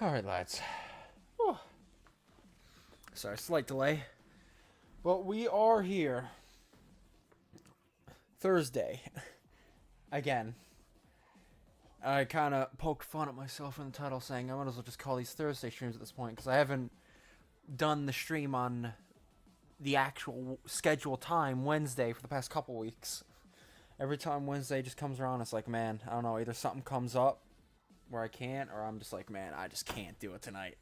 Alright, lads. Whew. Sorry, slight delay. But we are here. Thursday. Again. I kind of poked fun at myself in the title saying I might as well just call these Thursday streams at this point because I haven't done the stream on the actual scheduled time, Wednesday, for the past couple weeks. Every time Wednesday just comes around, it's like, man, I don't know, either something comes up where I can't, or I'm just like, man, I just can't do it tonight.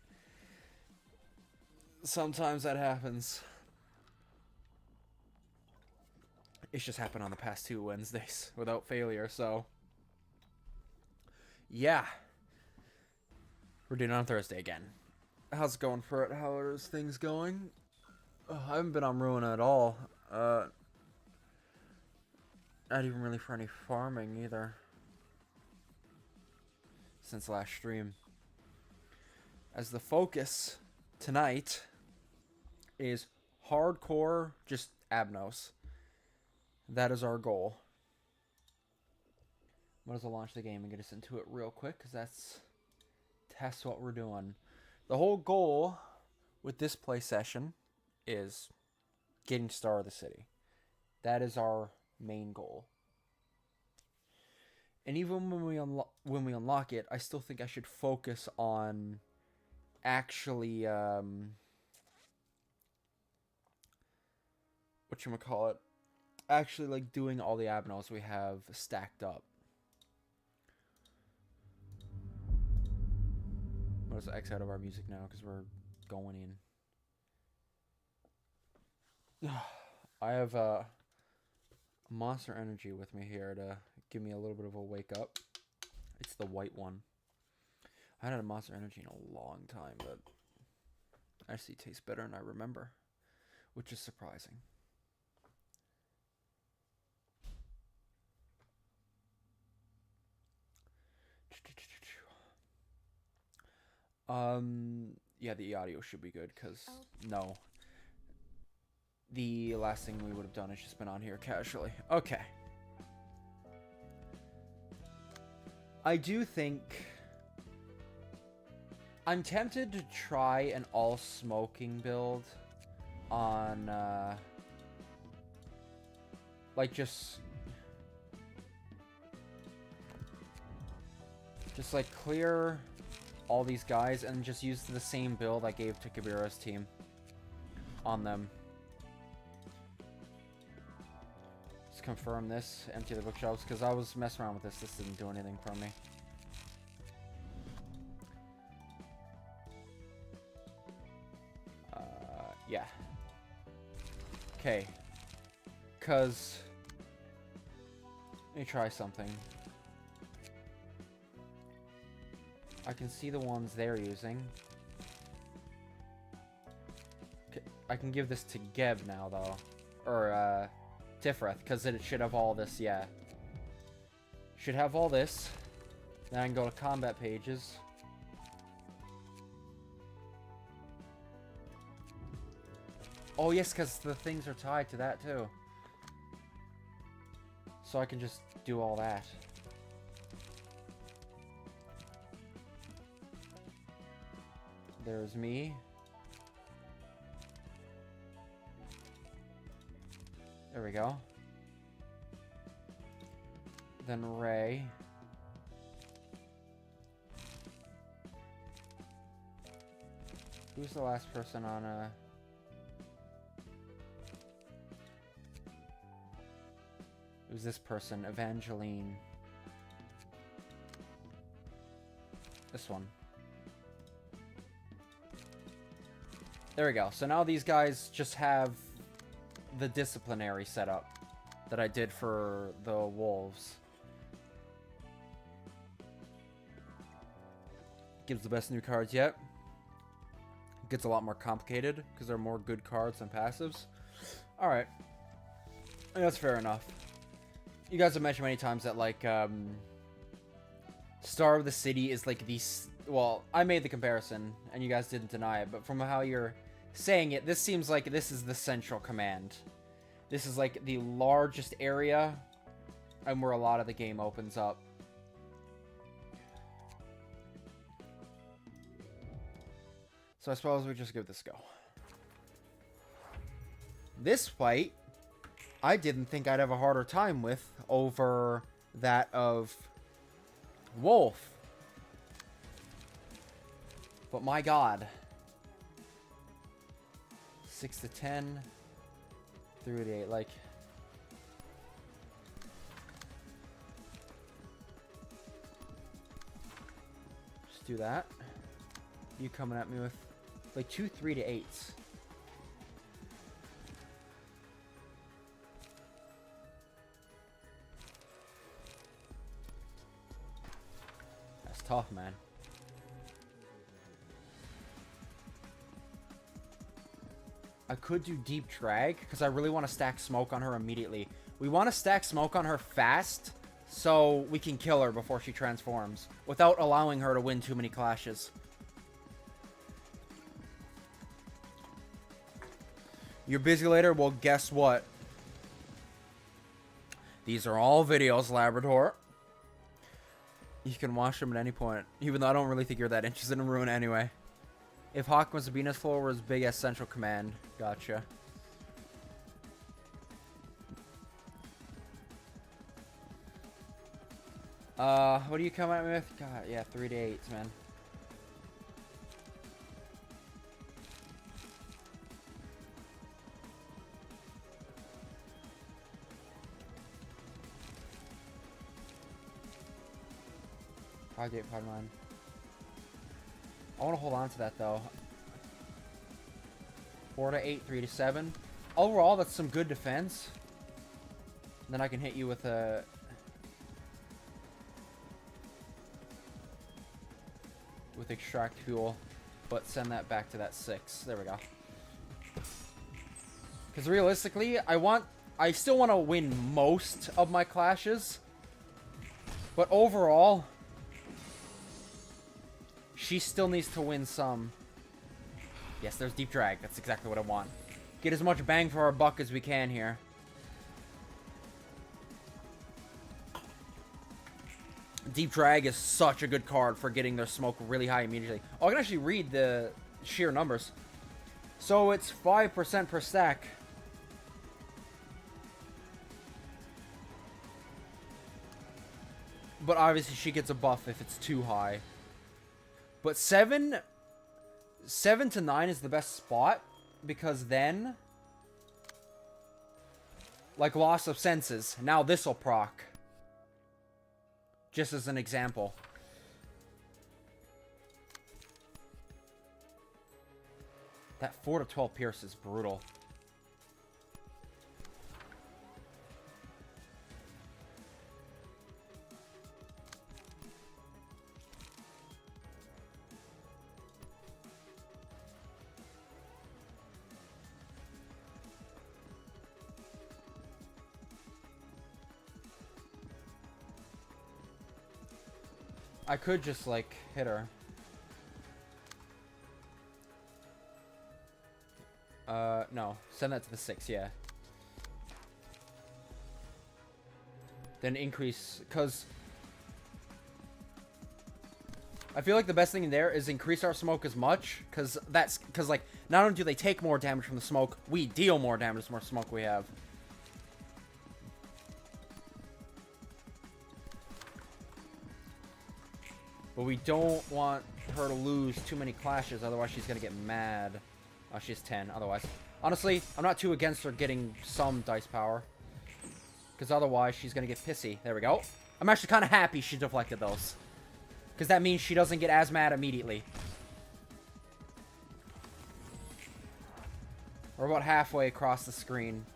Sometimes that happens. It's just happened on the past 2 Wednesdays without failure, so yeah. We're doing it on Thursday again. How's it going for it? How are things going? I haven't been on Ruina at all. Not even really for any farming either. Since last stream. As the focus tonight is hardcore, just Abnos. That is our goal. Might as well launch the game and get us into it real quick, because that's what we're doing. The whole goal with this play session is getting Star of the City. That is our main goal. And even when we unlock it, I still think I should focus on actually whatchamacallit, actually like doing all the Abnos we have stacked up. Let's X out of our music now because we're going in. I have Monster Energy with me here to give me a little bit of a wake up. It's the white one. I haven't had a Monster Energy in a long time, but actually it tastes better than I remember, which is surprising. Yeah, the audio should be good, because, no. The last thing we would have done is just been on here casually. Okay. I do think I'm tempted to try an all-smoking build on, like, just like, clear all these guys and just use the same build I gave to Kabira's team on them. Just confirm this, empty the bookshelves, because I was messing around with this. This didn't do anything for me. Yeah. Okay. Because let me try something. I can see the ones they're using. I can give this to Geb now, though. Or, Tifrith, because it should have all this, yeah. Should have all this. Then I can go to combat pages. Oh, yes, because the things are tied to that, too. So I can just do all that. There's me. There we go. Then Ray. Who's the last person on Who's this person? Evangeline. This one. There we go. So now these guys just have the disciplinary setup that I did for the wolves. Gives the best new cards yet. Gets a lot more complicated because there are more good cards than passives. Alright. That's fair enough. You guys have mentioned many times that, like, Star of the City is like these. Well, I made the comparison, and you guys didn't deny it, but from how you're saying it, this seems like this is the central command. This is like the largest area, and where a lot of the game opens up. So I suppose we just give this a go. This fight, I didn't think I'd have a harder time with over that of Wolf. But my god. 6 to 10. 3 to 8. Like... Just do that. You coming at me with... Like 2 3 to 8s. That's tough, man. I could do deep drag because I really want to stack smoke on her immediately. We want to stack smoke on her fast so we can kill her before she transforms without allowing her to win too many clashes. You're busy later? Well, guess what? These are all videos, Labrador. You can watch them at any point, even though I don't really think you're that interested in Ruina anyway. If Hawk was Sabina's floor was big as Central Command. Gotcha. What do you come at me with? God, yeah, 3 to 8s, man. I want to hold on to that though. 4 to 8, 3 to 7. Overall, that's some good defense. Then I can hit you with a... with extract fuel, but send that back to that 6. There we go. Because realistically, I still want to win most of my clashes, but overall, she still needs to win some. Yes, there's deep drag. That's exactly what I want. Get as much bang for our buck as we can here. Deep drag is such a good card for getting their smoke really high immediately. Oh, I can actually read the sheer numbers. So it's 5% per stack. But obviously she gets a buff if it's too high. But 7 to 9 is the best spot, because then, like loss of senses, now this'll proc. Just as an example. That 4 to 12 pierce is brutal. I could just, like, hit her. No. Send that to the 6, yeah. Then increase, because... I feel like the best thing there is increase our smoke as much, because like, not only do they take more damage from the smoke, we deal more damage the more smoke we have. But we don't want her to lose too many clashes, otherwise she's going to get mad. Oh, she's 10, otherwise. Honestly, I'm not too against her getting some dice power. Because otherwise she's going to get pissy. There we go. I'm actually kind of happy she deflected those. Because that means she doesn't get as mad immediately. We're about halfway across the screen.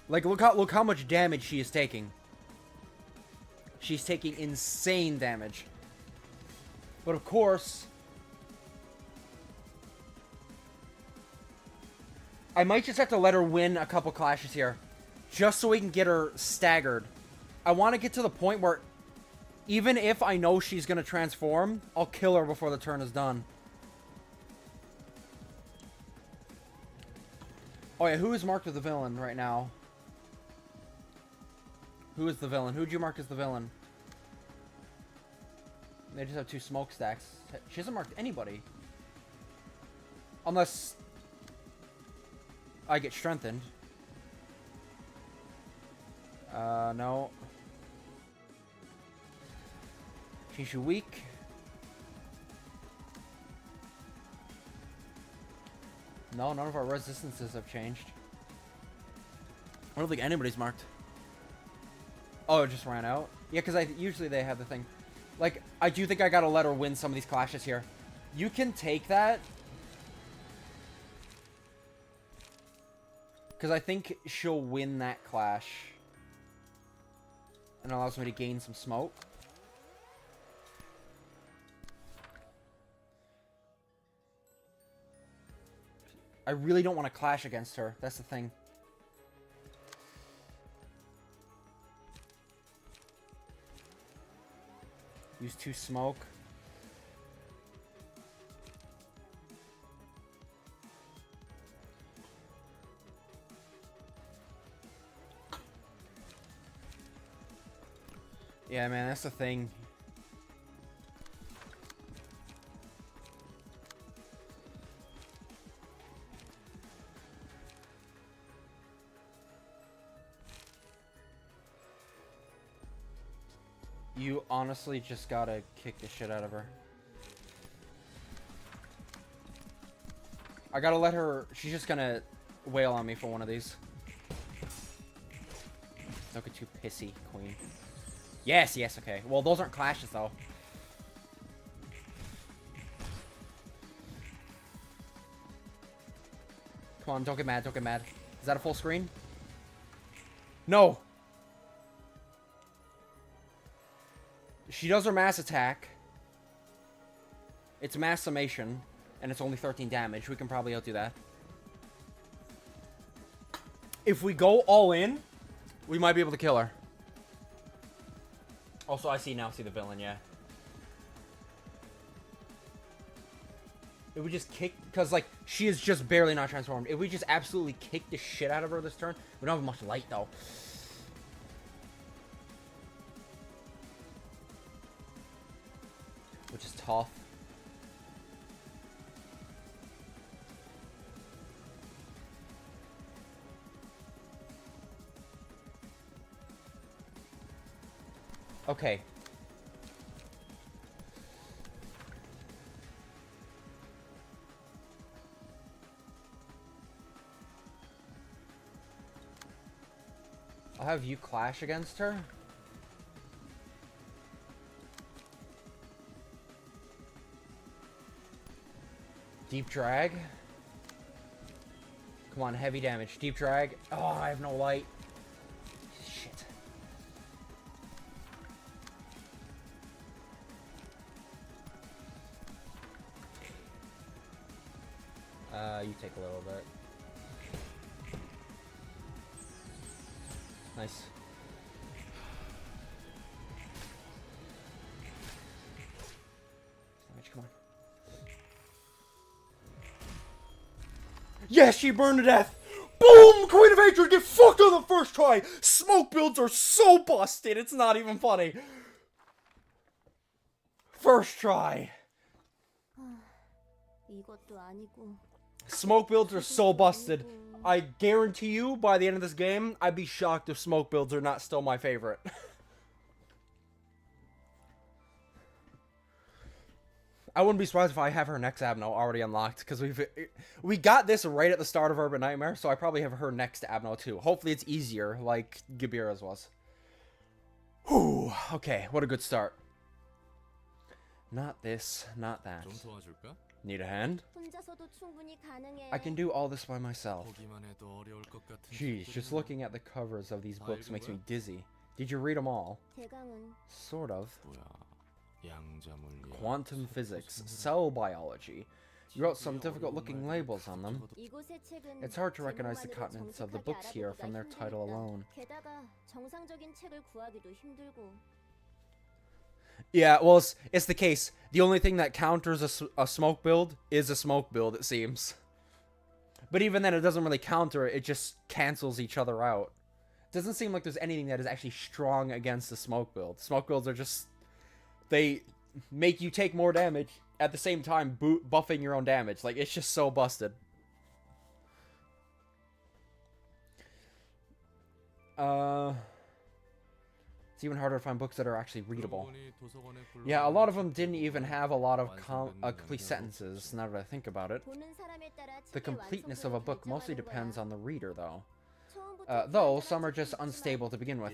Like, look how much damage she is taking. She's taking insane damage. But of course, I might just have to let her win a couple clashes here, just so we can get her staggered. I want to get to the point where, even if I know she's going to transform, I'll kill her before the turn is done. Oh yeah, who is marked as the villain right now? Who is the villain? Who'd you mark as the villain? They just have 2 smokestacks. She hasn't marked anybody. Unless I get strengthened. No. She's weak. No, none of our resistances have changed. I don't think anybody's marked. Oh, it just ran out? Yeah, because usually they have the thing. Like, I do think I gotta let her win some of these clashes here. You can take that. Because I think she'll win that clash. And it allows me to gain some smoke. I really don't want to clash against her. That's the thing. Use 2 smoke. Yeah, man, that's the thing. You honestly just gotta kick the shit out of her. I gotta let her... She's just gonna wail on me for one of these. Don't get too pissy, queen. Yes, yes, okay. Well, those aren't clashes, though. Come on, don't get mad, don't get mad. Is that a full screen? No! She does her mass attack. It's mass summation, and it's only 13 damage. We can probably outdo that. If we go all in, we might be able to kill her. Also, I see the villain, yeah. If we just kick, because, like, she is just barely not transformed. If we just absolutely kick the shit out of her this turn, we don't have much light, though. Which is tough. Okay. I'll have you clash against her. Deep drag. Come on, heavy damage. Deep drag. Oh, I have no light. Shit. You take a little bit. Nice. Damage, come on. Yes, she burned to death! Boom! Queen of Hatred get fucked on the first try! Smoke builds are so busted, it's not even funny. First try. Smoke builds are so busted. I guarantee you, by the end of this game, I'd be shocked if smoke builds are not still my favorite. I wouldn't be surprised if I have her next Abno already unlocked, because we got this right at the start of Urban Nightmare, so I probably have her next Abno too. Hopefully it's easier, like Gibira's was. Whew, okay, what a good start. Not this, not that. Need a hand? I can do all this by myself. Jeez, just looking at the covers of these books makes me dizzy. Did you read them all? Sort of. Quantum physics, cell biology. You wrote some difficult looking labels on them. It's hard to recognize the contents of the books here from their title alone. Yeah, well, it's the case. The only thing that counters a smoke build is a smoke build, it seems. But even then, it doesn't really counter it. It just cancels each other out. It doesn't seem like there's anything that is actually strong against the smoke build. Smoke builds are just... make you take more damage at the same time buffing your own damage. Like, it's just so busted. It's even harder to find books that are actually readable. Yeah, a lot of them didn't even have a lot of complete sentences, now that I think about it. The completeness of a book mostly depends on the reader, though. Though, some are just unstable to begin with.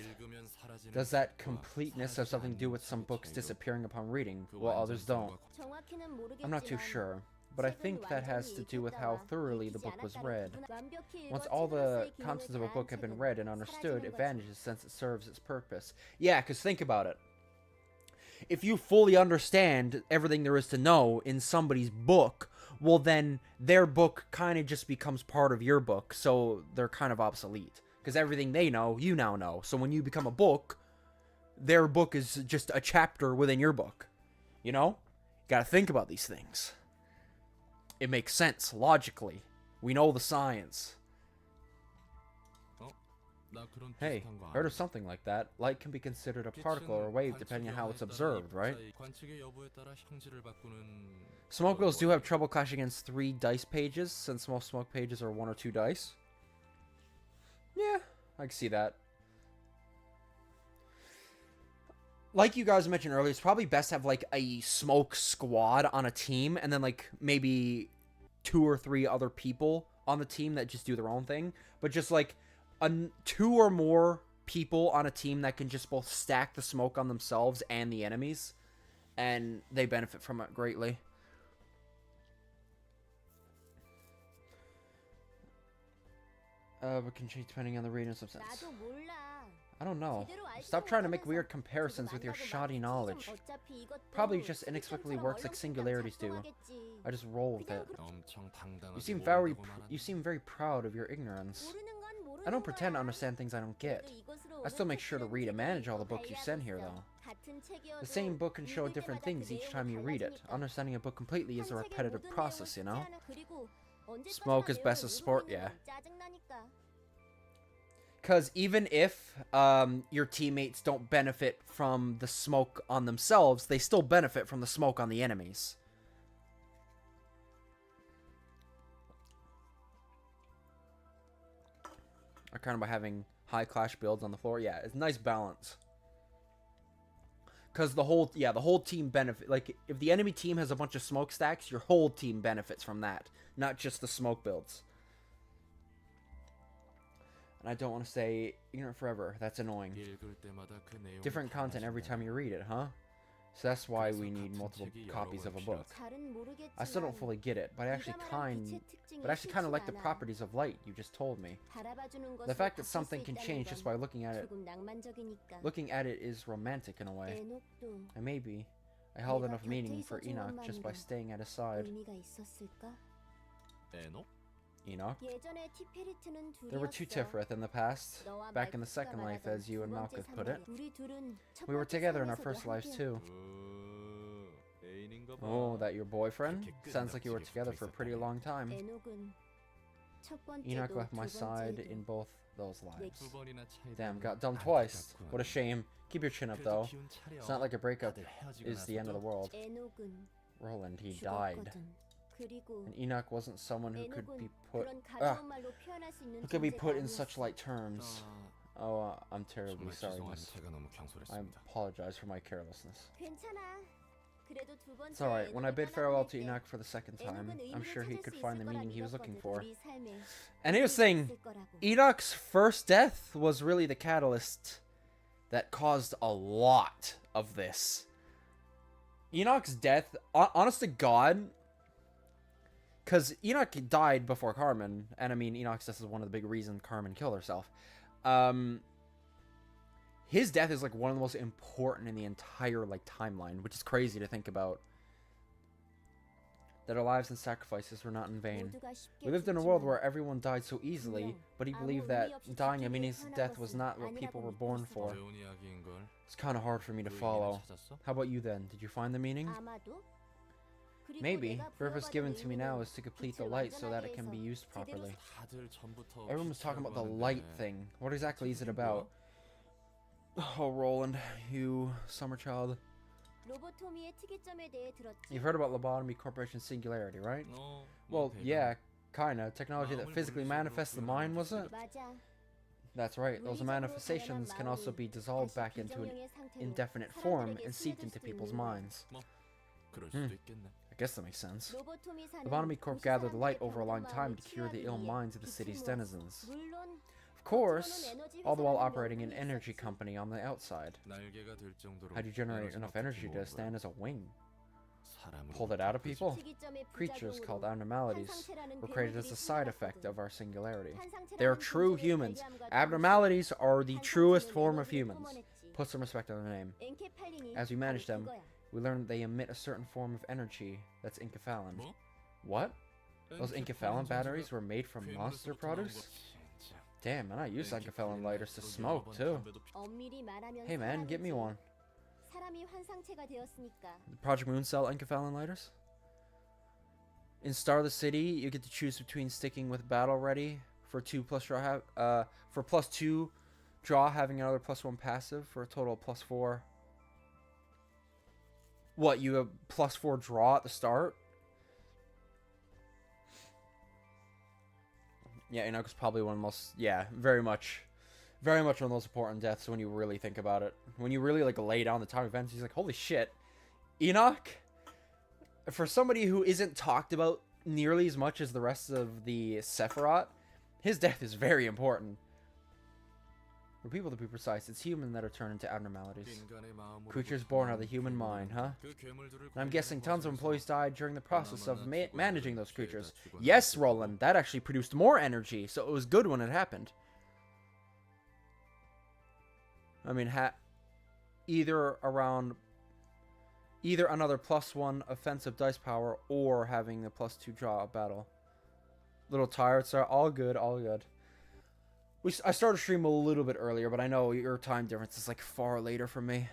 Does that completeness have something to do with some books disappearing upon reading, while others don't? I'm not too sure, but I think that has to do with how thoroughly the book was read. Once all the contents of a book have been read and understood, it vanishes since it serves its purpose. Yeah, because think about it. If you fully understand everything there is to know in somebody's book, well then their book kind of just becomes part of your book, so they're kind of obsolete. Because everything they know, you now know. So when you become a book, their book is just a chapter within your book. You know? You gotta think about these things. It makes sense, logically. We know the science. Hey, heard of something like that. Light can be considered a particle or a wave depending on how it's observed, right? Smoke wheels do have trouble clashing against 3 dice pages, since most smoke pages are 1 or 2 dice. Yeah, I can see that. Like you guys mentioned earlier, it's probably best to have like a smoke squad on a team, and then like maybe 2 or 3 other people on the team that just do their own thing. But just like 2 or more people on a team that can just both stack the smoke on themselves and the enemies, and they benefit from it greatly. But can change depending on the reading substance. I don't know. Stop trying to make weird comparisons with your shoddy knowledge. Probably just inexplicably works like singularities do. I just roll with it. You seem very proud of your ignorance. I don't pretend to understand things I don't get. I still make sure to read and manage all the books you send here, though. The same book can show different things each time you read it. Understanding a book completely is a repetitive process, you know? Smoke is best as sport, yeah. Because even if your teammates don't benefit from the smoke on themselves, they still benefit from the smoke on the enemies. Or kind of by having high clash builds on the floor. Yeah, it's a nice balance. Because the whole team benefit. Like, if the enemy team has a bunch of smoke stacks, your whole team benefits from that. Not just the smoke builds. And I don't want to say ignorant forever. That's annoying. Different content every time you read it, huh? So that's why we need multiple copies of a book. I still don't fully get it, but I actually kind of like the properties of light you just told me. The fact that something can change just by looking at it is romantic in a way. And maybe I held enough meaning for Enoch just by staying at his side. Enoch? There were 2 Tiferet in the past, back in the second life, as you and Malkuth put it. We were together in our first lives too. Oh, that your boyfriend? Sounds like you were together for a pretty long time. Enoch left my side in both those lives. Damn, got dumped twice. What a shame. Keep your chin up though. It's not like a breakup is the end of the world. Roland, he died. And Enoch wasn't someone who could be put in such light terms. Oh, I'm terribly sorry, miss. I apologize for my carelessness. It's alright, when I bid farewell to Enoch for the second time, I'm sure he could find the meaning he was looking for. And he was saying, Enoch's first death was really the catalyst that caused a lot of this. Enoch's death, honest to God, because Enoch died before Carmen, and I mean, Enoch's death is one of the big reasons Carmen killed herself. His death is like one of the most important in the entire like timeline, which is crazy to think about. That our lives and sacrifices were not in vain. We lived in a world where everyone died so easily, but he believed that dying a meaningless death was not what people were born for. It's kind of hard for me to follow. How about you then? Did you find the meaning? Maybe. The purpose given to me now is to complete the light so that it can be used properly. Everyone was talking about the light thing. What exactly is it about? Oh, Roland, you summer child. You've heard about Lobotomy Corporation's singularity, right? Well, yeah, kinda. Technology that physically manifests the mind, was it? That's right. Those manifestations can also be dissolved back into an indefinite form and seeped into people's minds. I guess that makes sense. Lobotomy Corp gathered light over a long time to cure the ill minds of the city's denizens. Of course, all the while operating an energy company on the outside. How do you generate enough energy to stand as a wing? Pull it out of people? Creatures called abnormalities were created as a side effect of our singularity. They are true humans. Abnormalities are the truest form of humans. Put some respect on their name. As we manage them, we learn they emit a certain form of energy that's incephalon. What? Those incephalon batteries were made from monster produce? Damn, and I use incephalon lighters to smoke, too. Hey man, get me one. Project Moon sell incephalon lighters? In Star the City, you get to choose between sticking with Battle Ready for 2+ draw, for +2 draw, having another +1 passive for a total of +4. What, you have +4 draw at the start? Yeah, Enoch's probably one of the most, yeah, very much one of the most important deaths when you really think about it. When you really, like, lay down the time events, he's like, holy shit. Enoch, for somebody who isn't talked about nearly as much as the rest of the Sephiroth, his death is very important. For people to be precise, it's humans that are turned into abnormalities. Creatures born out of the human mind, huh? And I'm guessing tons of employees died during the process of managing those creatures. Yes, Roland, that actually produced more energy, so it was good when it happened. I mean, either another +1 offensive dice power or having the +2 draw of battle. Little tired, so all good, all good. I started stream a little bit earlier, but I know your time difference is like far later for me.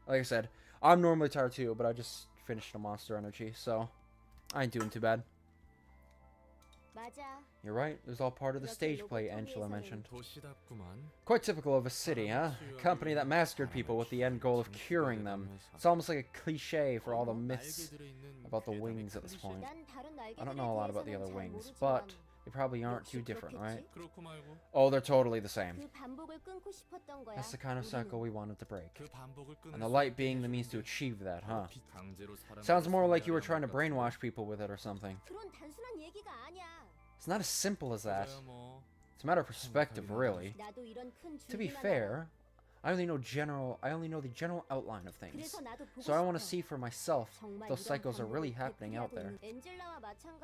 Like I said, I'm normally tired too, but I just finished a Monster Energy, so I ain't doing too bad. You're right, it was all part of the stage play Angela mentioned. Quite typical of a city, huh? A company that massacred people with the end goal of curing them. It's almost like a cliche for all the myths about the wings at this point. I don't know a lot about the other wings, but they probably aren't too different, right? Oh, they're totally the same. That's the kind of cycle we wanted to break. And the light being the means to achieve that, huh? Sounds more like you were trying to brainwash people with it or something. It's not as simple as that. It's a matter of perspective, really. To be fair, I only know the general outline of things. So I want to see for myself if those cycles are really happening out there.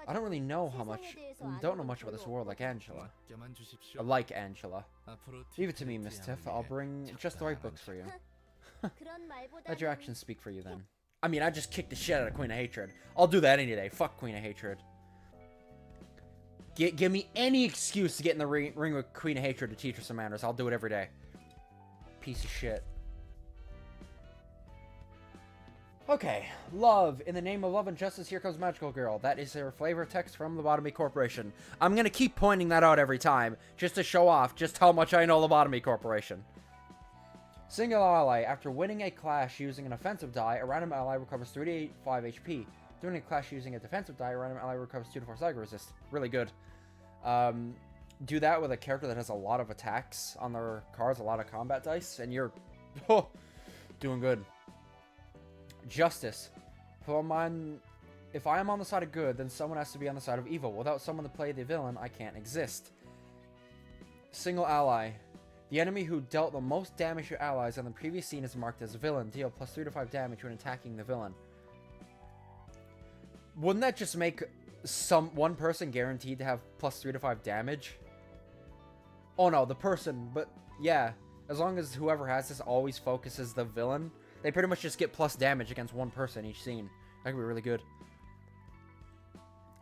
I don't really know don't know much about this world like Angela. Like Angela. Leave it to me, Miss Tiff. I'll bring just the right books for you. Let your actions speak for you then. I mean, I just kicked the shit out of Queen of Hatred. I'll do that any day. Fuck Queen of Hatred. Give me any excuse to get in the ring with Queen of Hatred to teach her some manners. I'll do it every day. Piece of shit. Okay, love. In the name of love and justice, here comes Magical Girl. That is their flavor text from Lobotomy Corporation. I'm gonna keep pointing that out every time, just to show off just how much I know Lobotomy Corporation. Single ally. After winning a clash using an offensive die, a random ally recovers 3 to 5 HP. During a clash using a defensive die, a random ally recovers 2 to 4 psychic resist. Really good. Do that with a character that has a lot of attacks on their cards, a lot of combat dice, and you're doing good. Justice. If I am on the side of good, then someone has to be on the side of evil. Without someone to play the villain, I can't exist. Single ally. The enemy who dealt the most damage to allies on the previous scene is marked as a villain. Deal +3 to 5 damage when attacking the villain. Wouldn't that just make one person guaranteed to have +3 to 5 damage? Oh no, the person, but yeah, as long as whoever has this always focuses the villain, they pretty much just get plus damage against one person each scene. That could be really good.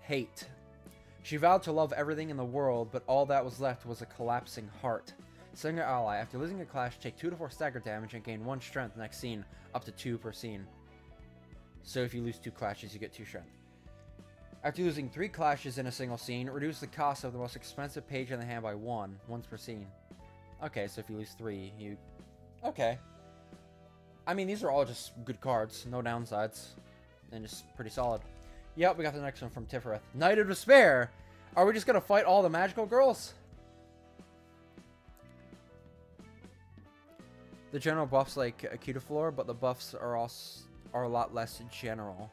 Hate. She vowed to love everything in the world, but all that was left was a collapsing heart. Single ally. After losing a clash, take 2 to 4 stagger damage and gain 1 strength next scene, up to 2 per scene. So if you lose 2 clashes, you get 2 strength. After losing 3 clashes in a single scene, reduce the cost of the most expensive page in the hand by 1, once per scene. Okay, so if you lose 3, you... Okay. I mean, these are all just good cards. No downsides. And just pretty solid. Yep, we got the next one from Tiferet. Knight of Despair! Are we just gonna fight all the magical girls? The general buffs like Acutaflor, but the buffs are a lot less general.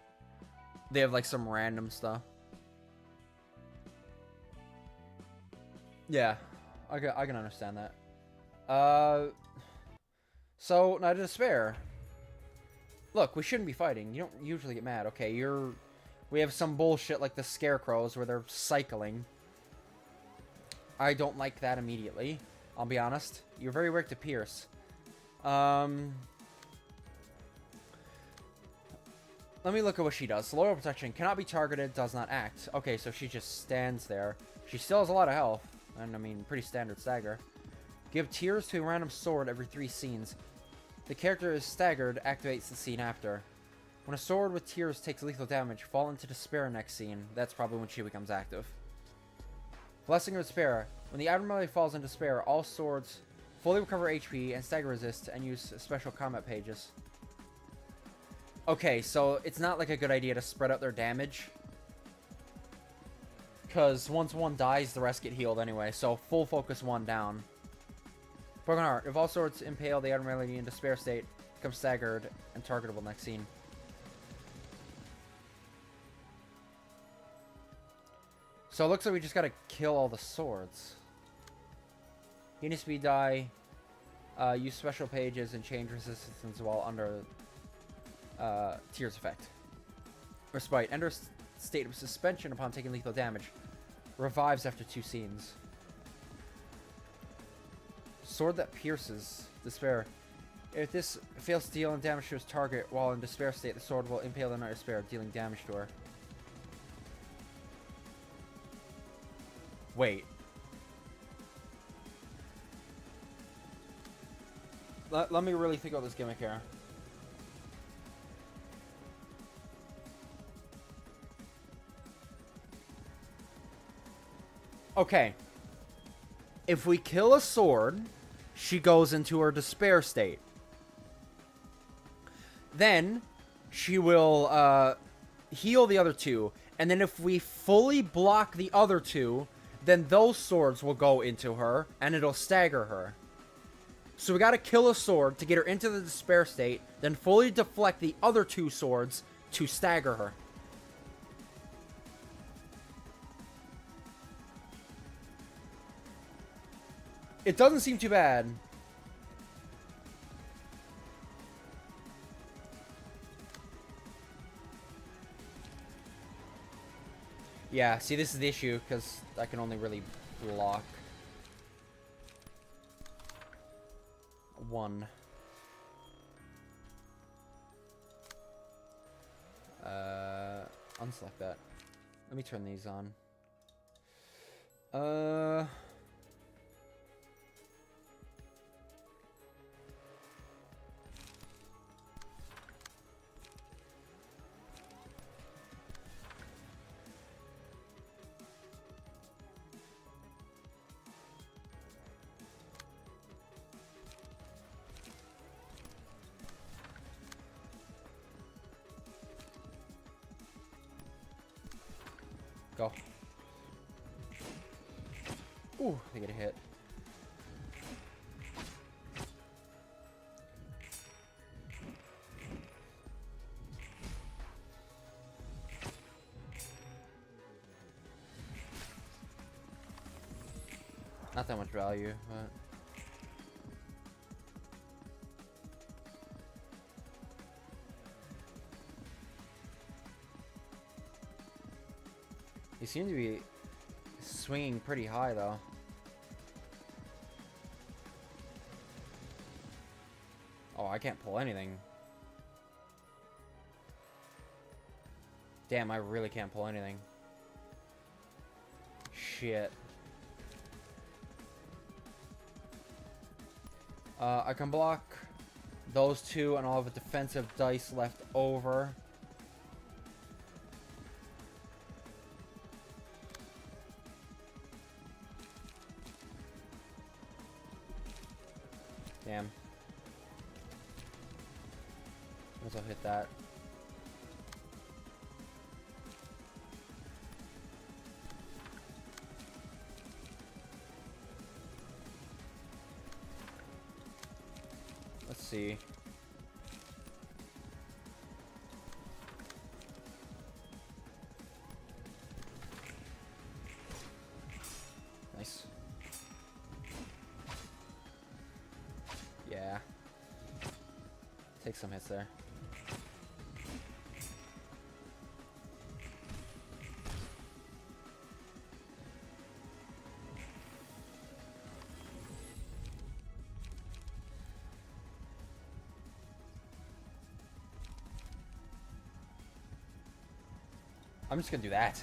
They have like some random stuff. Yeah, I can understand that. So Knight of Despair. Look, we shouldn't be fighting. You don't usually get mad. Okay, we have some bullshit like the Scarecrows where they're cycling. I don't like that immediately. I'll be honest. You're very weak to pierce. Let me look at what she does. Loyal Protection cannot be targeted, does not act. Okay, so she just stands there. She still has a lot of health. And I mean, pretty standard stagger. Give tears to a random sword every 3 scenes. The character is staggered, activates the scene after. When a sword with tears takes lethal damage, fall into despair next scene. That's probably when she becomes active. Blessing of Despair. When the abnormality falls in despair, all swords fully recover HP and stagger resist and use special combat pages. Okay, so it's not like a good idea to spread out their damage. Because once one dies, the rest get healed anyway. So full focus one down. Broken Heart. If all swords impale the abnormality in despair state, become staggered and targetable next scene. So it looks like we just gotta kill all the swords. Gain speed die. Use special pages and change resistance while under Tears effect. Respite. Enter state of suspension upon taking lethal damage. Revives after 2 scenes. Sword that pierces. Despair. If this fails to deal damage to its target while in despair state, the sword will impale the Knight of Despair, dealing damage to her. Wait. Let me really think about this gimmick here. Okay. If we kill a sword, she goes into her despair state. Then, she will heal the other 2. And then if we fully block the other 2, then those swords will go into her, and it'll stagger her. So we gotta kill a sword to get her into the despair state, then fully deflect the other 2 swords to stagger her. It doesn't seem too bad. Yeah, see, this is the issue, because I can only really block 1. Unselect that. Let me turn these on. Go. Ooh, I get a hit. Not that much value, but... He seemed to be swinging pretty high, though. Oh, I can't pull anything. Damn, I really can't pull anything. Shit. I can block those 2, and I'll have a defensive dice left over. Damn. Once I'll hit that. Let's see. Nice. Yeah. Take some hits there. I'm just gonna do that.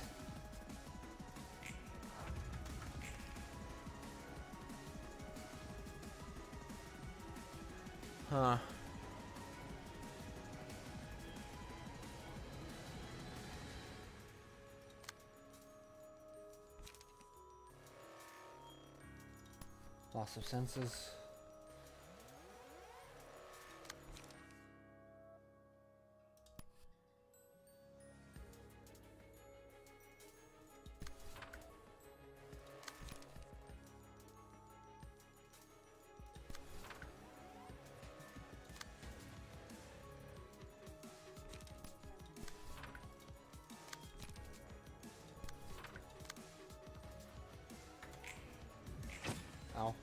Huh. Loss of senses. Ow.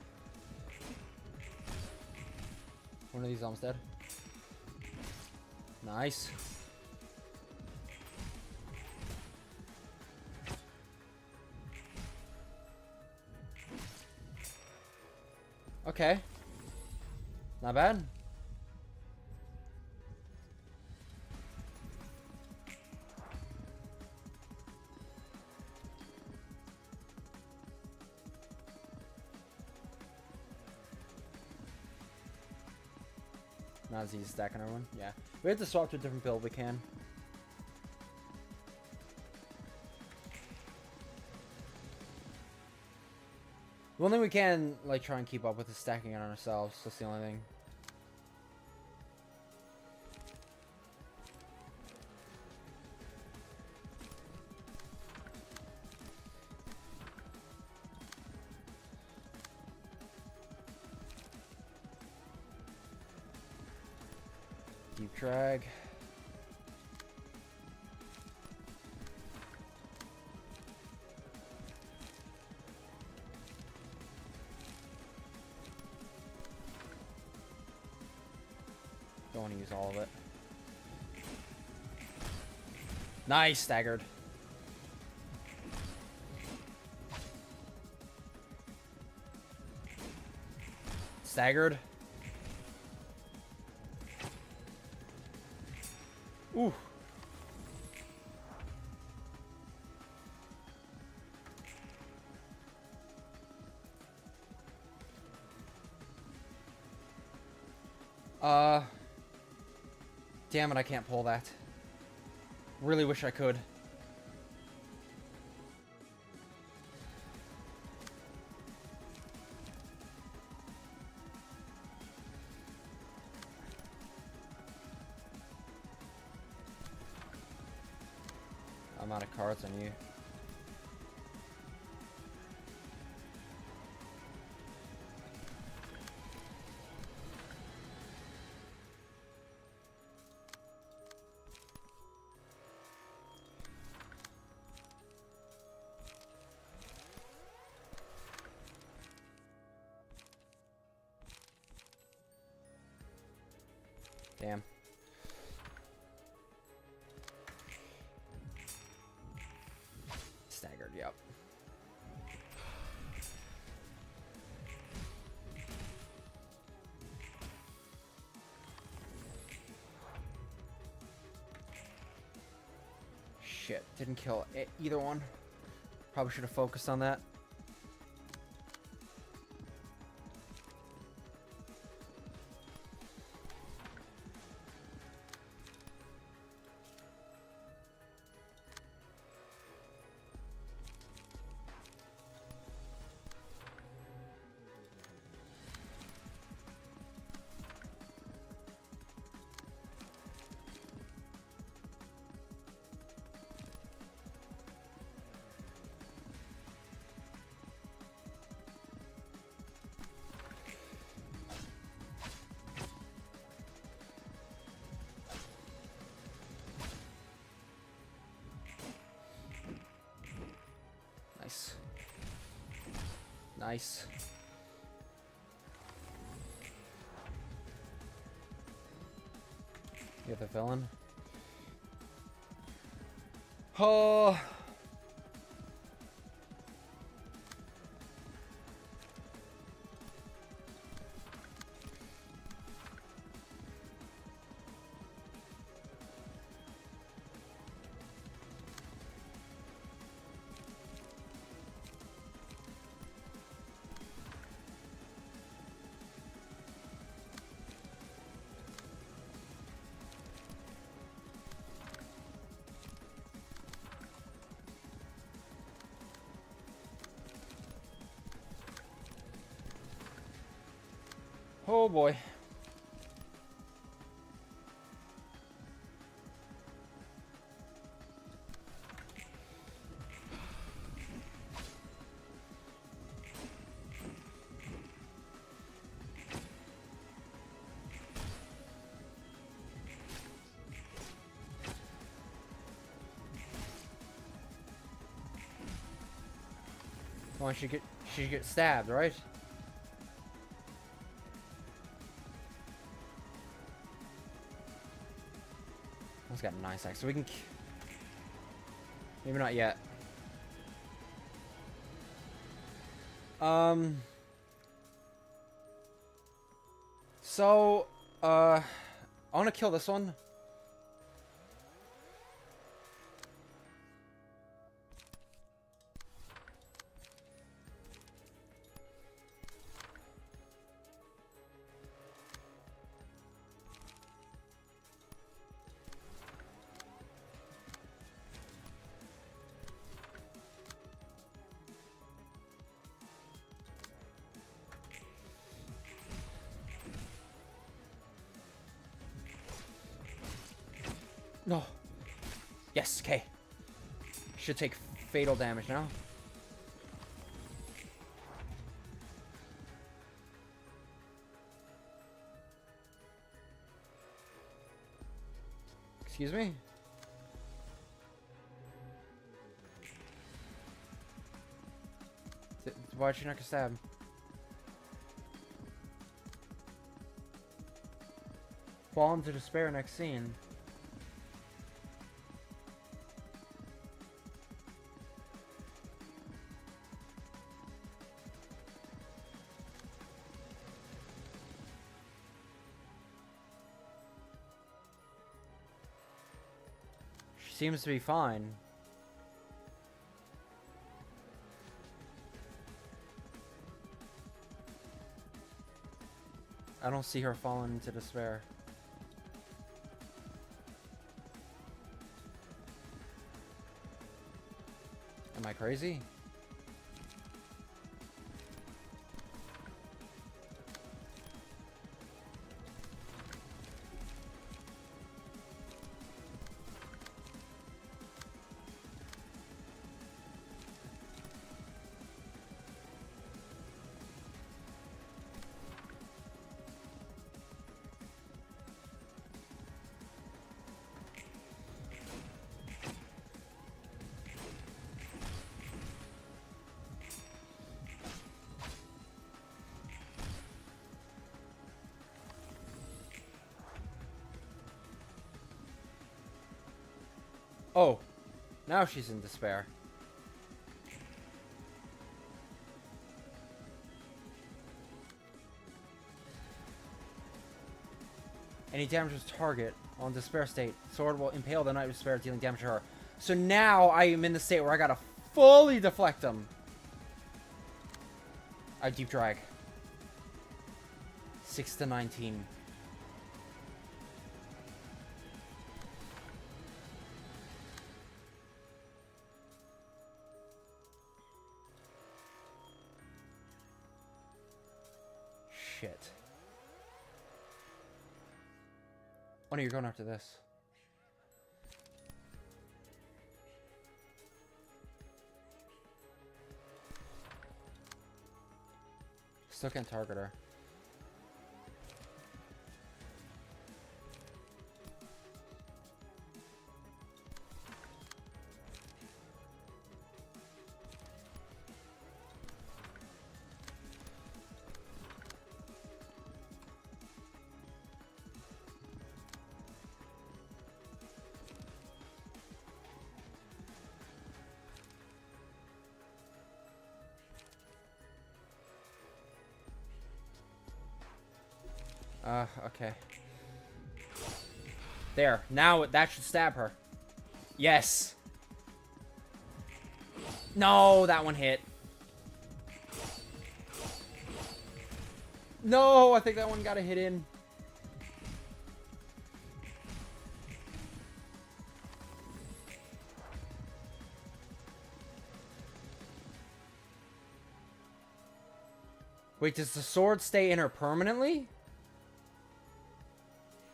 One of these almost dead. Nice. Okay. Not bad. Not as easy stacking everyone. Yeah. We have to swap to a different build, we can. The one thing we can, like, try and keep up with is stacking it on ourselves. That's the only thing. Deep drag. Don't want to use all of it. Nice, staggered. Staggered. Ooh. Damn it, I can't pull that. Really wish I could. I'm out of cards on you. Damn. Staggered, yep. Shit, didn't kill either one. Probably should have focused on that. Nice. Get the villain. Oh. Oh boy. Well, she get stabbed, right? He's got a nice axe, so we can. Maybe not yet. So, I want to kill this one. No. Yes, okay. Should take fatal damage now. Excuse me? Why'd she not get stabbed? Fall into despair next scene. Seems to be fine. I don't see her falling into despair. Am I crazy? Oh, now she's in despair. Any damage to target on despair state, sword will impale the Knight of Despair, dealing damage to her. So now I am in the state where I gotta fully deflect them. I deep drag. 6 to 19. Shit. Oh no, you're going after this. Still can't target her. Okay. There. Now that should stab her. Yes. No, that one hit. No, I think that one got a hit in. Wait, does the sword stay in her permanently?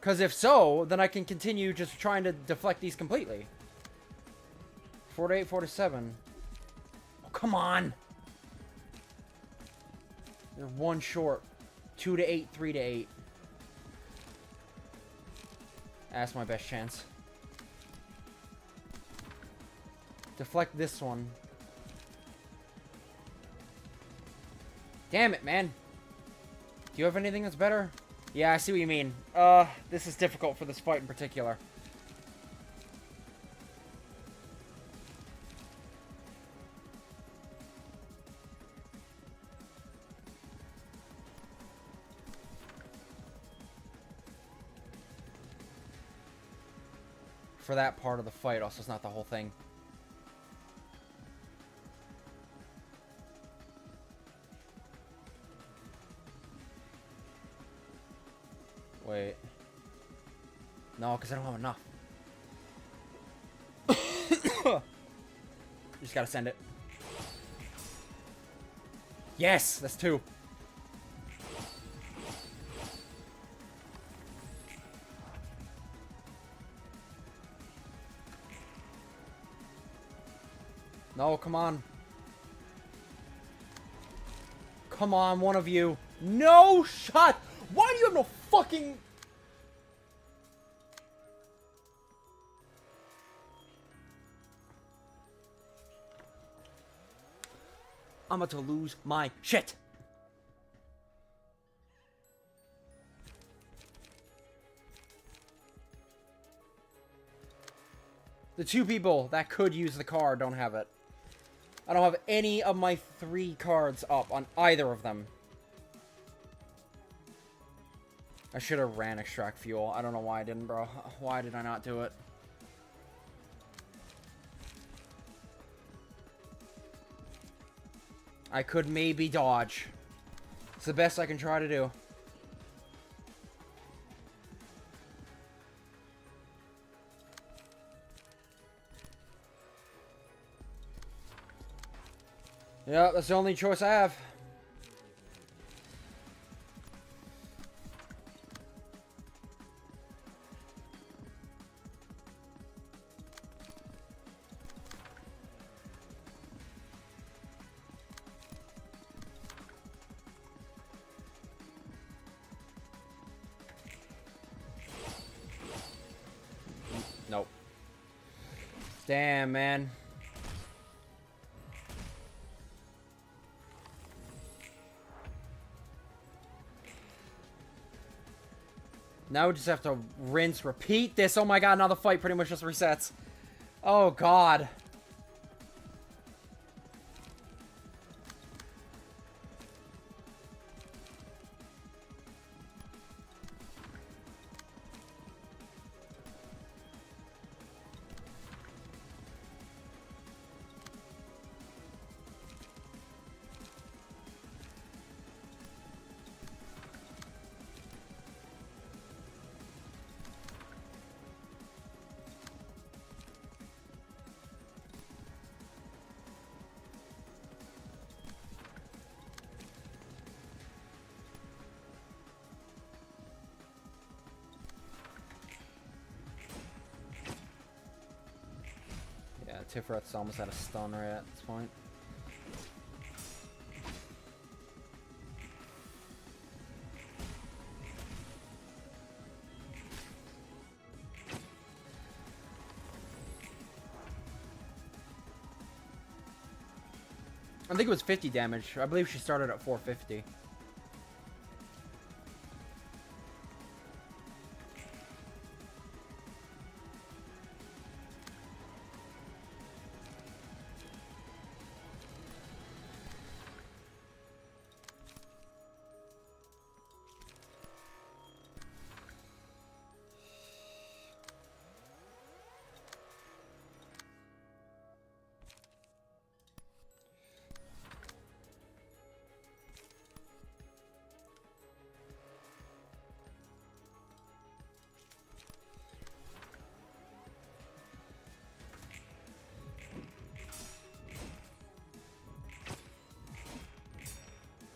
Because if so, then I can continue just trying to deflect these completely. 4 to 8, 4 to 7. Oh, come on. You're one short. 2 to 8, 3 to 8. That's my best chance. Deflect this one. Damn it, man. Do you have anything that's better? Yeah, I see what you mean. This is difficult for this fight in particular. For that part of the fight, also, it's not the whole thing. Wait. No, because I don't have enough. Just gotta send it. Yes! That's 2. No, come on. Come on, one of you. No shot! Why do you have no fucking... I'm about to lose my shit. The 2 people that could use the card don't have it. I don't have any of my 3 cards up on either of them. I should have ran extract fuel. I don't know why I didn't, bro. Why did I not do it? I could maybe dodge. It's the best I can try to do. Yeah, that's the only choice I have. Nope. Damn, man. Now we just have to rinse, repeat this. Oh my god, now the fight pretty much just resets. Oh god. Tifret's almost at a stun right at this point. I think it was 50 damage. I believe she started at 450.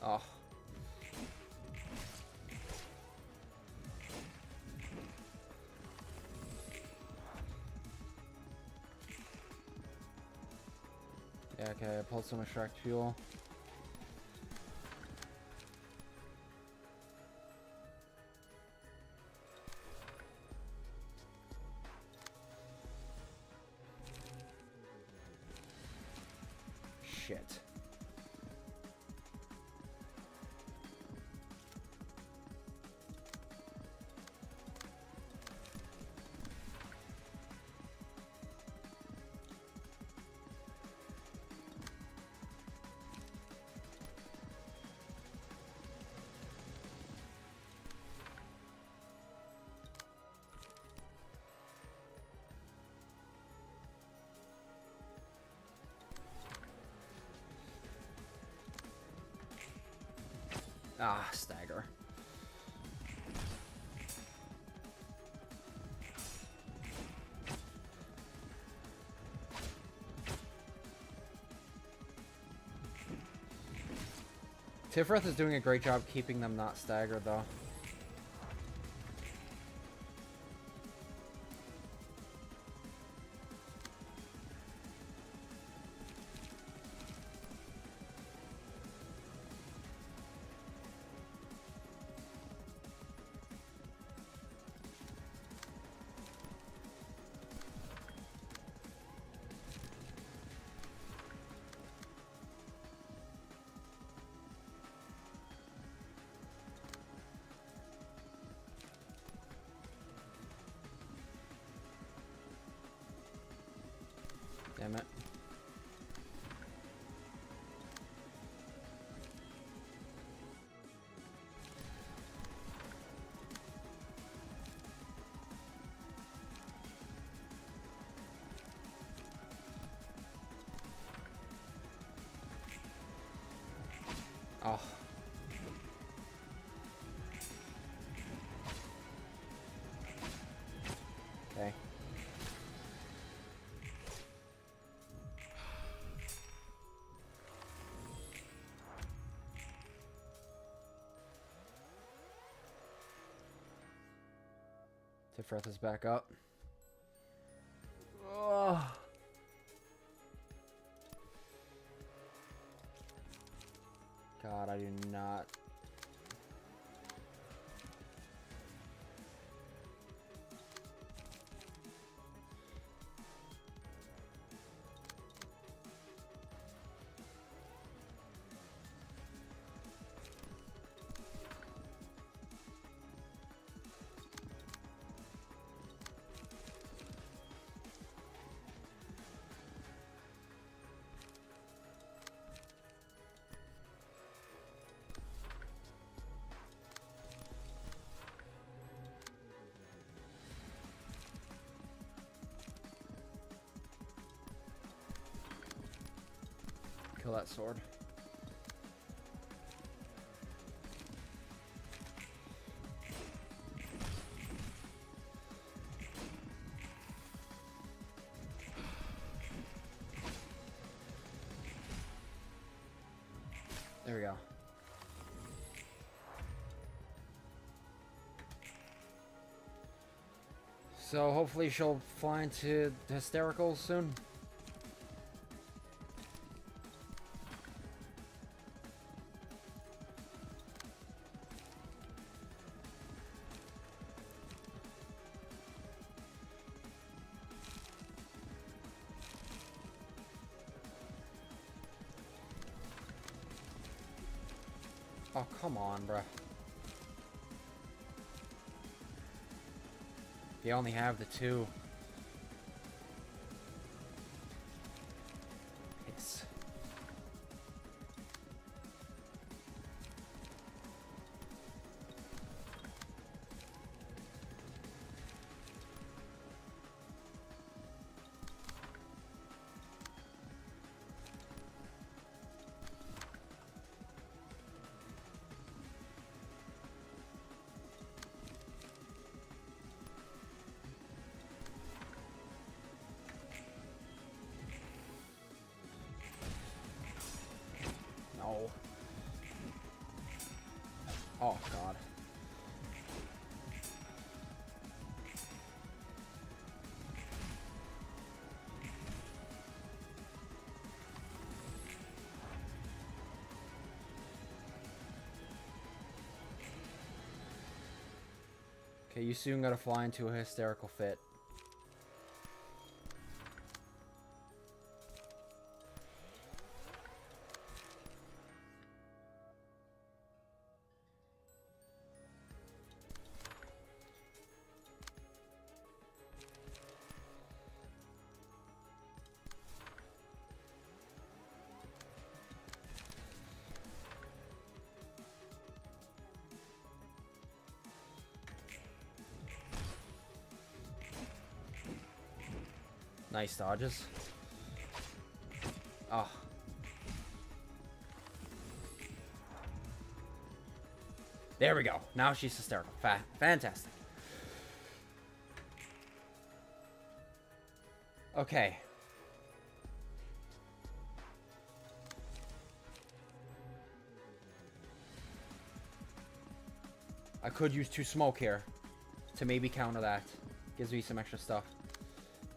Oh. Yeah, okay, I pulled some extract fuel. Shit. Ah, stagger. Tifrith is doing a great job keeping them not staggered, though. Damn it. Oh. Okay. Tifrith is back up. Oh. God, I do not. Kill that sword. There we go. So hopefully she'll fly into hysterical soon. Oh, come on, bruh. You only have the two. Piss. Oh, God. Okay, you soon gotta fly into a hysterical fit. Nice dodges. Oh. There we go. Now she's hysterical. Fantastic. Okay. I could use 2 smoke here to maybe counter that. Gives me some extra stuff.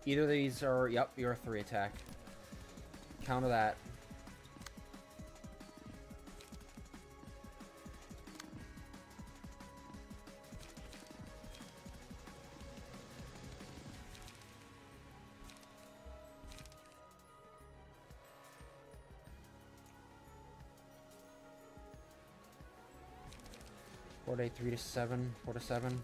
Either of these are... Yep, you're a 3 attack. Counter that. Four to 3 to 7. 4 to 7.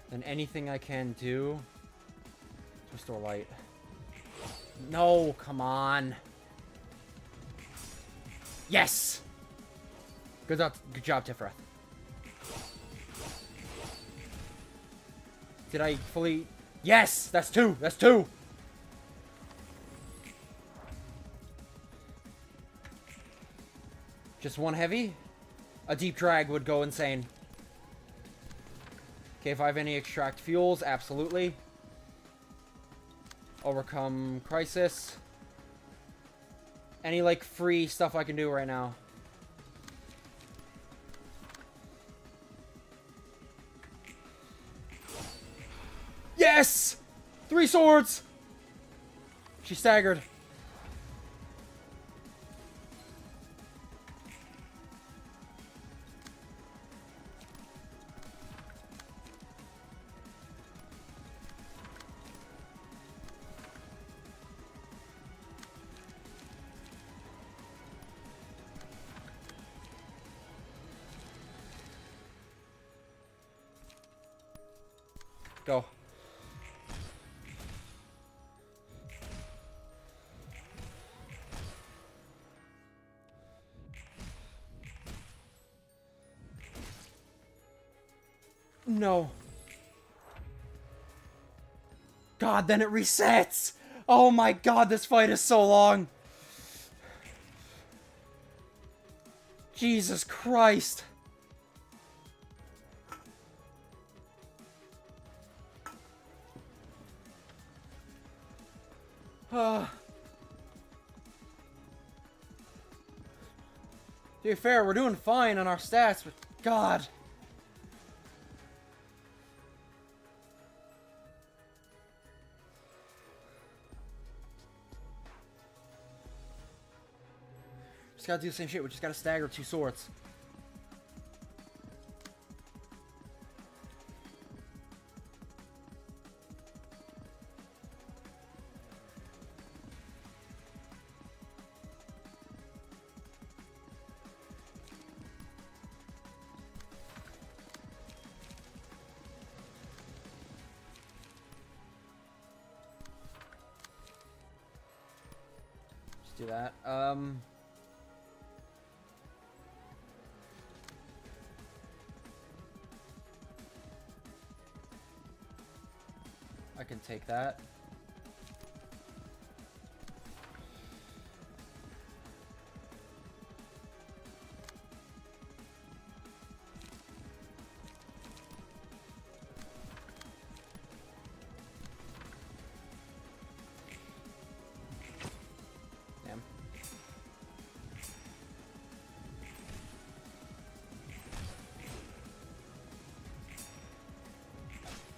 Then anything I can do to restore light. No, come on. Yes! Good job, Tifrith. Did I fully... Yes! That's 2! That's 2! Just 1 heavy? A deep drag would go insane. Okay, if I have any extract fuels, absolutely. Overcome crisis. Any, like, free stuff I can do right now. Yes! 3 swords! She staggered. Go. No. God, then it resets! Oh my god, this fight is so long! Jesus Christ! To be fair, we're doing fine on our stats, but God. Just gotta do the same shit, we just gotta stagger 2 swords. Do that. I can take that.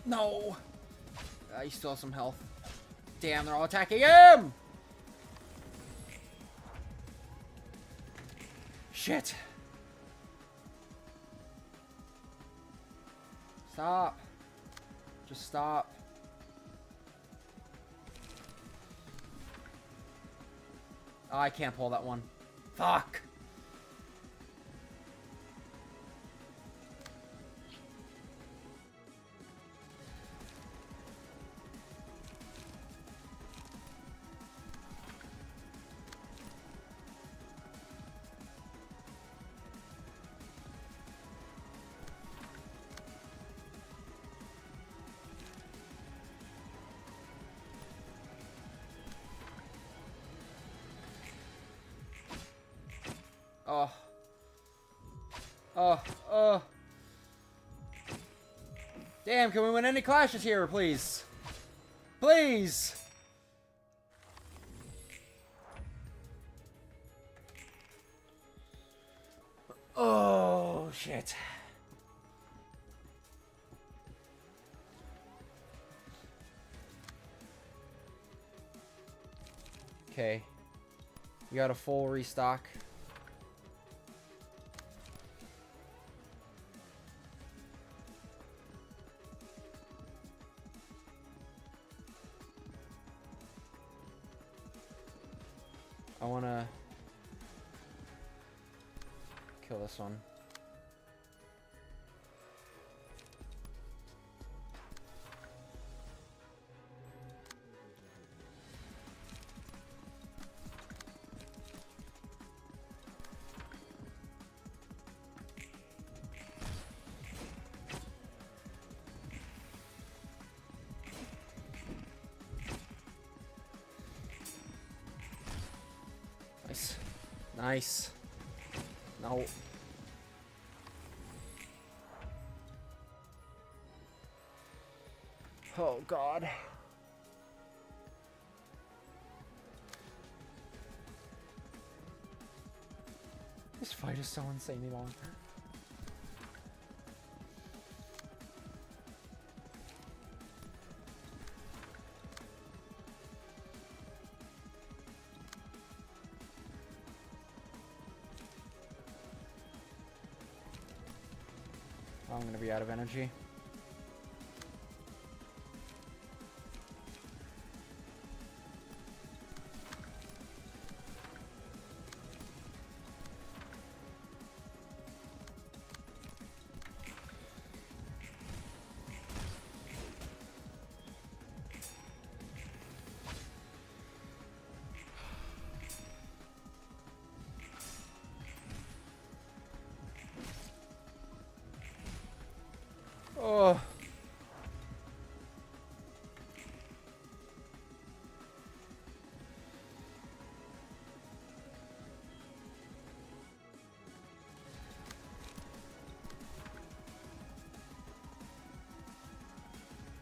No! He still has some health. Damn, they're all attacking him! Shit! Stop. Just stop. Oh, I can't pull that one. Fuck! Oh. Oh. Oh. Damn, can we win any clashes here, please? Please! Oh, shit. Okay. We got a full restock. I wanna kill this one. Nice. Nice. No. Oh, God. This fight is so insanely long. I'm gonna be out of energy. Oh.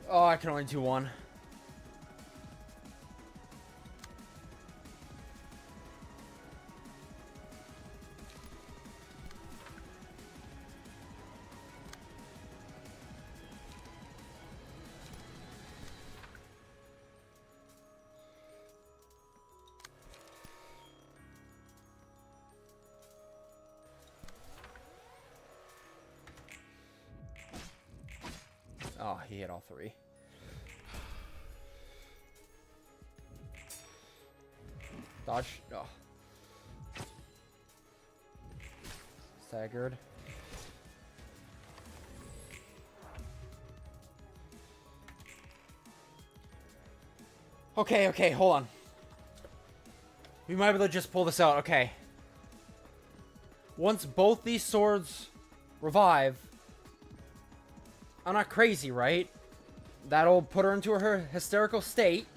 Oh, I can only do one. Oh, he hit all three. Dodge. Oh. Staggered. Okay, okay, hold on. We might be able to just pull this out. Okay. Once both these swords revive, I'm not crazy, right? That'll put her into her hysterical state.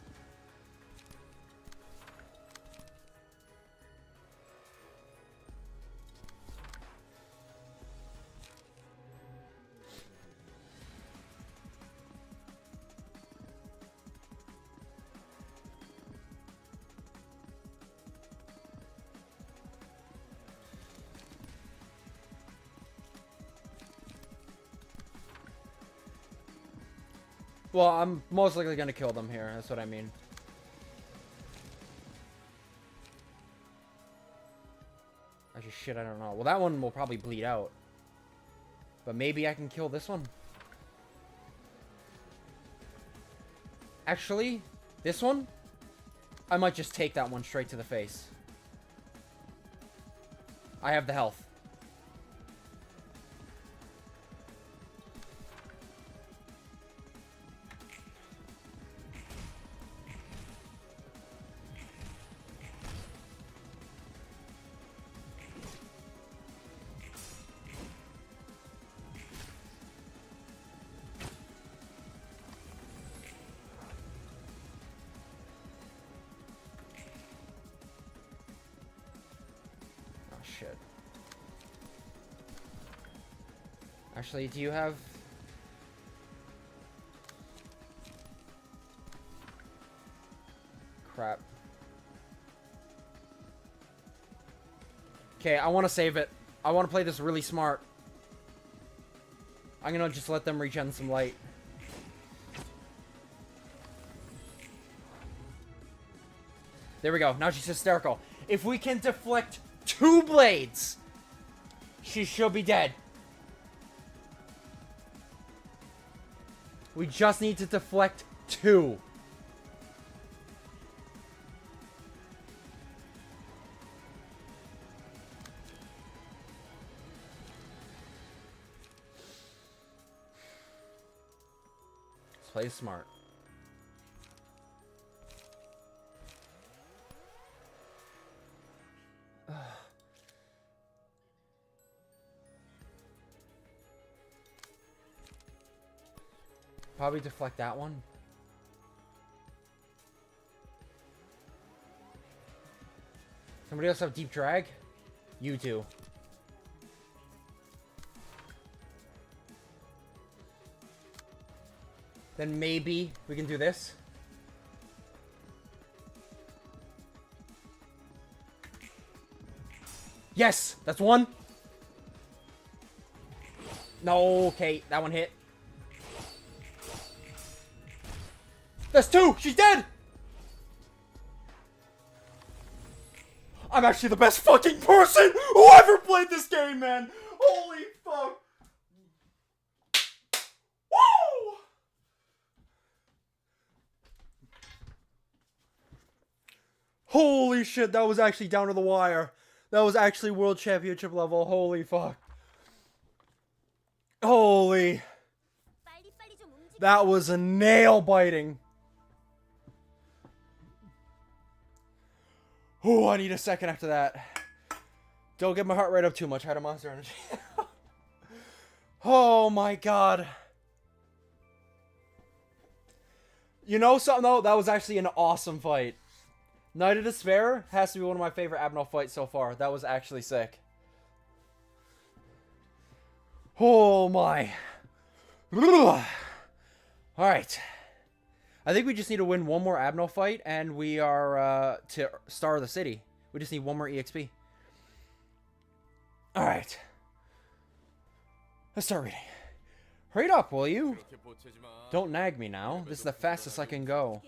Well, I'm most likely gonna kill them here. That's what I mean. Actually, shit, I don't know. Well, that one will probably bleed out. But maybe I can kill this one. Actually, this one, I might just take that one straight to the face. I have the health. Shit. Actually, do you have... Crap. Okay, I want to save it. I want to play this really smart. I'm gonna just let them regen some light. There we go. Now she's hysterical. If we can deflect 2 blades, she should be dead. We just need to deflect 2. Let's play smart. Probably deflect that one. Somebody else have deep drag? You do. Then maybe we can do this. Yes! That's one! No, okay, that one hit. That's 2! She's dead! I'm actually the best fucking person who ever played this game, man! Holy fuck! Woo! Holy shit, that was actually down to the wire. That was actually world championship level. Holy fuck. Holy. That was a nail biting. Oh, I need a second after that. Don't get my heart rate up too much. I had a monster energy. Oh my god. You know something though? That was actually an awesome fight. Night of Despair has to be one of my favorite Abno fights so far. That was actually sick. Oh my. Alright. I think we just need to win one more Abno fight, and we are to Star of the City. We just need one more EXP. Alright. Let's start reading. Hurry up, will you? Don't nag me now. This is the fastest I can go.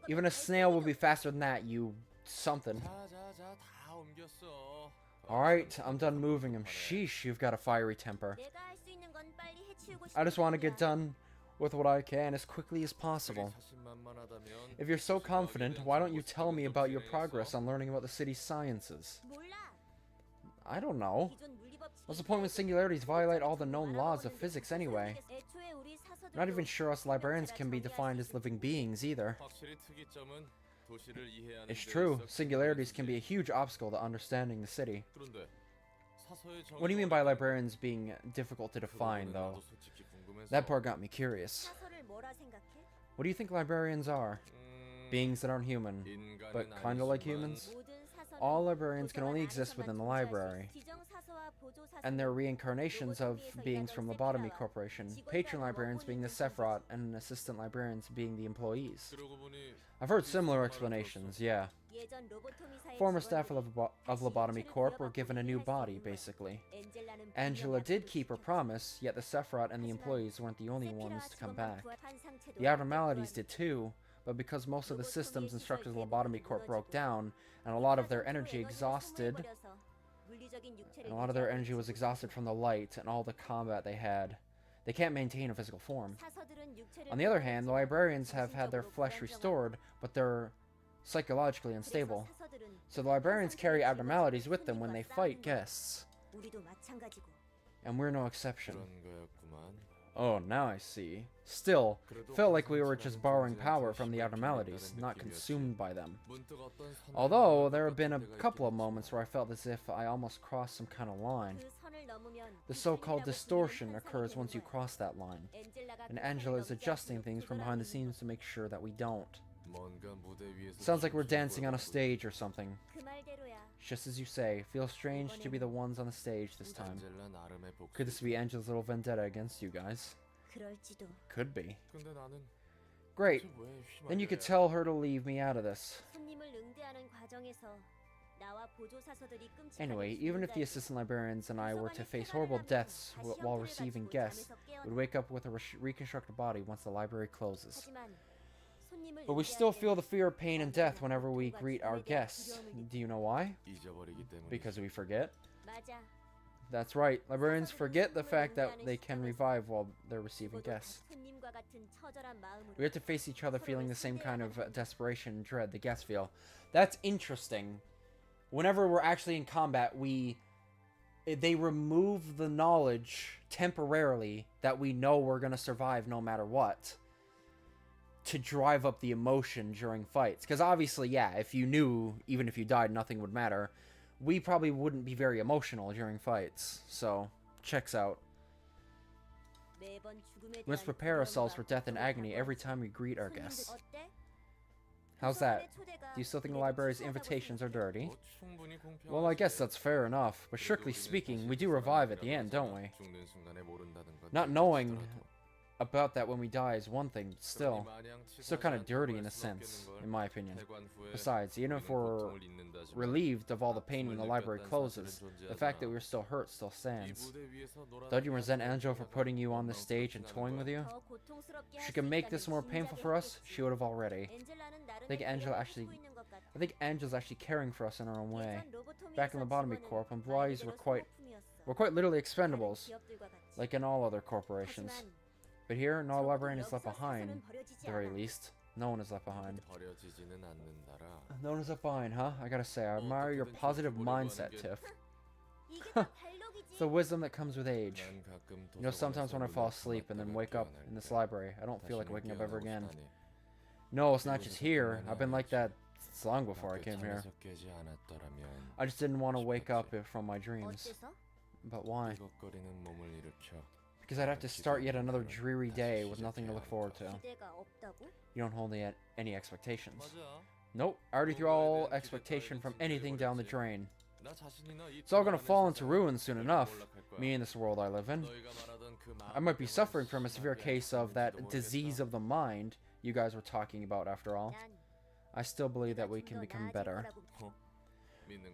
Even a snail will be faster than that, you something. Alright, I'm done moving him. Sheesh, you've got a fiery temper. I just want to get done with what I can as quickly as possible. If you're so confident, why don't you tell me about your progress on learning about the city's sciences? I don't know. What's the point when singularities violate all the known laws of physics anyway? I'm not even sure us librarians can be defined as living beings either. It's true, singularities can be a huge obstacle to understanding the city. What do you mean by librarians being difficult to define, though? That part got me curious. What do you think librarians are? Beings that aren't human, but kinda like humans? All librarians can only exist within the library, and they're reincarnations of beings from Lobotomy Corporation, patron librarians being the Sephiroth, and assistant librarians being the employees. I've heard similar explanations, yeah. Former staff of Lobotomy Corp were given a new body, basically. Angela did keep her promise, yet the Sephiroth and the employees weren't the only ones to come back. The abnormalities did too, but because most of the systems and structures of Lobotomy Corp broke down, and a lot of their energy was exhausted from the light and all the combat they had, they can't maintain a physical form. On the other hand, the librarians have had their flesh restored, but they're psychologically unstable. So the librarians carry abnormalities with them when they fight guests. And we're no exception. Oh, now I see. Still, felt like we were just borrowing power from the abnormalities, not consumed by them. Although, there have been a couple of moments where I felt as if I almost crossed some kind of line. The so-called distortion occurs once you cross that line, and Angela is adjusting things from behind the scenes to make sure that we don't. Sounds like we're dancing on a stage or something. Just as you say, feels strange to be the ones on the stage this time. Could this be Angela's little vendetta against you guys? Could be. Great. Then you could tell her to leave me out of this. Anyway, even if the assistant librarians and I were to face horrible deaths while receiving guests, we'd wake up with a reconstructed body once the library closes. But we still feel the fear of pain and death whenever we greet our guests. Do you know why? Because we forget? That's right. Librarians forget the fact that they can revive while they're receiving guests. We have to face each other feeling the same kind of desperation and dread the guests feel. That's interesting. Whenever we're actually in combat, they remove the knowledge temporarily that we know we're going to survive no matter what, to drive up the emotion during fights. Because obviously, yeah, if you knew, even if you died, nothing would matter, we probably wouldn't be very emotional during fights. So, checks out. We must prepare ourselves for death and agony every time we greet our guests. How's that? Do you still think the library's invitations are dirty? Well, I guess that's fair enough, but strictly speaking, we do revive at the end, don't we? Not knowing about that when we die is one thing, but still kind of dirty in a sense, in my opinion. Besides, even if we're relieved of all the pain when the library closes, the fact that we're still hurt still stands. Don't you resent Angela for putting you on the stage and toying with you? If she could make this more painful for us, she would have already. I think Angela's actually caring for us in her own way. Back in the Lobotomy Corp, employees were quite literally expendables, like in all other corporations. But here, no librarian is left behind, at the very least. No one is left behind. No one is left behind, huh? I gotta say, I admire your positive mindset, Tiff. It's the wisdom that comes with age. You know, sometimes when I fall asleep and then wake up in this library, I don't feel like waking up ever again. No, it's not just here. I've been like that since long before I came here. I just didn't want to wake up from my dreams. But why? Because I'd have to start yet another dreary day with nothing to look forward to. You don't hold any expectations. Nope, I already threw all expectation from anything down the drain. It's all gonna fall into ruin soon enough, me and this world I live in. I might be suffering from a severe case of that disease of the mind you guys were talking about after all. I still believe that we can become better.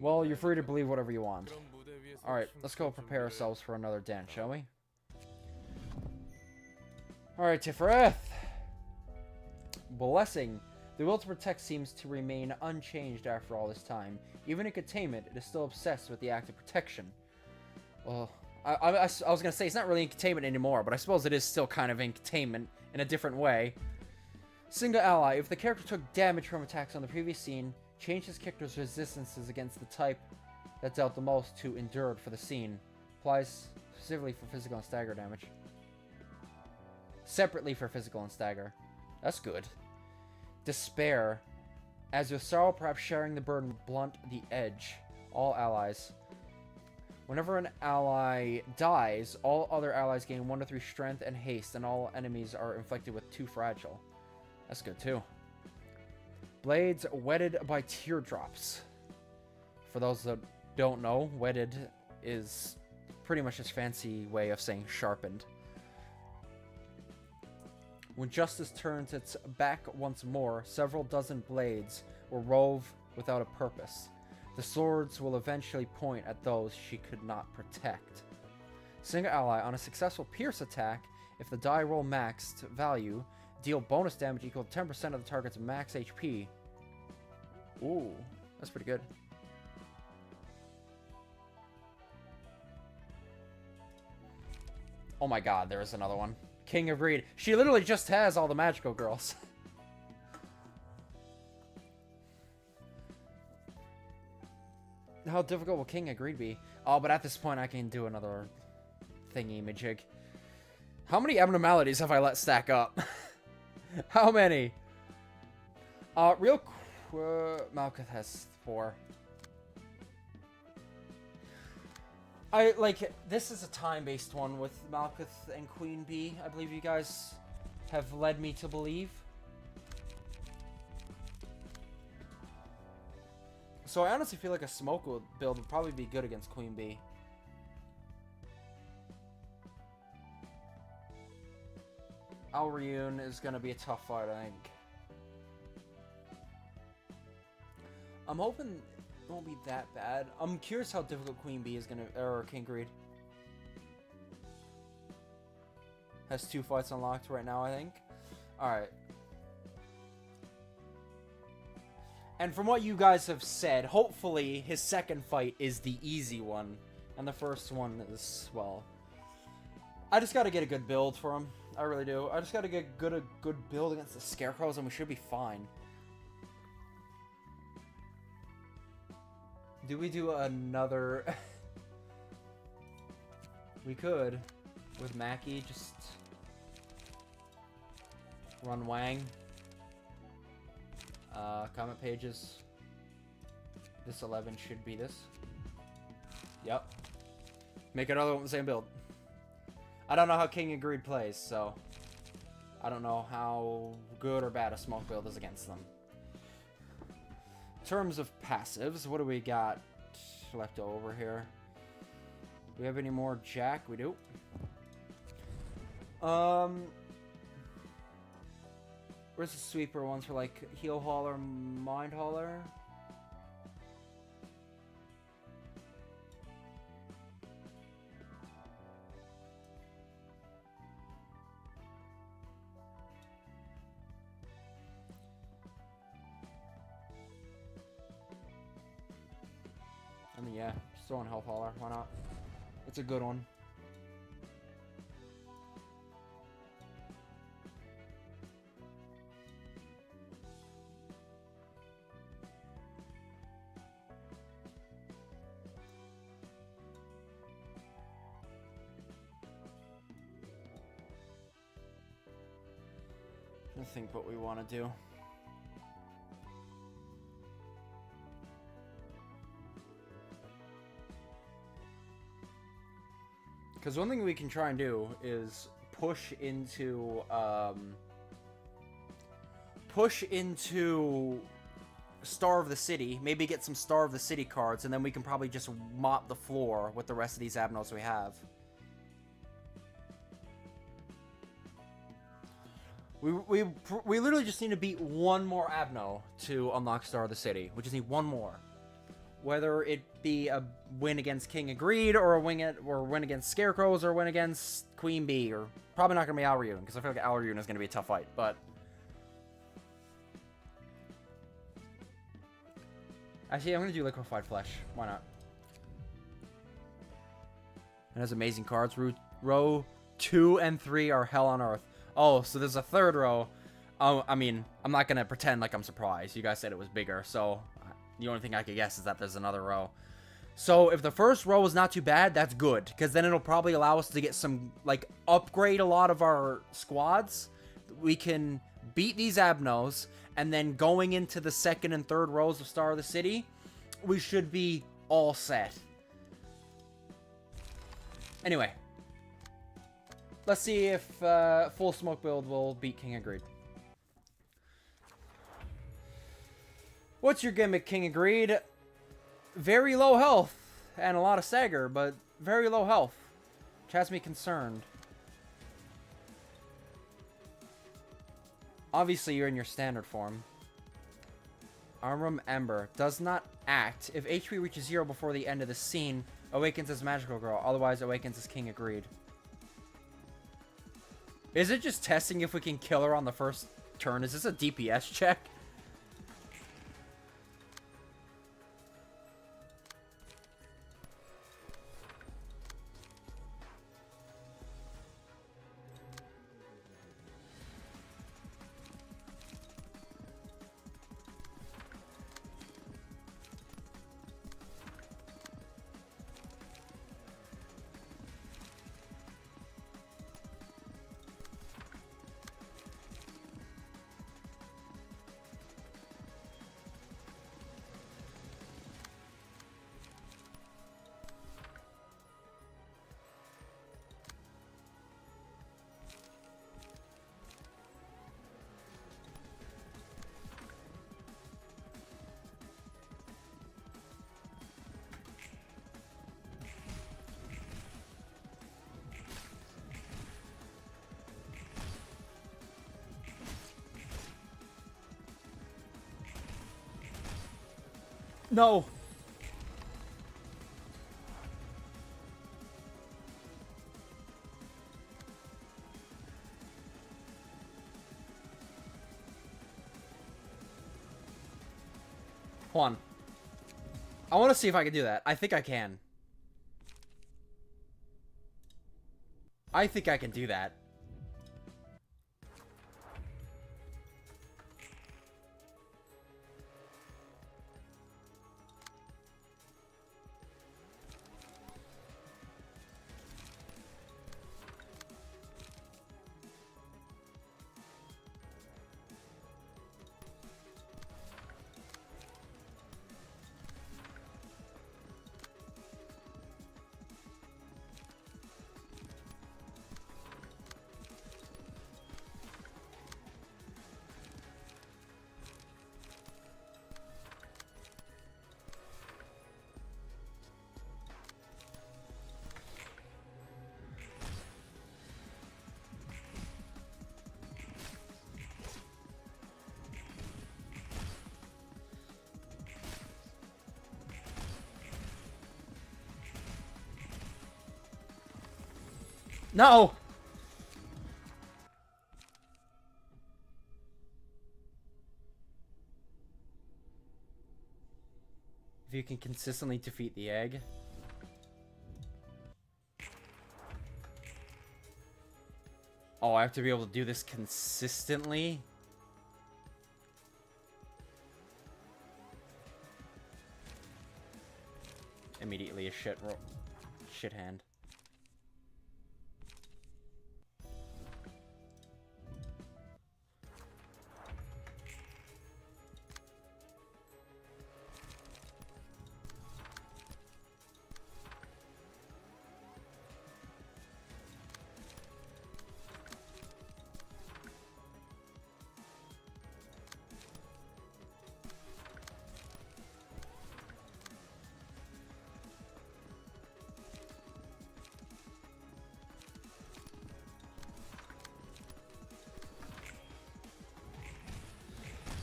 Well, you're free to believe whatever you want. Alright, let's go prepare ourselves for another dance, shall we? Alright, Tiferet. Blessing. The will to protect seems to remain unchanged after all this time. Even in containment, it is still obsessed with the act of protection. Well, I was going to say, it's not really in containment anymore, but I suppose it is still kind of in containment in a different way. Single ally. If the character took damage from attacks on the previous scene, change his character's resistances against the type that dealt the most to endured for the scene. Applies specifically for physical and stagger damage. Separately for physical and stagger. That's good. Despair. As your sorrow, perhaps sharing the burden, blunt the edge. All allies. Whenever an ally dies, all other allies gain 1 to 3 strength and haste, and all enemies are inflicted with 2 fragile. That's good too. Blades wetted by teardrops. For those that don't know, wetted is pretty much this fancy way of saying sharpened. When justice turns its back once more, several dozen blades will rove without a purpose. The swords will eventually point at those she could not protect. Single ally, on a successful pierce attack, if the die roll maxed value, deal bonus damage equal to 10% of the target's max HP. Ooh, that's pretty good. Oh my god, there is another one. King of Greed. She literally just has all the magical girls. How difficult will King of Greed be? Oh, but at this point I can do another thingy-majig. How many abnormalities have I let stack up? How many? Real quick, Malkuth has 4. This is a time-based one with Malkuth and Queen Bee, I believe you guys have led me to believe. So I honestly feel like a smoke build would probably be good against Queen Bee. Alriune is going to be a tough fight, I think. I'm hoping it won't be that bad. I'm curious how difficult Queen Bee is going to... Or King Greed. Has 2 fights unlocked right now, I think. Alright. And from what you guys have said, hopefully his second fight is the easy one. And the first one is, well... I just gotta get a good build for him. I really do. I just gotta get a good build against the Scarecrows and we should be fine. Do we do another... We could. With Mackie, just... Run Wang. Comment pages. This 11 should be this. Yep. Make another one with the same build. I don't know how King of Greed plays, so... I don't know how good or bad a smoke build is against them. In terms of passives, what do we got left over here? Do we have any more Jack? We do. Where's the sweeper ones for like Heal Hauler, Mind Hauler? I mean, yeah, just throw in Health Hauler. Why not? It's a good one. I think what we want to do. Because one thing we can try and do is push into Star of the City. Maybe get some Star of the City cards, and then we can probably just mop the floor with the rest of these Abnos we have. We literally just need to beat one more Abno to unlock Star of the City. We just need one more. Whether it be a win against King of Greed, or a win against Scarecrows, or a win against Queen Bee, or probably not going to be Alriune, because I feel like Alriune is going to be a tough fight, but... Actually, I'm going to do Liquefied Flesh. Why not? It has amazing cards. Row 2 and 3 are Hell on Earth. Oh, so there's a third row. Oh, I mean, I'm not going to pretend like I'm surprised. You guys said it was bigger, so the only thing I could guess is that there's another row. So if the first row is not too bad, that's good, because then it'll probably allow us to get some, like, upgrade a lot of our squads. We can beat these Abnos, and then going into the second and third rows of Star of the City, we should be all set. Anyway. Let's see if full smoke build will beat King of Greed. What's your gimmick, King of Greed? Very low health and a lot of stagger, but very low health. Which has me concerned. Obviously, you're in your standard form. Armrum Ember does not act. If HP reaches 0 before the end of the scene, awakens as Magical Girl. Otherwise, awakens as King. Agreed. Is it just testing if we can kill her on the first turn? Is this a DPS check? No. Hold on. I want to see if I can do that. I think I can. I think I can do that. No! If you can consistently defeat the egg. Oh, I have to be able to do this consistently? Immediately a shit hand.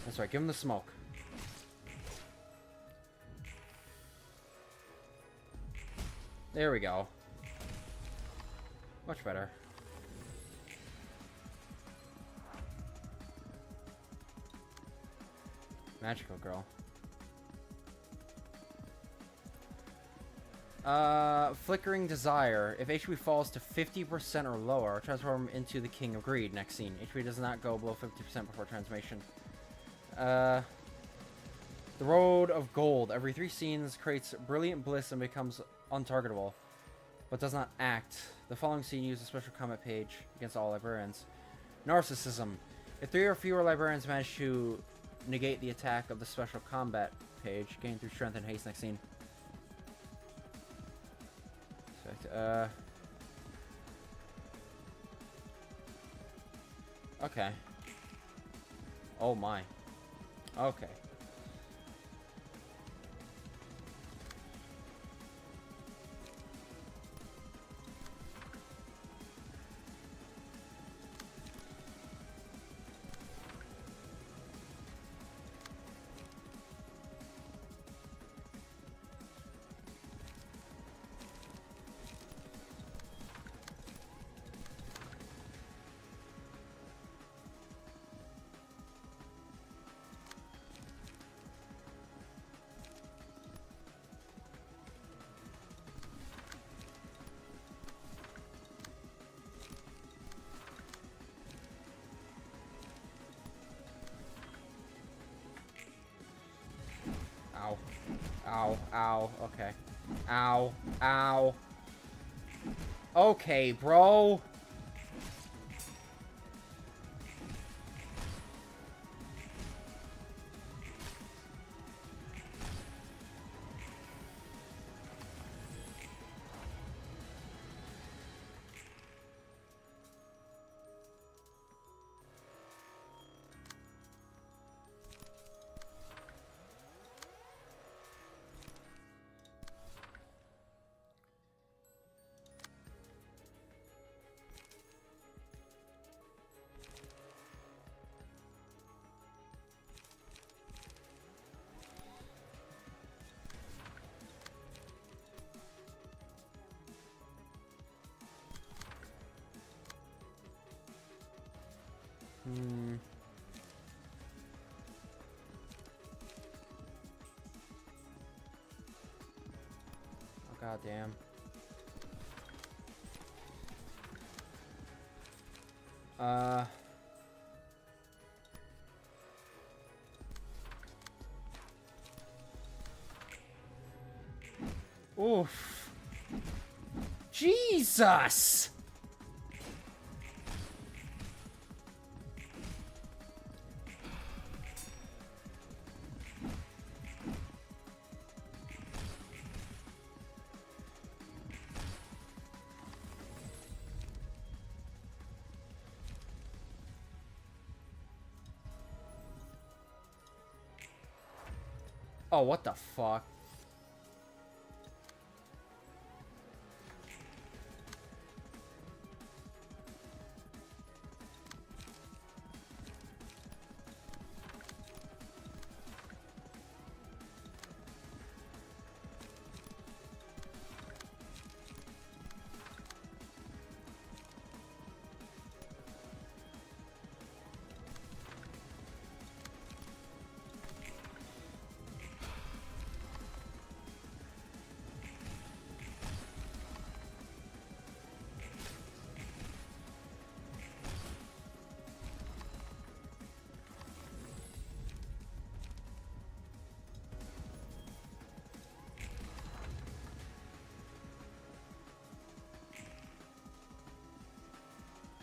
That's right, give him the smoke. There we go. Much better. Magical Girl. Flickering Desire. If HP falls to 50% or lower, transform into the King of Greed next scene. HP does not go below 50% before transformation. The Road of Gold. Every 3 scenes creates Brilliant Bliss and becomes untargetable, but does not act. The following scene uses a special comment page against all librarians. Narcissism. If 3 or fewer librarians manage to negate the attack of the special combat page, gain through strength and haste next scene. Okay. Oh my. Okay. Ow, ow, okay. Ow, ow. Okay, bro. Hmm. Oh, goddamn. Oof. Jesus! Oh, what the fuck?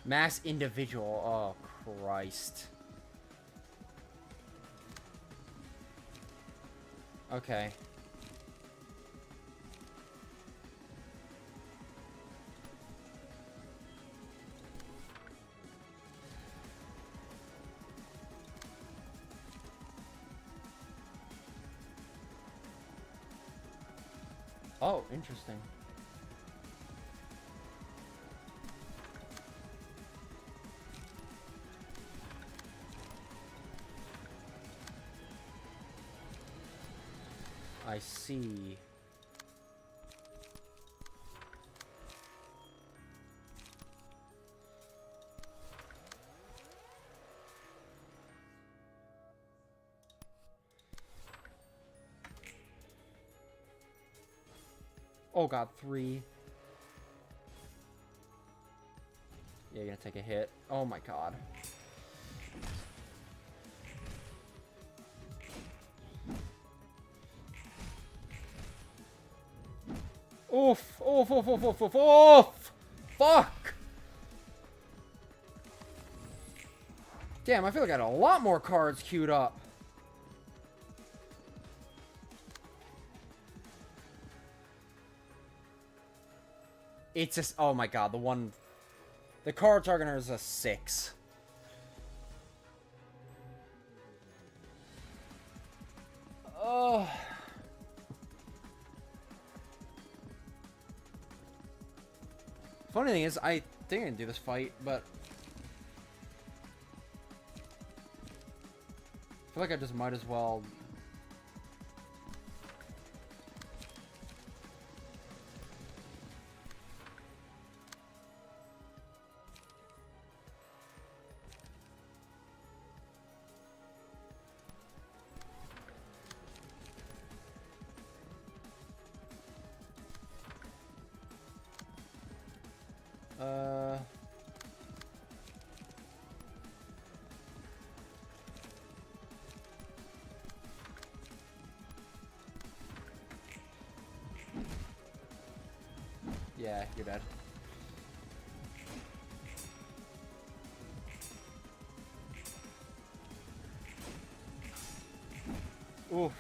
Mass individual. Oh, Christ. Okay. Oh, interesting. I see. Oh god, 3. Yeah, you're gonna take a hit. Oh my god. Oof! Oof! Oof! Oof! Oof! Oof! Oof! Fuck! Damn, I feel like I had a lot more cards queued up. It's just, oh my god, the card targeter is a 6. Oh. Funny thing is, I think I can do this fight, but I feel like I just might as well. Yeah, you're dead. Oof.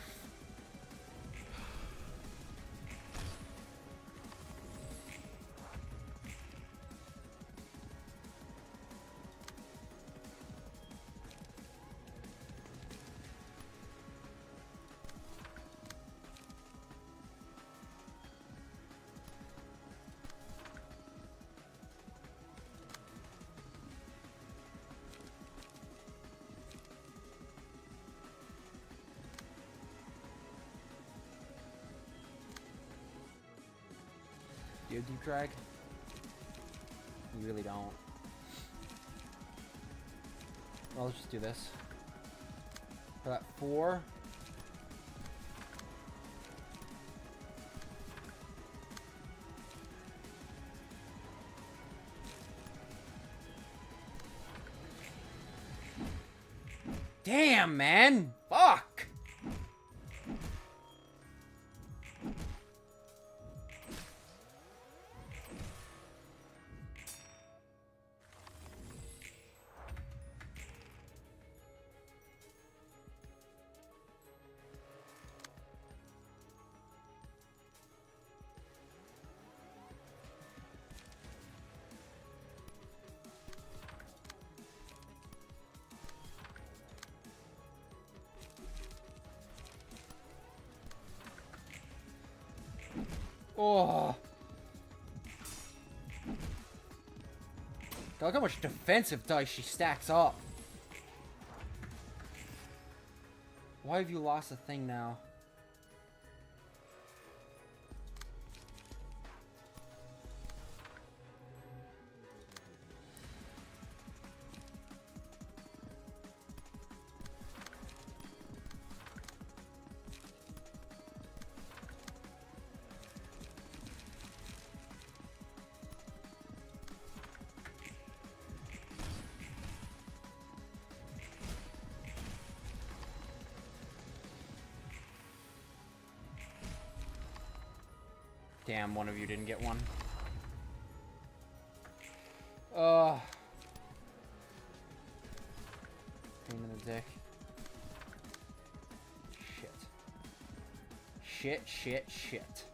Do you deep drag? You really don't. Well, let's just do this. For that 4. Damn, man! Fuck! Oh. Look how much defensive dice she stacks up. Why have you lost a thing now? Damn, one of you didn't get one. Pain in the dick. Shit. Shit, shit, shit.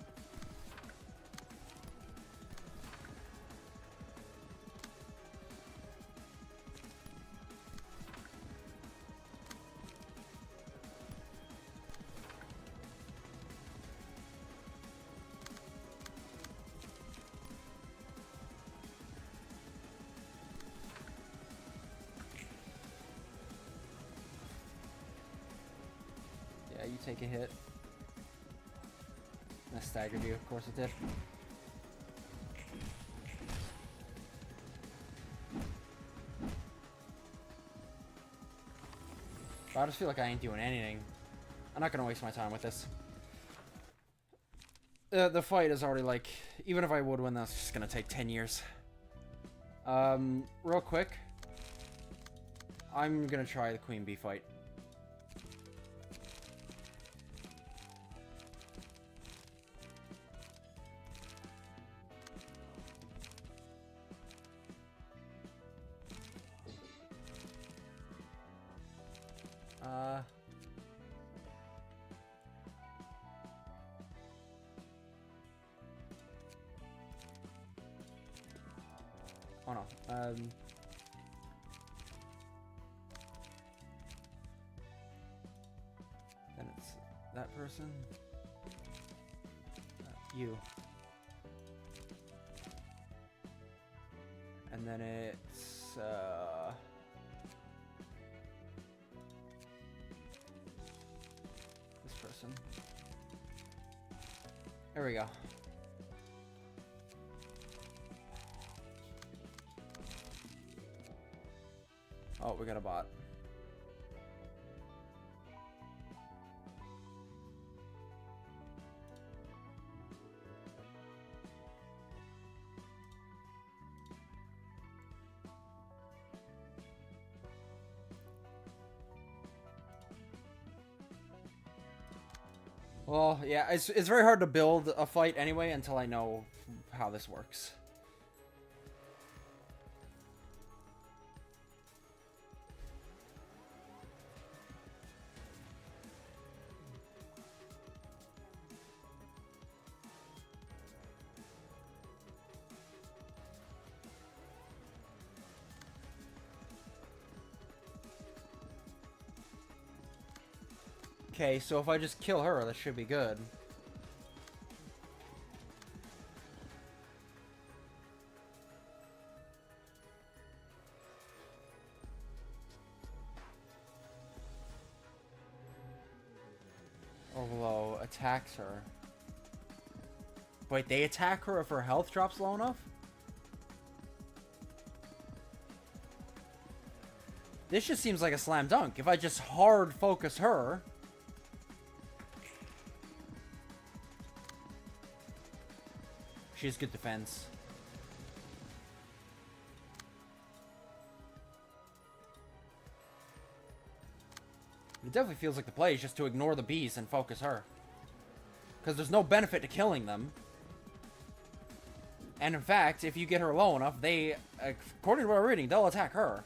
You take a hit. That staggered you, of course it did. But I just feel like I ain't doing anything. I'm not gonna waste my time with this. The fight is already like, even if I would win, that's just gonna take 10 years. Real quick. I'm gonna try the Queen Bee fight. Oh no. Then it's that person. You. And then it's this person. There we go. Oh, we got a bot. Well, yeah, it's very hard to build a fight anyway until I know how this works. Okay, so if I just kill her, that should be good. Overlow attacks her. Wait, they attack her if her health drops low enough? This just seems like a slam dunk. If I just hard focus her... She has good defense. It definitely feels like the play is just to ignore the bees and focus her. Because there's no benefit to killing them. And in fact, if you get her low enough, they, according to what I'm reading, they'll attack her.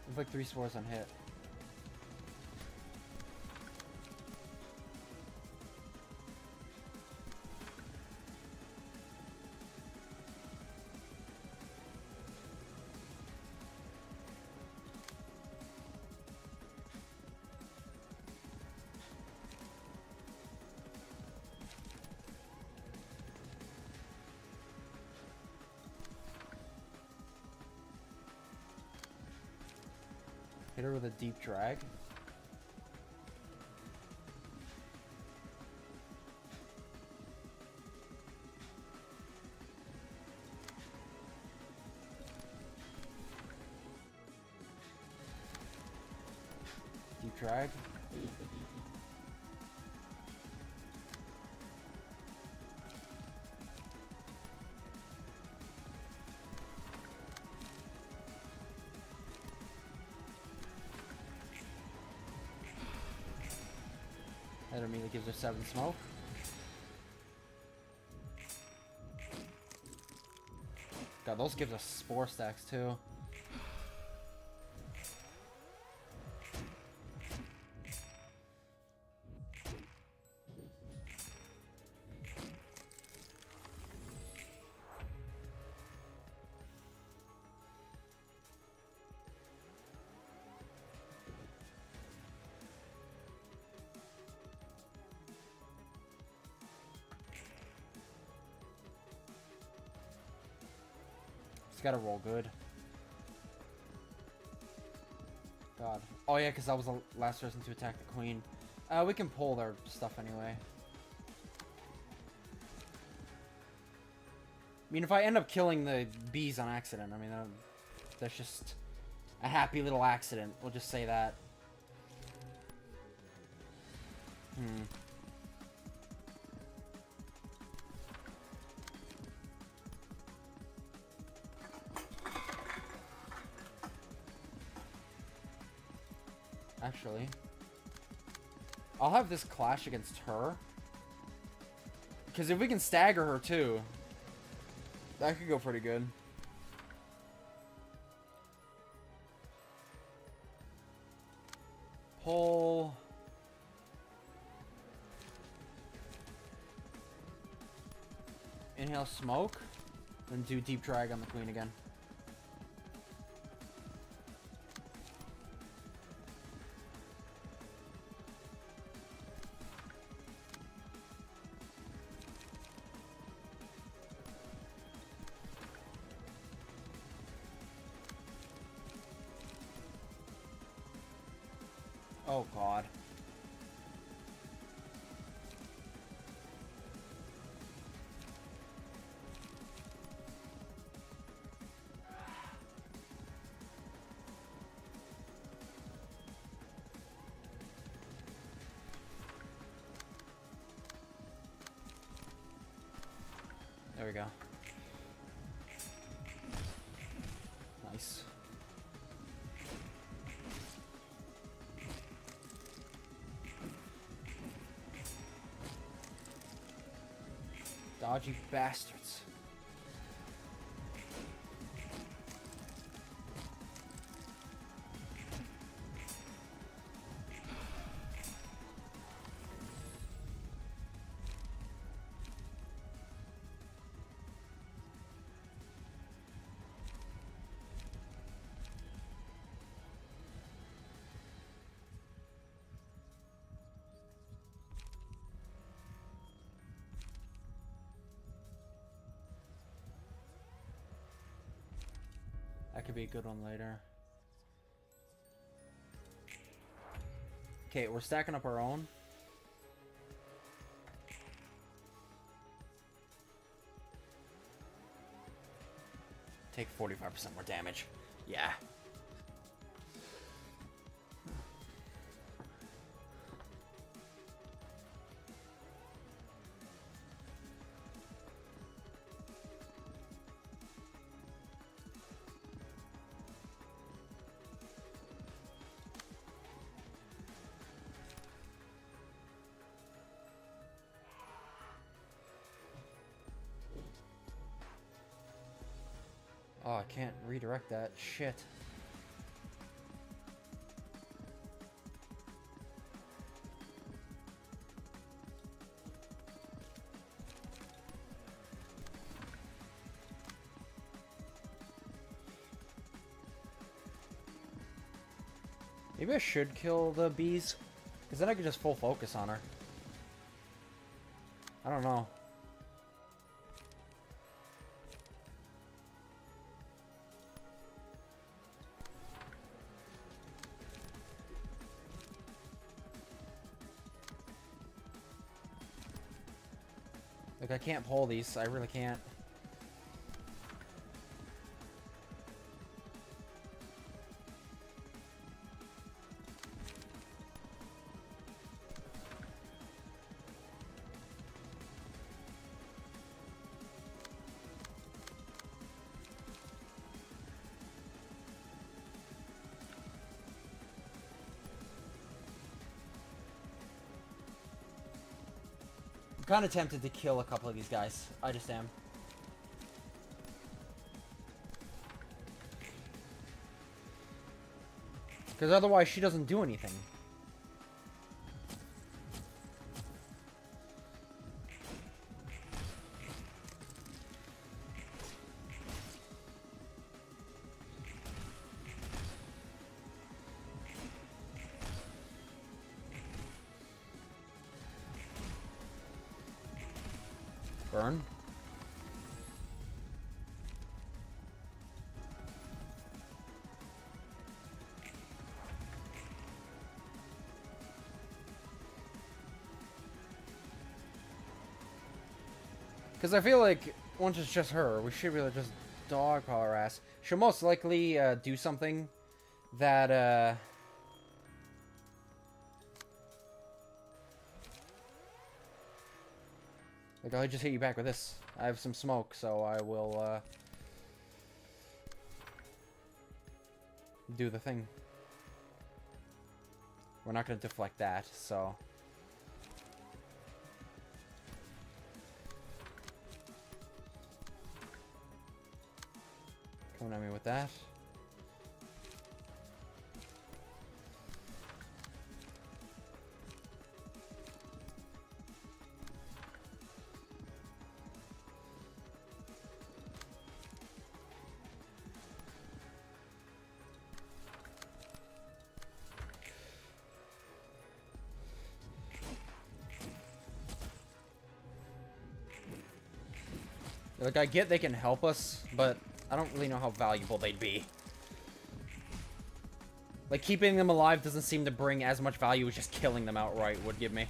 It's like 3 spores on hit. Hit her with a deep drag. Deep drag. That immediately gives her 7 smoke. God, those gives us spore stacks too. It's gotta roll good. God. Oh yeah, because that was the last person to attack the queen. We can pull their stuff anyway. I mean, if I end up killing the bees on accident, I mean, that's just a happy little accident. We'll just say that. Actually, I'll have this clash against her. Because if we can stagger her too, that could go pretty good. Pull. Inhale smoke. Then do deep drag on the queen again. Oh god. There we go. Nice. Dodgy bastards. That could be a good one later. Okay, we're stacking up our own. Take 45% more damage. Yeah. Oh, I can't redirect that. Shit. Maybe I should kill the bees, because then I could just full focus on her. I don't know. Like, I can't pull these. I really can't. Kind of tempted to kill a couple of these guys. I just am. Because otherwise she doesn't do anything. Burn. Because I feel like once it's just her, we should be able to just dogpile her ass. She'll most likely do something that like, I'll just hit you back with this. I have some smoke, so I will do the thing. We're not going to deflect that, so... Coming at me with that. Like, I get they can help us, but I don't really know how valuable they'd be. Like, keeping them alive doesn't seem to bring as much value as just killing them outright would give me.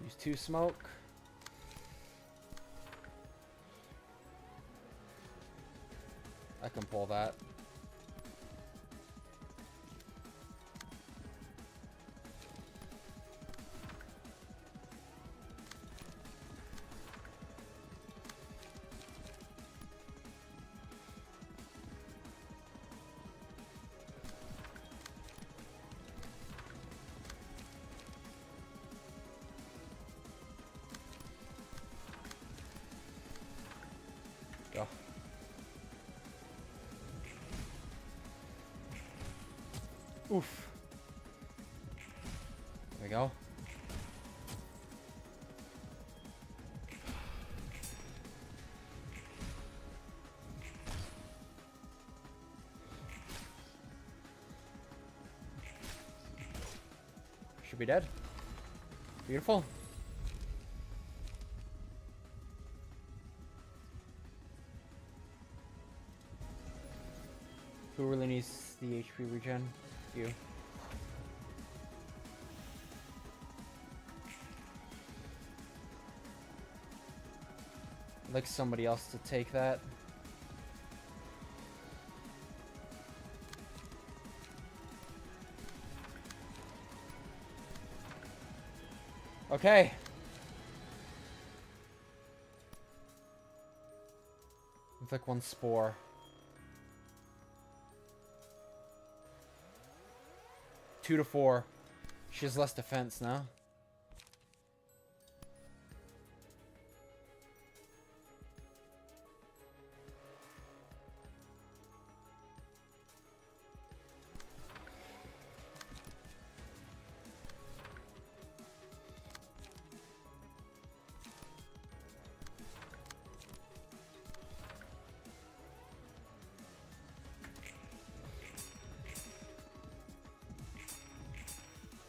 Use 2 smoke. I can pull that. Go. Oof. There we go. Should be dead. Beautiful. Who really needs the HP regen? You. I'd like somebody else to take that. Okay. Inflict 1 spore. 2 to 4. She has less defense now.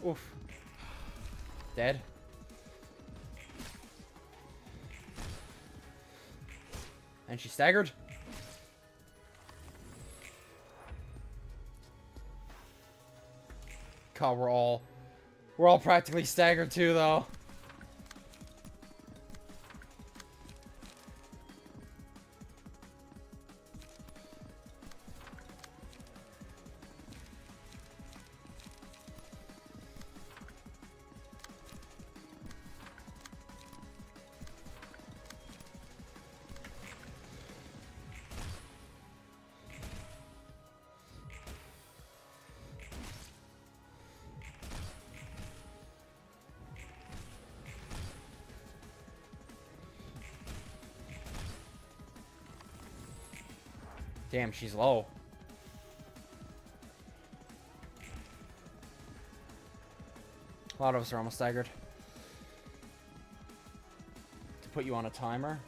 Oof. Dead. And she staggered. God, we're all practically staggered too, though. Damn, she's low. A lot of us are almost staggered. To put you on a timer.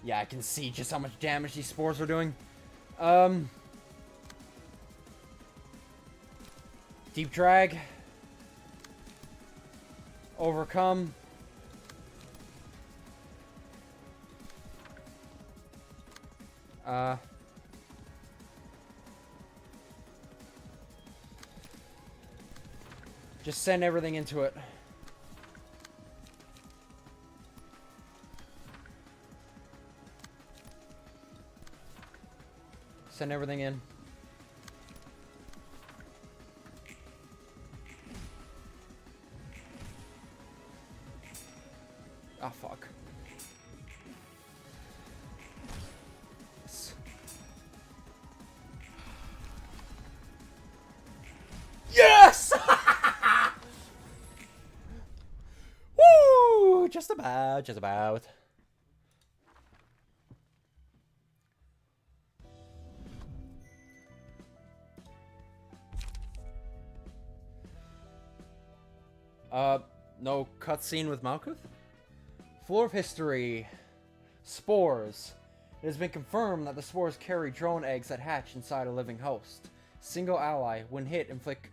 Yeah, I can see just how much damage these spores are doing. Deep drag. Overcome. Just send everything into it. Send everything in. Ah, fuck. Yes! Woo! Just about, just about. No cutscene with Malkuth? Floor of history. Spores. It has been confirmed that the spores carry drone eggs that hatch inside a living host. Single ally, when hit, inflict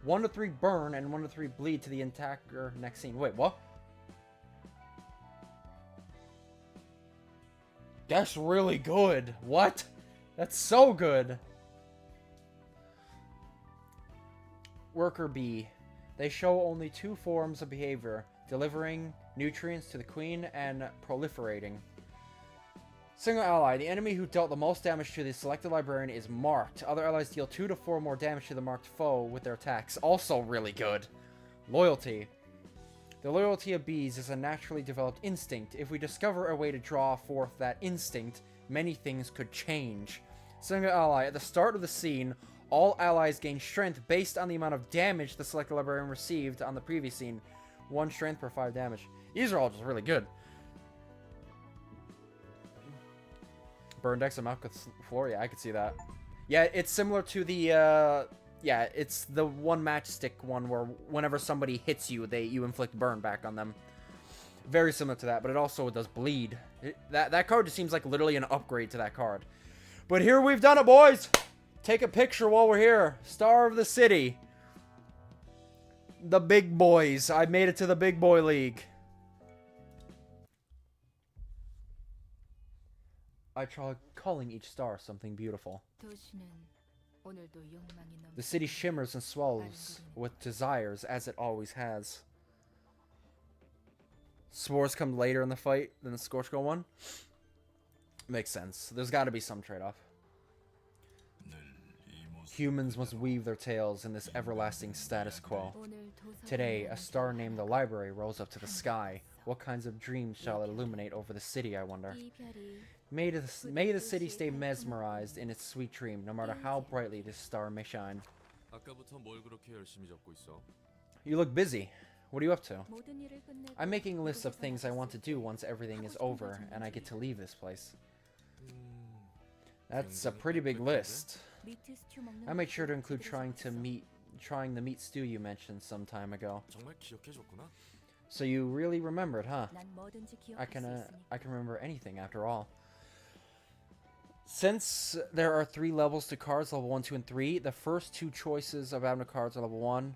1 to 3 burn and 1 to 3 bleed to the attacker next scene. Wait, what? That's really good. What? That's so good. Worker bee. They show only 2 forms of behavior: delivering nutrients to the queen and proliferating. Single ally. The enemy who dealt the most damage to the selected librarian is marked. Other allies deal 2 to 4 more damage to the marked foe with their attacks. Also really good. Loyalty. The loyalty of bees is a naturally developed instinct. If we discover a way to draw forth that instinct, many things could change. Single ally. At the start of the scene, all allies gain strength based on the amount of damage the selected librarian received on the previous scene. 1 strength per 5 damage. These are all just really good. Burned X and Malkuth's floor. Yeah, I could see that. Yeah, it's similar to the, yeah, it's the one matchstick one where whenever somebody hits you, you inflict burn back on them. Very similar to that, but it also does bleed. That card just seems like literally an upgrade to that card. But here we've done it, boys! Take a picture while we're here. Star of the city. The big boys. I made it to the big boy league. I try calling each star something beautiful. The city shimmers and swells with desires, as it always has. Spores come later in the fight than the Scorchgirl one. Makes sense. There's got to be some trade-off. Humans must weave their tales in this everlasting status quo. Today, a star named the Library rolls up to the sky. What kinds of dreams shall it illuminate over the city, I wonder? May the city stay mesmerized in its sweet dream, no matter how brightly this star may shine. You look busy. What are you up to? I'm making lists of things I want to do once everything is over and I get to leave this place. That's a pretty big list. I made sure to include trying the meat stew you mentioned some time ago. So you really remembered, huh? I can remember anything after all. Since there are 3 levels to cards, level 1, 2, and 3, the first 2 choices of Abner cards are level 1.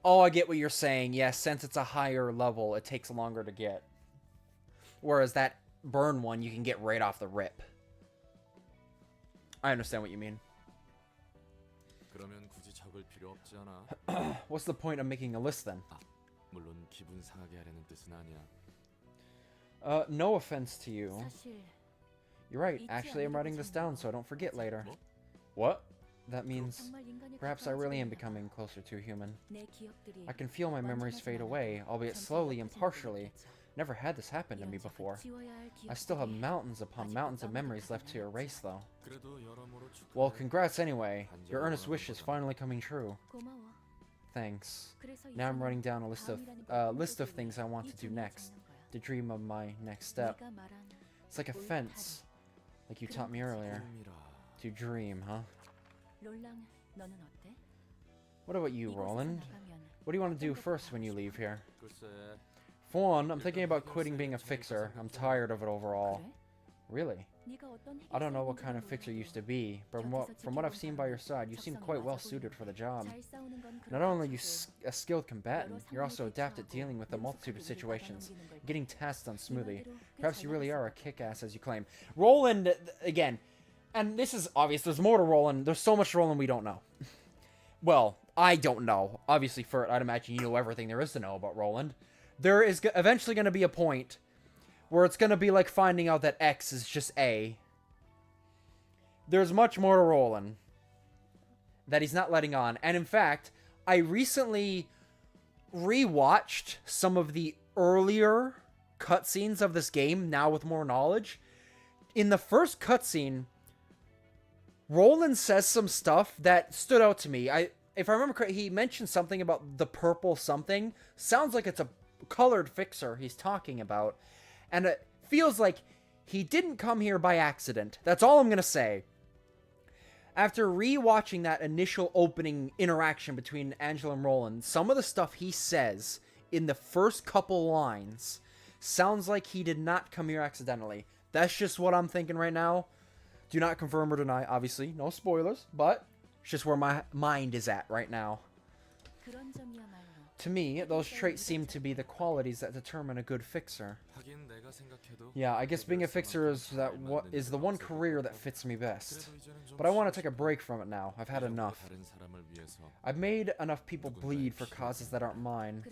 Oh, I get what you're saying. Yes, since it's a higher level, it takes longer to get. Whereas that burn one, you can get right off the rip. I understand what you mean. What's the point of making a list then? No offense to you. You're right. Actually, I'm writing this down so I don't forget later. What? That means perhaps I really am becoming closer to human. I can feel my memories fade away, albeit slowly and partially. Never had this happen to me before. I still have mountains upon mountains of memories left to erase, though. Well, congrats anyway. Your earnest wish is finally coming true. Thanks. Now I'm writing down a list of things I want to do next, to dream of my next step. It's like a fence, like you taught me earlier. To dream, huh? What about you, Roland? What do you want to do first when you leave here? For one, I'm thinking about quitting being a fixer. I'm tired of it overall. Really? I don't know what kind of fixer you used to be, but from what I've seen by your side, you seem quite well suited for the job. Not only are you a skilled combatant, you're also adept at dealing with a multitude of situations, getting tasks done smoothly. Perhaps you really are a kick-ass as you claim. Roland, again, and this is obvious, there's more to Roland. There's so much to Roland we don't know. Well, I don't know. Obviously, for I'd imagine you know everything there is to know about Roland. There is eventually going to be a point where it's going to be like finding out that X is just A. There's much more to Roland that he's not letting on. And in fact, I recently rewatched some of the earlier cutscenes of this game, now with more knowledge. In the first cutscene, Roland says some stuff that stood out to me. If I remember correctly, he mentioned something about the purple something. Sounds like it's a colored fixer he's talking about. And it feels like he didn't come here by accident. That's all I'm going to say. After rewatching that initial opening interaction between Angela and Roland, some of the stuff he says in the first couple lines sounds like he did not come here accidentally. That's just what I'm thinking right now. Do not confirm or deny, obviously. No spoilers, but it's just where my mind is at right now. To me, those traits seem to be the qualities that determine a good fixer. Yeah, I guess being a fixer is the one career that fits me best. But I want to take a break from it now. I've had enough. I've made enough people bleed for causes that aren't mine.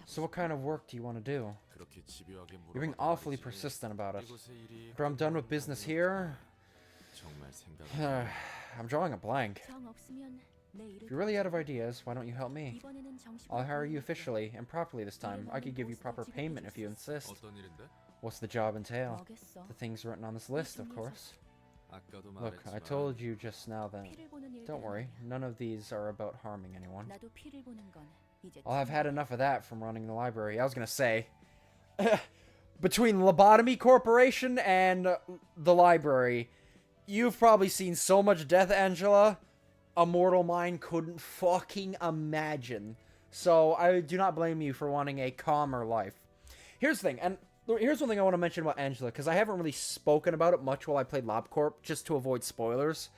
So what kind of work do you want to do? You're being awfully persistent about it. After I'm done with business here, I'm drawing a blank. If you're really out of ideas, why don't you help me? I'll hire you officially, and properly this time. I could give you proper payment if you insist. What's the job entail? The things written on this list, of course. Look, I told you just now that... Don't worry, none of these are about harming anyone. I'll have had enough of that from running the library. I was gonna say... between Lobotomy Corporation and the library, you've probably seen so much death, Angela, a mortal mind couldn't fucking imagine. So I do not blame you for wanting a calmer life. Here's the thing, and here's one thing I want to mention about Angela, because I haven't really spoken about it much while I played LabCorp, just to avoid spoilers.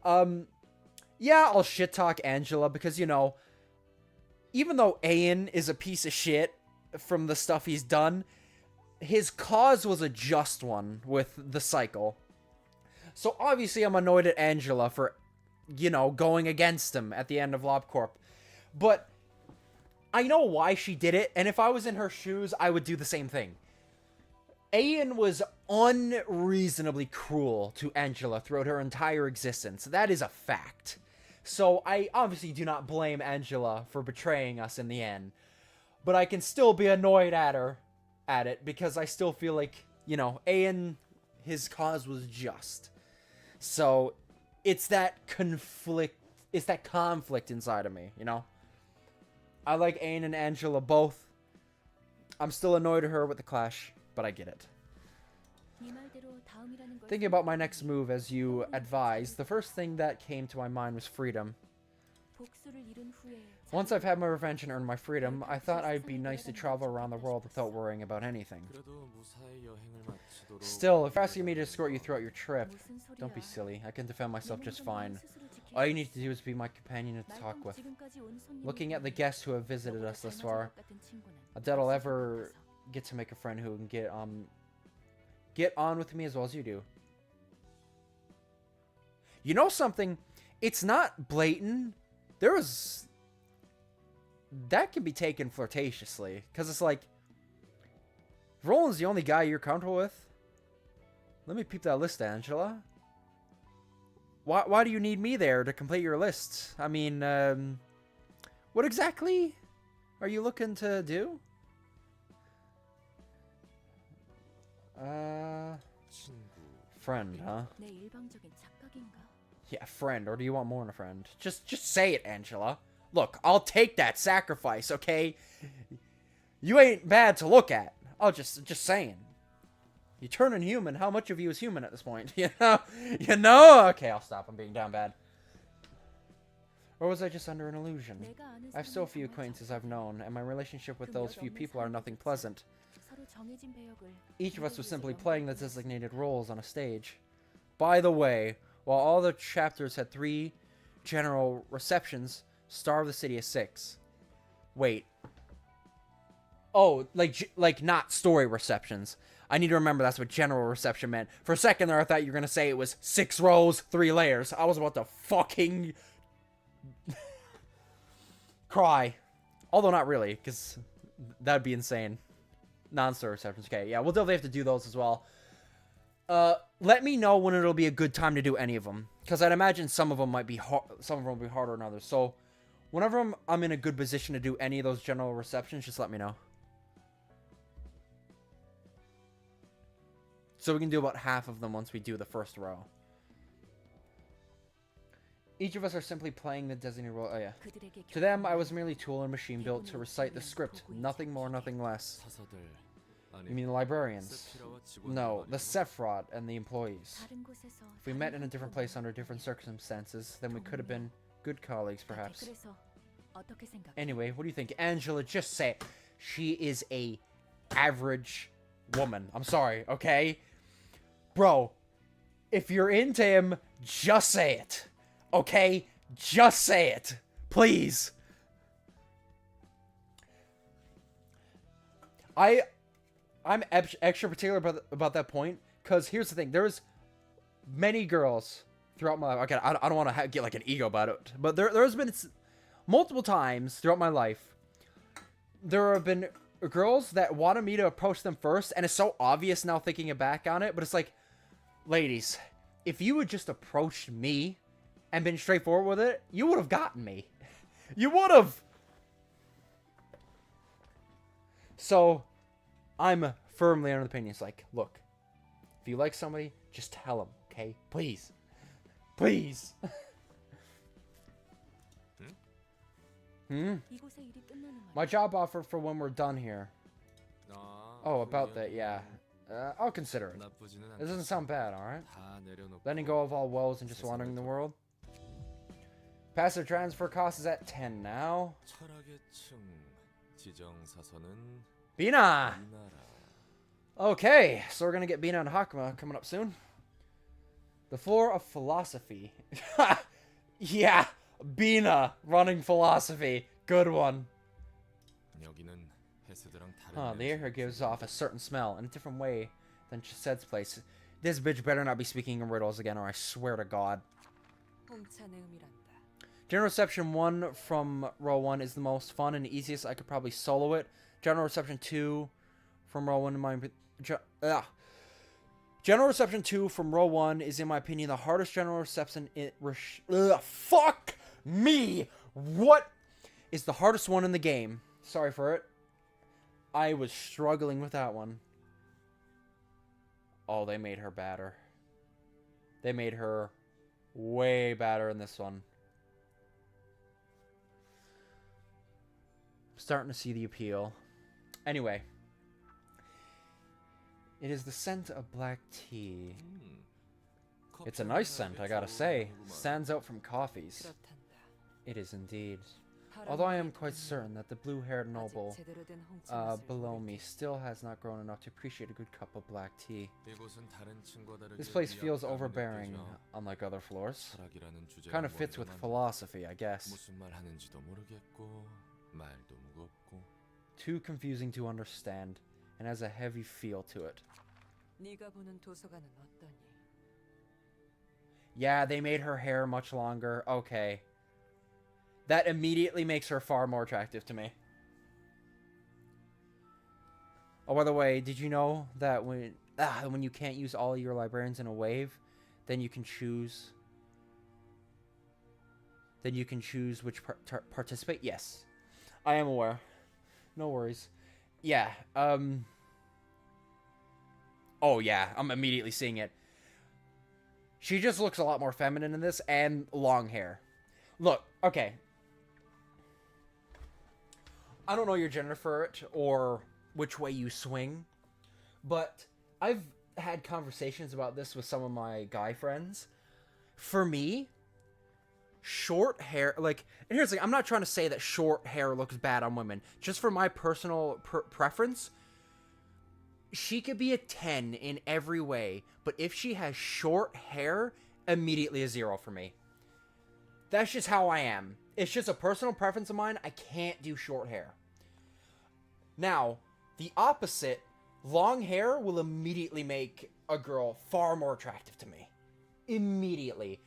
Yeah, I'll shit talk Angela, because, you know, even though Ayan is a piece of shit from the stuff he's done, his cause was a just one with the cycle. So obviously I'm annoyed at Angela for, you know, going against him at the end of LabCorp. But I know why she did it, and if I was in her shoes, I would do the same thing. Ayan was unreasonably cruel to Angela throughout her entire existence. That is a fact. So I obviously do not blame Angela for betraying us in the end. But I can still be annoyed at her at it, because I still feel like, you know, Ayan, his cause was just. So it's that conflict inside of me, you know? I like Ayan and Angela both. I'm still annoyed at her with the clash, but I get it. Thinking about my next move as you advised, the first thing that came to my mind was freedom. Once I've had my revenge and earned my freedom, I thought I'd be nice to travel around the world without worrying about anything. Still, if you're asking me to escort you throughout your trip, don't be silly. I can defend myself just fine. All you need to do is be my companion to talk with. Looking at the guests who have visited us thus far, I doubt I'll ever get to make a friend who can get on with me as well as you do. You know something? It's not blatant. That can be taken flirtatiously, because it's like, Roland's the only guy you're comfortable with. Let me peep that list, Angela. Why do you need me there to complete your list? I mean, what exactly are you looking to do? Friend, huh? Yeah, friend, or do you want more than a friend? Just say it, Angela. Look, I'll take that sacrifice, okay? You ain't bad to look at. Oh, just saying. You turning human. How much of you is human at this point? You know? Okay, I'll stop. I'm being down bad. Or was I just under an illusion? I have so few acquaintances I've known, and my relationship with those few people are nothing pleasant. Each of us was simply playing the designated roles on a stage. By the way, while all the chapters had 3 general receptions, Star of the City is 6. Wait. Oh, like not story receptions. I need to remember that's what general reception meant. For a second there, I thought you were going to say it was 6 rows, 3 layers. I was about to fucking cry. Although not really, because that'd be insane. Non-story receptions. Okay, yeah, we'll definitely have to do those as well. Let me know when it'll be a good time to do any of them, because I'd imagine some of them might be some of them will be harder than others. So, whenever I'm in a good position to do any of those general receptions, just let me know. So we can do about half of them once we do the first row. Each of us are simply playing the designated role. Oh yeah. To them, I was merely a tool and machine built to recite the script. Nothing more, nothing less. You mean the librarians? No, the Sephiroth and the employees. If we met in a different place under different circumstances, then we could have been good colleagues, perhaps. Anyway, what do you think? Angela, just say it. She is a average woman. I'm sorry, okay? Bro, if you're into him, just say it. Okay? Just say it. Please. I'm extra particular about that point, because here's the thing. There's many girls throughout my life. Okay, I don't want to get like an ego about it, but there's been multiple times throughout my life, there have been girls that wanted me to approach them first, and it's so obvious now thinking back on it, but it's like, ladies, if you had just approached me and been straightforward with it, you would have gotten me. You would have. So, I'm firmly under the opinion. It's like, look, if you like somebody, just tell them, okay? Please. Please. My job offer for when we're done here. Oh, about that, yeah. I'll consider it. It doesn't sound bad, alright? Letting go of all woes and just wandering the world. Passive transfer cost is at 10 now. Bina! Okay, so we're gonna get Bina and Hakuma coming up soon. The floor of philosophy. Yeah, Bina running philosophy. Good one. The air here gives off a certain smell in a different way than Chised's place. This bitch better not be speaking in riddles again, or I swear to God. General Reception 1 from Row 1 is the most fun and easiest. I could probably solo it. General Reception 2 from Row 1 in my... General Reception 2 from Row 1 is, in my opinion, the hardest General Reception... fuck me! What is the hardest one in the game? Sorry for it. I was struggling with that one. Oh, they made her badder. They made her way badder in this one. I'm starting to see the appeal. Anyway. It is the scent of black tea. It's a nice scent, I gotta say. Stands out from coffees. It is indeed. Although I am quite certain that the blue-haired noble below me still has not grown enough to appreciate a good cup of black tea. This place feels overbearing, unlike other floors. Kind of fits with philosophy, I guess. Too confusing to understand, and has a heavy feel to it. Yeah, they made her hair much longer. Okay. That immediately makes her far more attractive to me. Oh, by the way, did you know that when you can't use all your librarians in a wave, then you can choose... Then you can choose which participate? Yes. I am aware. No worries. Yeah, Oh, yeah, I'm immediately seeing it. She just looks a lot more feminine in this, and long hair. Look, okay. I don't know your gender for it, or which way you swing, but I've had conversations about this with some of my guy friends. For me, short hair, like, and here's the thing, I'm not trying to say that short hair looks bad on women. Just for my personal preference, she could be a 10 in every way, but if she has short hair, immediately a 0 for me. That's just how I am. It's just a personal preference of mine. I can't do short hair. Now, the opposite, long hair will immediately make a girl far more attractive to me. Immediately.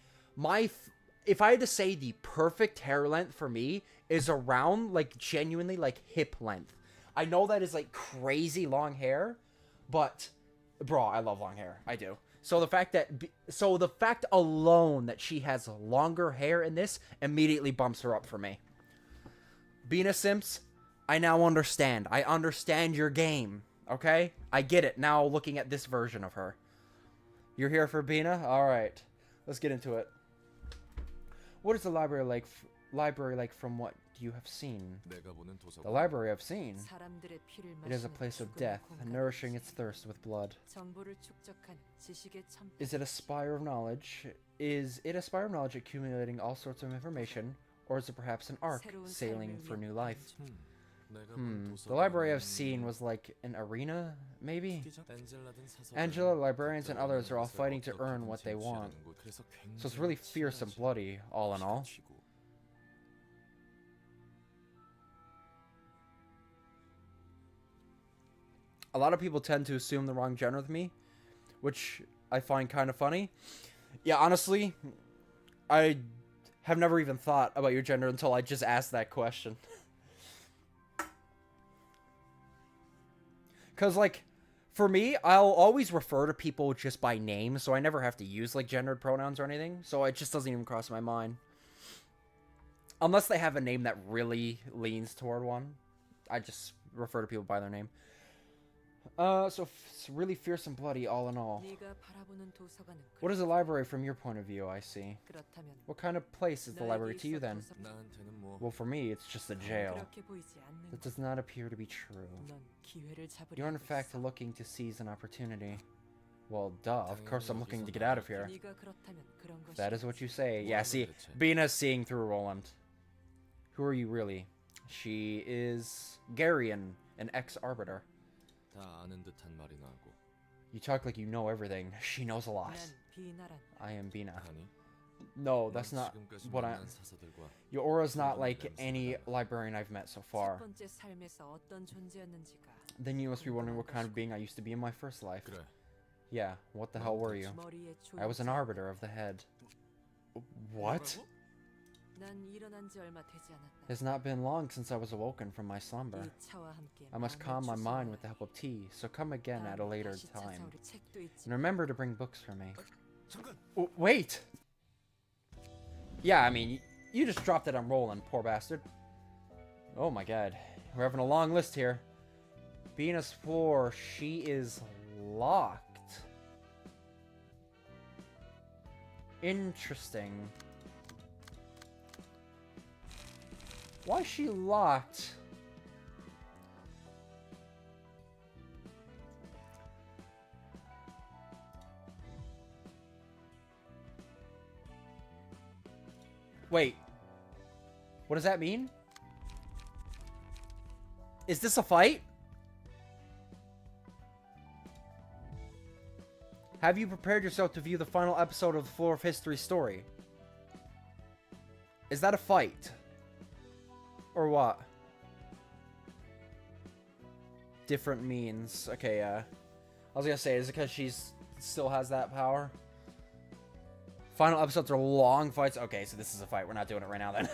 If I had to say the perfect hair length for me is around, like, genuinely, like, hip length. I know that is, like, crazy long hair, but, bro, I love long hair. I do. So the fact alone that she has longer hair in this immediately bumps her up for me. Bina Simps, I now understand. I understand your game. Okay? I get it now looking at this version of her. You're here for Bina? Alright. Let's get into it. What is the library like from what you have seen? The library I've seen. It is a place of death, nourishing its thirst with blood. Is it a spire of knowledge? Is it a spire of knowledge accumulating all sorts of information? Or is it perhaps an ark sailing for new life? The library I've seen was like an arena, maybe? Angela, librarians, and others are all fighting to earn what they want. So it's really fierce and bloody, all in all. A lot of people tend to assume the wrong gender with me, which I find kind of funny. Yeah, honestly, I have never even thought about your gender until I just asked that question. Because, like, for me, I'll always refer to people just by name, so I never have to use, like, gendered pronouns or anything, so it just doesn't even cross my mind. Unless they have a name that really leans toward one, I just refer to people by their name. So it's really fierce and bloody all in all. What is a library from your point of view, I see? What kind of place is the library to you then? Well, for me, it's just a jail. That does not appear to be true. You're in fact looking to seize an opportunity. Well, duh, of course I'm looking to get out of here. If that is what you say. Yeah, see, Bina's seeing through Roland. Who are you really? She is Garion, an ex-arbiter. You talk like you know everything. She knows a lot. I am Bina. No, that's not what I... Your aura's not like any librarian I've met so far. Then you must be wondering what kind of being I used to be in my first life. Yeah, what the hell were you? I was an arbiter of the head. What? It has not been long since I was awoken from my slumber. I must calm my mind with the help of tea, so come again at a later time. And remember to bring books for me. Oh, wait! Yeah, I mean, you just dropped it on Roland, poor bastard. Oh my god. We're having a long list here. Bina's floor, she is locked. Interesting. Why is she locked? Wait. What does that mean? Is this a fight? Have you prepared yourself to view the final episode of the Floor of History story? Is that a fight? Or what? Different means. Okay, I was gonna say, is it because she's still has that power? Final episodes are long fights. Okay, so this is a fight. We're not doing it right now then.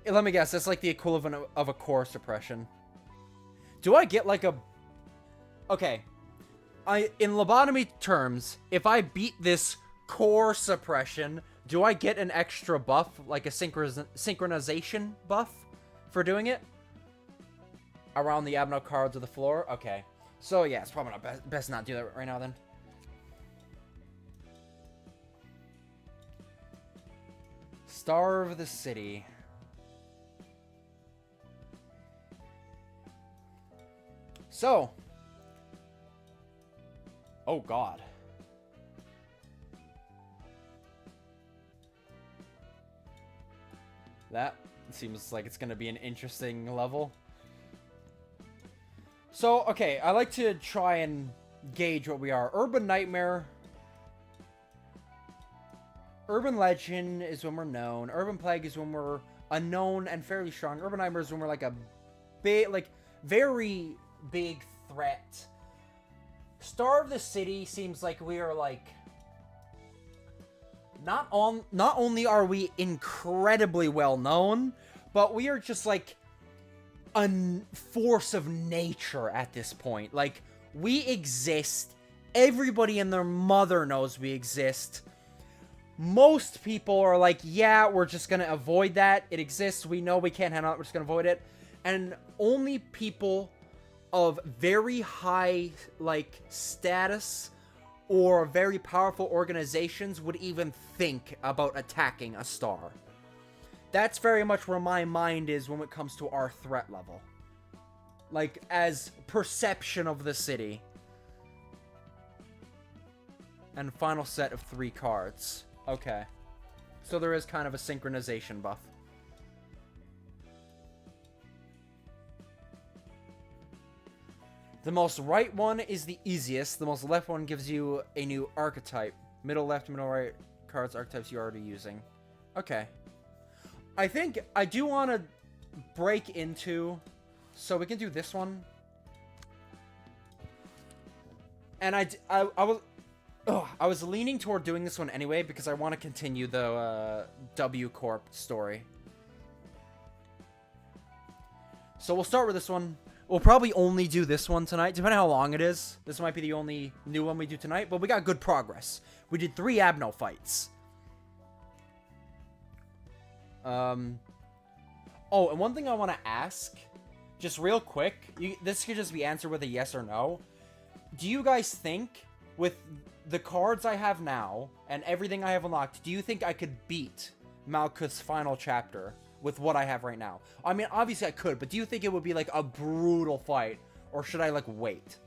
Let me guess, that's like the equivalent of a core suppression. Do I get like a... Okay. In lobotomy terms, if I beat this core suppression... Do I get an extra buff, like a synchronization buff for doing it? Around the abno cards of the floor? Okay. So yeah, it's probably not best not do that right now then. Starve the city. So. Oh god. That seems like it's going to be an interesting level. So, okay, I like to try and gauge what we are. Urban Nightmare. Urban Legend is when we're known. Urban Plague is when we're unknown and fairly strong. Urban Nightmare is when we're like a big, like, very big threat. Starve the City seems like we are like... Not only are we incredibly well known, but we are just like a force of nature at this point. Like, we exist. Everybody and their mother knows we exist. Most people are like, yeah, we're just gonna avoid that. It exists. We know we can't handle it. We're just gonna avoid it. And only people of very high, like, status or very powerful organizations would even think about attacking a star. That's very much where my mind is when it comes to our threat level. Like, as perception of the city. And final set of 3 cards. Okay. So there is kind of a synchronization buff. The most right one is the easiest. The most left one gives you a new archetype. Middle left, middle right cards, archetypes you're already using. Okay. I think I do want to break into... So we can do this one. And I was leaning toward doing this one anyway because I want to continue the W Corp story. So we'll start with this one. We'll probably only do this one tonight, depending on how long it is. This might be the only new one we do tonight, but we got good progress. We did 3 Abno fights. Oh, and one thing I want to ask, just real quick, this could just be answered with a yes or no. Do you guys think, with the cards I have now, and everything I have unlocked, do you think I could beat Malkuth's final chapter with what I have right now? I mean, obviously I could, but do you think it would be, like, a brutal fight? Or should I, like, wait?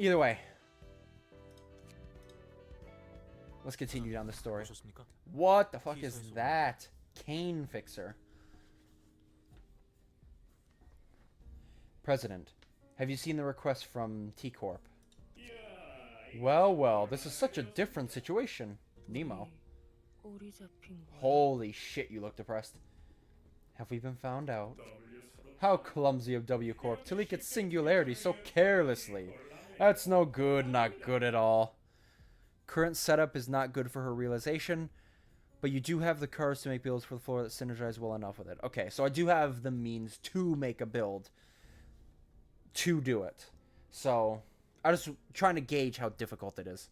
Either way. Let's continue down the story. What the fuck is that? Cane Fixer. President, have you seen the request from T-Corp? Well, this is such a different situation. Nemo. Holy shit, you look depressed. Have we been found out? How clumsy of W Corp to leak its singularity so carelessly. That's no good, not good at all. Current setup is not good for her realization, but you do have the cards to make builds for the floor that synergize well enough with it. Okay, so I do have the means to make a build to do it. So, I'm just trying to gauge how difficult it is.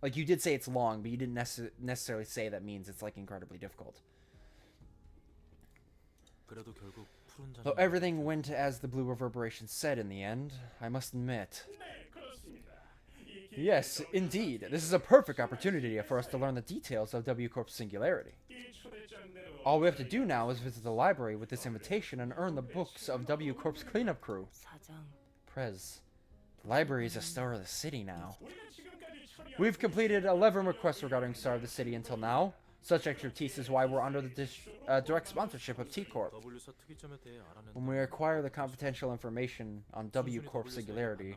Like, you did say it's long, but you didn't necessarily say that means it's, like, incredibly difficult. Though everything went as the Blue Reverberation said in the end, I must admit. Yes, indeed. This is a perfect opportunity for us to learn the details of W Corp's singularity. All we have to do now is visit the library with this invitation and earn the books of W Corp's cleanup crew. Prez, the library is a star of the city now. We've completed 11 requests regarding Star of the City until now. Such expertise is why we're under the direct sponsorship of T-Corp. When we acquire the confidential information on W Corp's singularity,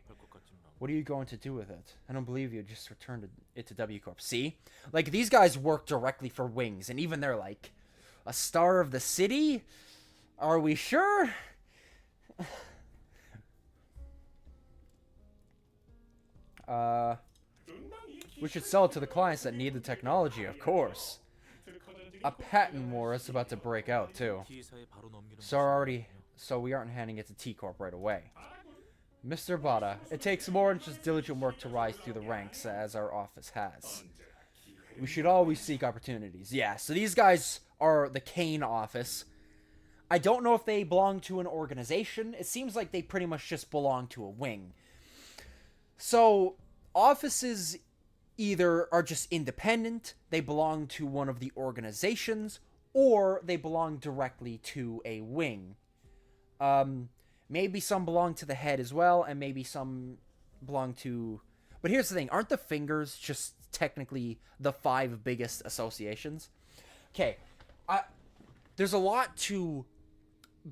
what are you going to do with it? I don't believe you just returned it to W Corp. See? Like, these guys work directly for Wings, and even they're like, a star of the city? Are we sure? We should sell it to the clients that need the technology, of course. A patent war is about to break out, too. So we aren't handing it to T-Corp right away. Mr. Bada, it takes more than just diligent work to rise through the ranks as our office has. We should always seek opportunities. Yeah, so these guys are the Kane office. I don't know if they belong to an organization. It seems like they pretty much just belong to a wing. So, offices either are just independent, they belong to one of the organizations, or they belong directly to a wing. Maybe some belong to the head as well, and maybe some belong to... But here's the thing, aren't the fingers just technically the 5 biggest associations? Okay, there's a lot to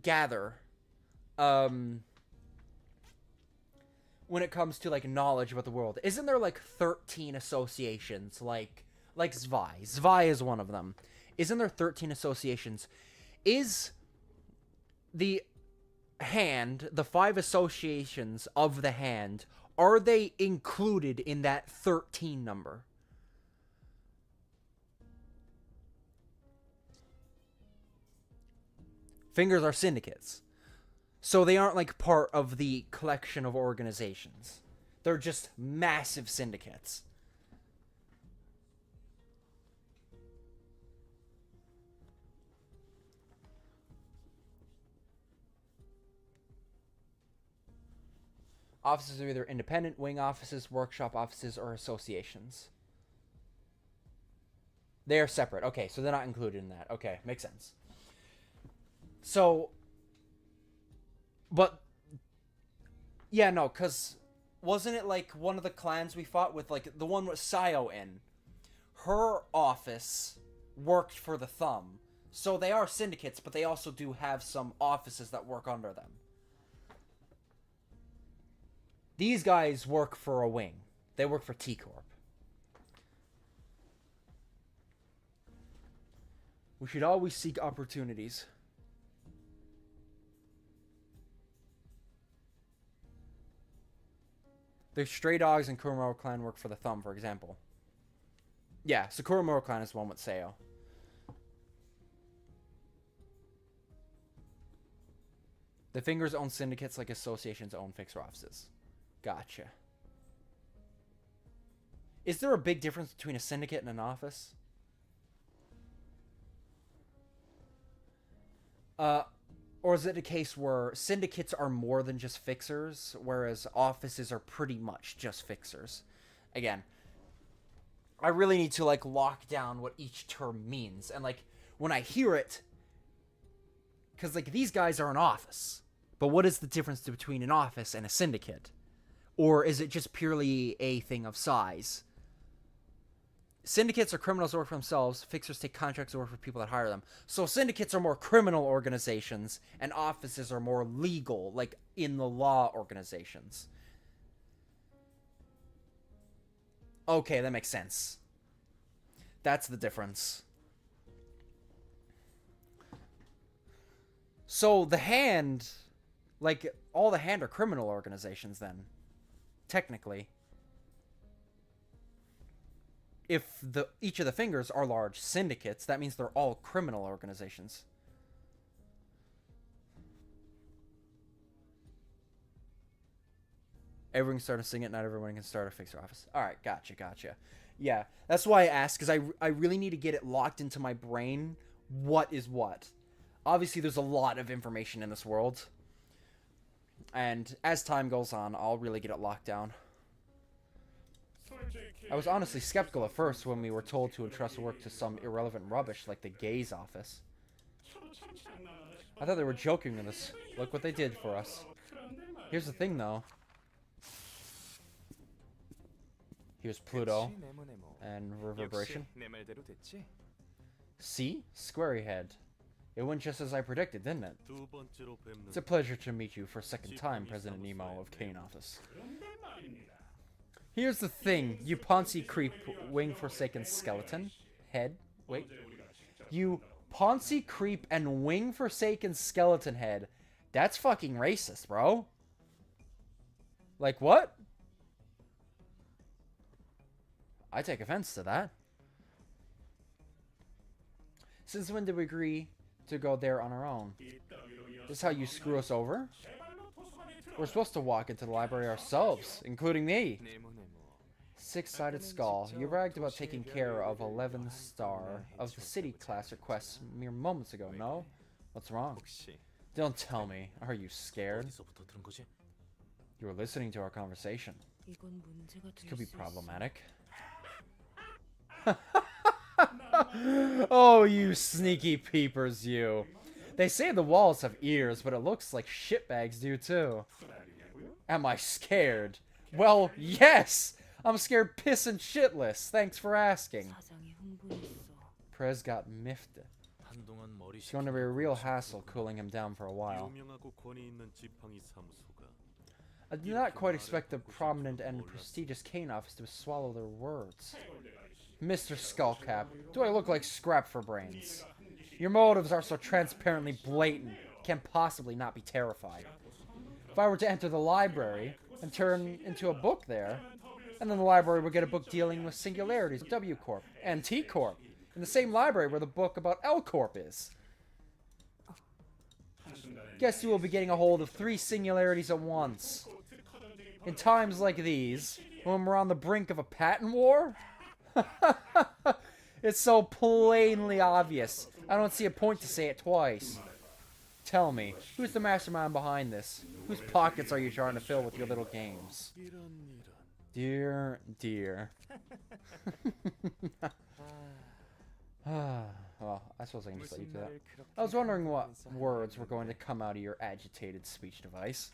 gather, when it comes to, like, knowledge about the world. Isn't there, like, 13 associations, like Zwei? Zwei is one of them. Isn't there 13 associations? Is the hand, the 5 associations of the hand, are they included in that 13 number? Fingers are syndicates. So they aren't, like, part of the collection of organizations. They're just massive syndicates. Offices are either independent, wing offices, workshop offices, or associations. They are separate. Okay, so they're not included in that. Okay, makes sense. So... But, yeah, no, because wasn't it, like, one of the clans we fought with, like, the one with Sayo in? Her office worked for the Thumb. So they are syndicates, but they also do have some offices that work under them. These guys work for a wing. They work for T-Corp. We should always seek opportunities. The Stray Dogs and Kuromoro Clan work for the Thumb, for example. Yeah, so Kuromoro Clan is the one with Sayo. The Fingers own syndicates like associations own fixer offices. Gotcha. Is there a big difference between a syndicate and an office? Uh, or is it a case where syndicates are more than just fixers, whereas offices are pretty much just fixers? Again, I really need to, like, lock down what each term means. And, like, when I hear it, because, like, these guys are an office. But what is the difference between an office and a syndicate? Or is it just purely a thing of size? Syndicates are criminals who work for themselves. Fixers take contracts to work for people that hire them. So syndicates are more criminal organizations, and offices are more legal, like in the law organizations. Okay, that makes sense. That's the difference. So the Hand, like, all the Hand are criminal organizations then. Technically. If each of the fingers are large syndicates, that means they're all criminal organizations. Everyone can start a syndicate, not everyone can start a fixer office. Alright, gotcha. Yeah, that's why I asked, because I really need to get it locked into my brain. What is what? Obviously, there's a lot of information in this world. And as time goes on, I'll really get it locked down. I was honestly skeptical at first when we were told to entrust work to some irrelevant rubbish like the gaze office. I thought they were joking with us. Look what they did for us. Here's the thing, though. Here's Pluto and Reverberation. See? Squarey head. It went just as I predicted, didn't it? It's a pleasure to meet you for a second time, President Nemo of Kane Office. Here's the thing, you Ponzi creep wing forsaken skeleton head. Wait. You Ponzi creep and wing forsaken skeleton head. That's fucking racist, bro. Like, what? I take offense to that. Since when did we agree to go there on our own? This is how you screw us over? We're supposed to walk into the library ourselves, including me. Six-sided skull. You bragged about taking care of 11 star of the city class requests mere moments ago, no? What's wrong? Don't tell me. Are you scared? You were listening to our conversation. This could be problematic. Oh, you sneaky peepers, you. They say the walls have ears, but it looks like shitbags do too. Am I scared? Well, yes! I'm scared piss and shitless. Thanks for asking. Prez got miffed. It's going to be a real hassle cooling him down for a while. I do not quite expect the prominent and prestigious Kane office to swallow their words. Mr. Skullcap, do I look like scrap for brains? Your motives are so transparently blatant, can't possibly not be terrified. If I were to enter the library and turn into a book there, and then the library would get a book dealing with singularities of W Corp and T Corp, in the same library where the book about L Corp is. Guess you will be getting a hold of 3 singularities at once. In times like these, when we're on the brink of a patent war? It's so plainly obvious. I don't see a point to say it twice. Tell me, who's the mastermind behind this? Whose pockets are you trying to fill with your little games? Dear. Well, I suppose I can just let you do that. I was wondering what words were going to come out of your agitated speech device.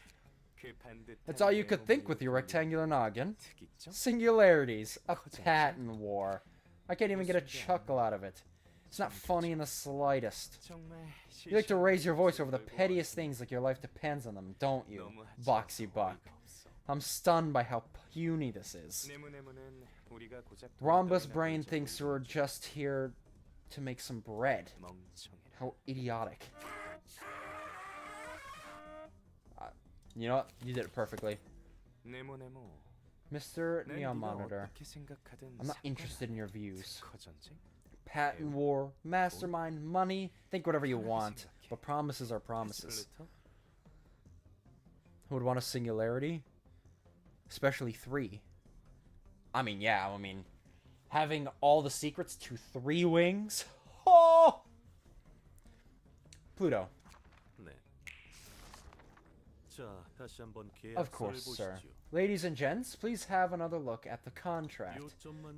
That's all you could think with your rectangular noggin. Singularities. A patent war. I can't even get a chuckle out of it. It's not funny in the slightest. You like to raise your voice over the pettiest things like your life depends on them, don't you, Boxy Buck? I'm stunned by how puny this is. Rhombus Brain thinks we're just here to make some bread. How idiotic. You know what? You did it perfectly. Mr. Neon Monitor, I'm not interested in your views. Patent war, mastermind, money, think whatever you want, but promises are promises. Who would want a singularity? Especially 3. I mean, yeah, having all the secrets to 3 wings? Oh! Pluto, Of course, sir. Ladies and gents, please have another look at the contract.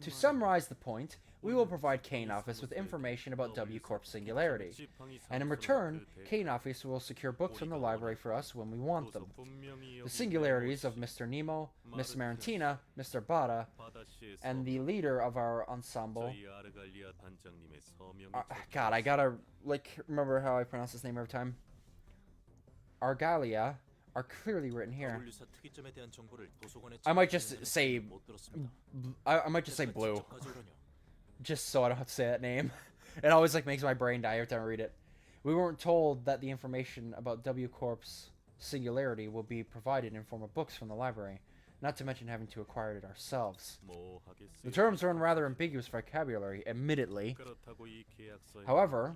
To summarize the point, we will provide Kane Office with information about W Corp's singularity, and in return, Kane Office will secure books from the library for us when we want them. The singularities of Mr. Nemo, Miss Marantina, Mr. Bada, and the leader of our ensemble. God, I gotta, remember how I pronounce his name every time. Argalia are clearly written here. I might just say blue, just so I don't have to say that name. It always makes my brain die every time I read it. We weren't told that the information about W Corp's singularity will be provided in form of books from the library, not to mention having to acquire it ourselves. The terms are in rather ambiguous vocabulary, admittedly. However,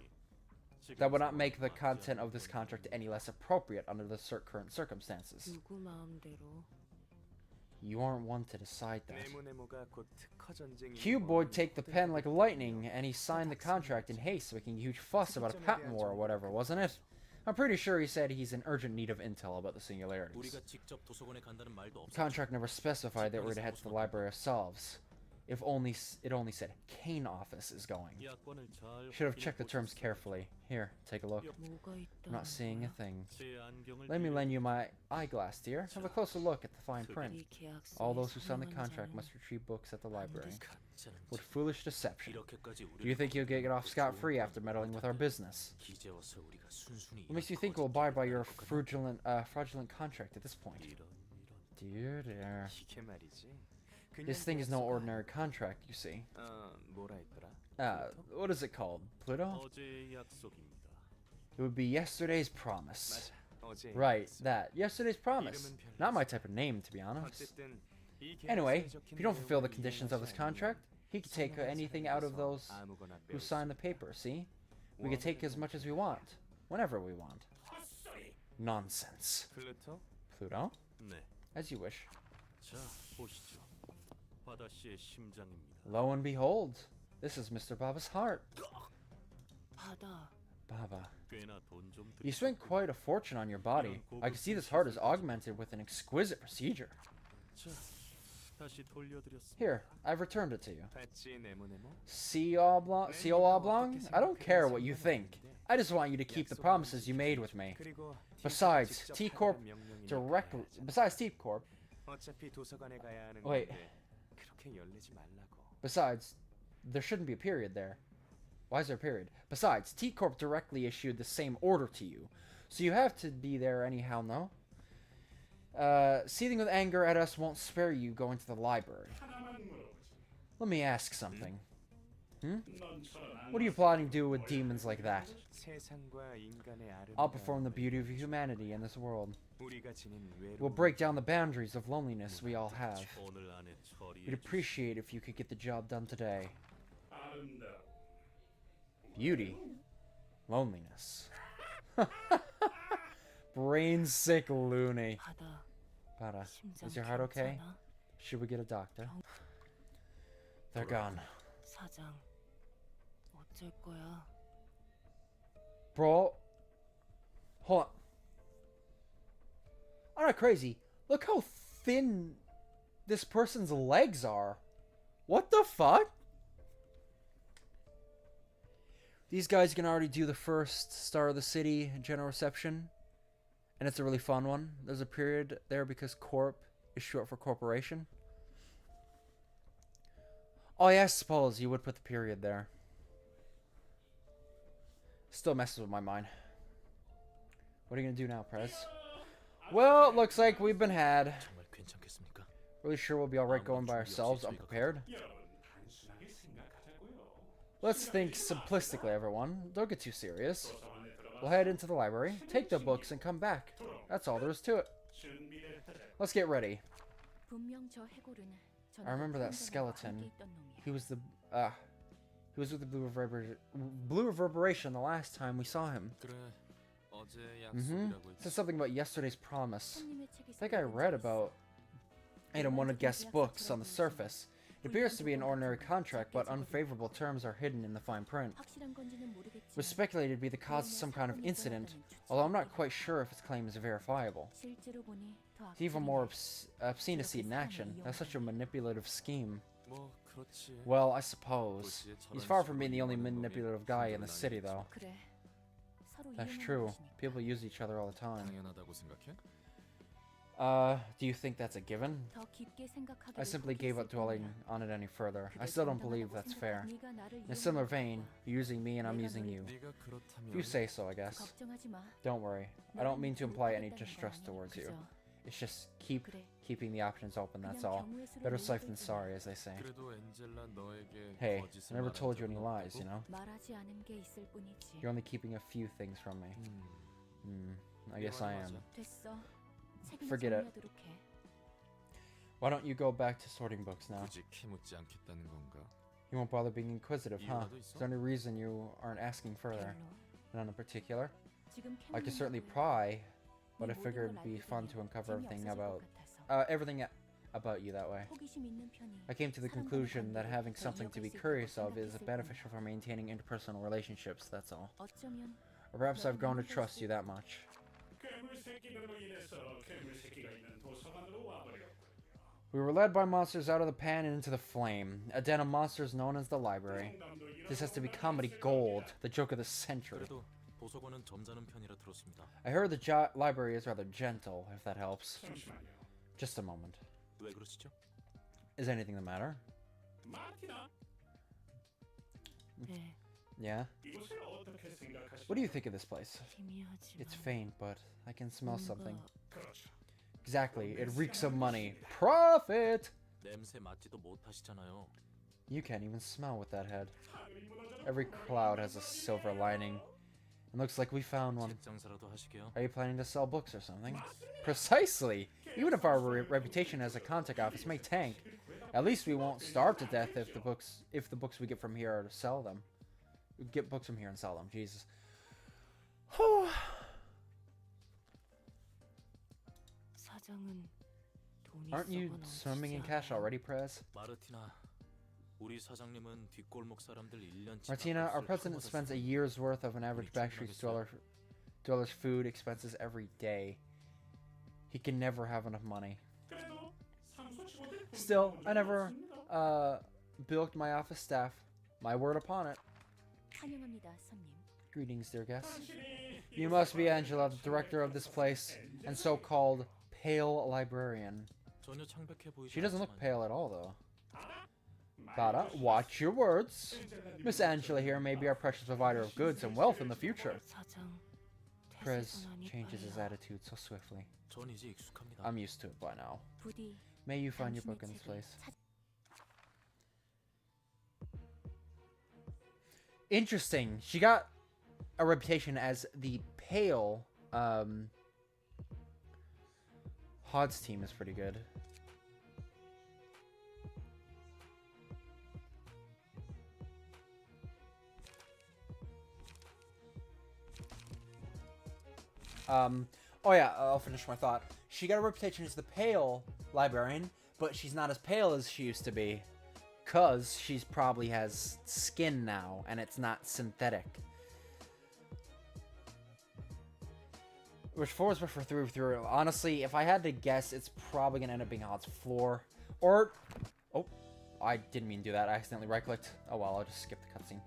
that would not make the content of this contract any less appropriate under the current circumstances. You aren't one to decide that. Cube Boy take the pen like lightning, and he signed the contract in haste, making a huge fuss about a patent war or whatever, wasn't it? I'm pretty sure he said he's in urgent need of intel about the singularities. The contract never specified that we're to head to the library ourselves. If only it only said Kane Office is going. Should have checked the terms carefully. Here, take a look. I'm not seeing a thing. Let me lend you my eyeglass, dear. Have a closer look at the fine print. All those who signed the contract must retrieve books at the library. What foolish deception. Do you think you'll get off scot-free after meddling with our business? What makes you think we'll abide by your fraudulent contract at this point? Dear, dear. This thing is no ordinary contract, you see. What is it called? Pluto? It would be yesterday's promise. Right, that. Yesterday's promise. Not my type of name, to be honest. Anyway, if you don't fulfill the conditions of this contract, he can take anything out of those who signed the paper, see? We can take as much as we want, whenever we want. Nonsense. Pluto? As you wish. Lo and behold, this is Mr. Baba's heart. Baba. You spent quite a fortune on your body. I can see this heart is augmented with an exquisite procedure. Here, I've returned it to you. See oblong? I don't care what you think. I just want you to keep the promises you made with me. Besides, T-Corp directly... Besides T-Corp... Wait. Besides, there shouldn't be a period there. Why is there a period? Besides, T-Corp directly issued the same order to you, so you have to be there anyhow, no? Seething with anger at us won't spare you going to the library. Let me ask something. What are you plotting to do with demons like that? I'll perform the beauty of humanity in this world. We'll break down the boundaries of loneliness we all have. We'd appreciate if you could get the job done today. Beauty. Loneliness. Brain sick loony. Bada, is your heart okay? Should we get a doctor? They're gone. Bro. Hold on. I'm not crazy. Look how thin this person's legs are. What the fuck? These guys can already do the first Star of the City general reception. And it's a really fun one. There's a period there because corp is short for corporation. Oh yeah, I suppose you would put the period there. Still messes with my mind. What are you gonna do now, Prez? Well, it looks like we've been had. Really sure we'll be alright going by ourselves, unprepared? Let's think simplistically, everyone. Don't get too serious. We'll head into the library, take the books, and come back. That's all there is to it. Let's get ready. I remember that skeleton. He was with the Blue Reverberation the last time we saw him. Said something about yesterday's promise. I think I read about I didn't want to guess books on the surface. It appears to be an ordinary contract, but unfavorable terms are hidden in the fine print. It was speculated to be the cause of some kind of incident, although I'm not quite sure if its claim is verifiable. It's even more obscene to see it in action. That's such a manipulative scheme. Well, I suppose. He's far from being the only manipulative guy in the city, though. That's true. People use each other all the time. Do you think that's a given? I simply gave up dwelling on it any further. I still don't believe that's fair. In a similar vein, you're using me and I'm using you. If you say so, I guess. Don't worry. I don't mean to imply any distrust towards you. It's just keeping the options open, that's all. Better safe than sorry, as they say. Hey, I never told you any lies, you know? You're only keeping a few things from me. I guess I am. Forget it. Why don't you go back to sorting books now? You won't bother being inquisitive, huh? Is there any reason you aren't asking further? None in particular? I could certainly pry, but I figured it'd be fun to uncover everything about you that way. I came to the conclusion that having something to be curious of is beneficial for maintaining interpersonal relationships, that's all. Or perhaps I've grown to trust you that much. We were led by monsters out of the pan and into the flame, a den of monsters known as the library. This has to be comedy gold, the joke of the century. I heard the library is rather gentle, if that helps. Just a moment. Is anything the matter? Yeah? What do you think of this place? It's faint, but I can smell something. Exactly, it reeks of money. Profit! You can't even smell with that head. Every cloud has a silver lining. It looks like we found one. Are you planning to sell books or something? Precisely! Even if our reputation as a contact office may tank, at least we won't starve to death if the books we get from here are to sell them. We get books from here and sell them. Jesus. Aren't you swimming in cash already, Prez? Martina, our president spends a year's worth of an average backstreet dweller's food expenses every day. He can never have enough money. Still, I never bilked my office staff. My word upon it. Greetings, dear guests. You must be Angela, the director of this place, and so-called pale librarian. She doesn't look pale at all, though. Bada, watch your words. Miss Angela here may be our precious provider of goods and wealth in the future. Prez changes his attitude so swiftly. I'm used to it by now. May you find your book in this place. Interesting. She got a reputation as the pale. Hod's team is pretty good. Oh yeah, I'll finish my thought. She got a reputation as the pale librarian, but she's not as pale as she used to be. Cause she's probably has skin now, and it's not synthetic. Which 4 is for through. Honestly, if I had to guess, it's probably gonna end up being Hod's floor. Or, oh, I didn't mean to do that. I accidentally right-clicked. Oh well, I'll just skip the cutscene.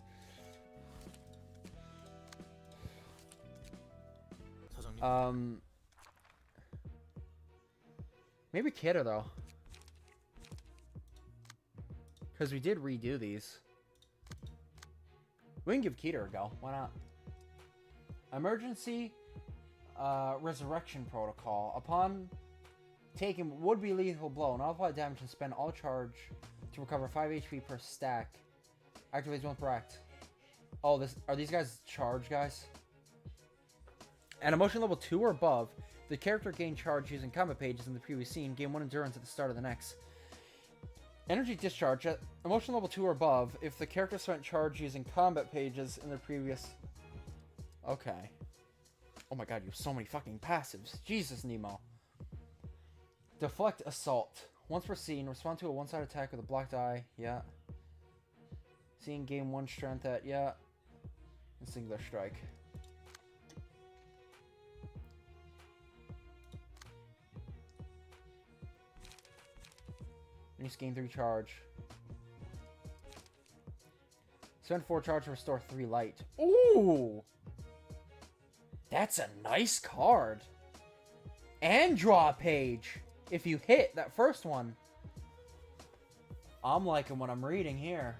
Maybe Kidder, though. Because we did redo these. We can give Keter a go. Why not? Emergency Resurrection Protocol. Upon taking would-be lethal blow, not apply damage and spend all charge to recover 5 HP per stack. Activates 1 per act. Oh, are these guys charge guys? At emotion level 2 or above, the character gained charge using combat pages in the previous scene. Gain 1 endurance at the start of the next. Energy discharge at emotion level 2 or above if the character spent charge using combat pages in the previous... Okay. Oh my god, you have so many fucking passives. Jesus, Nemo. Deflect assault. Once per scene, respond to a one-side attack with a blocked eye. Yeah. Scene gain 1 strength at, yeah. And singular strike. And you gain 3 charge. Spend 4 charge to restore 3 light. Ooh! That's a nice card. And draw a page. If you hit that first one. I'm liking what I'm reading here.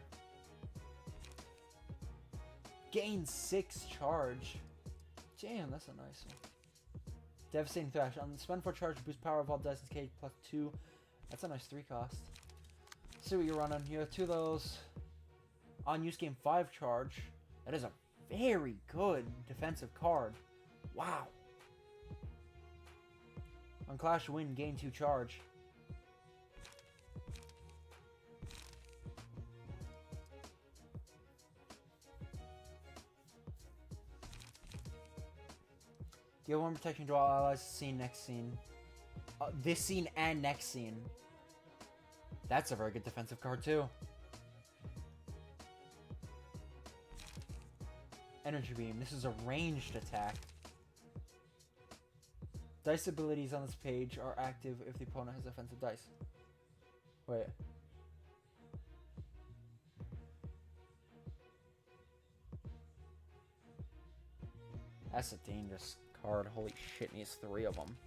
Gain 6 charge. Damn, that's a nice one. Devastating Thrash. Spend 4 charge to boost power of all dice in cage plus 2. That's a nice 3 cost. See what you're running. You have 2 of those. On use, gain 5 charge. That is a very good defensive card. Wow. On Clash Win, gain 2 charge. Deal 1 protection to all allies. Scene, next scene. This scene and next scene. That's a very good defensive card too. Energy Beam. This is a ranged attack. Dice abilities on this page are active if the opponent has offensive dice. Wait. That's a dangerous card. Holy shit, needs 3 of them.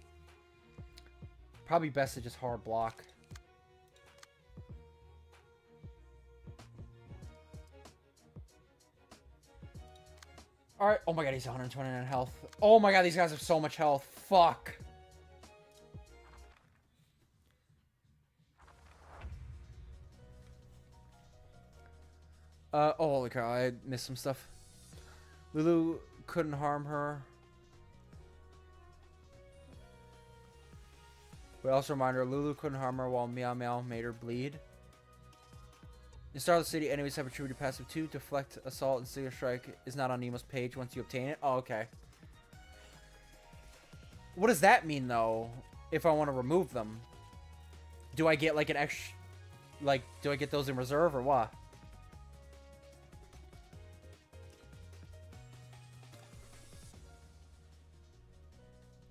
Probably best to just hard block. Alright. Oh my god, he's 129 health. Oh my god, these guys have so much health. Fuck. Oh, holy cow, I missed some stuff. Lulu couldn't harm her. But also a reminder, Lulu couldn't harm her while Meow Meow made her bleed. In Star of the City, enemies have attributed passive 2. Deflect, Assault, and Singular Strike is not on Nemo's page once you obtain it. Oh, okay. What does that mean, though, if I want to remove them? Do I get, like, an extra... Like, do I get those in reserve, or what?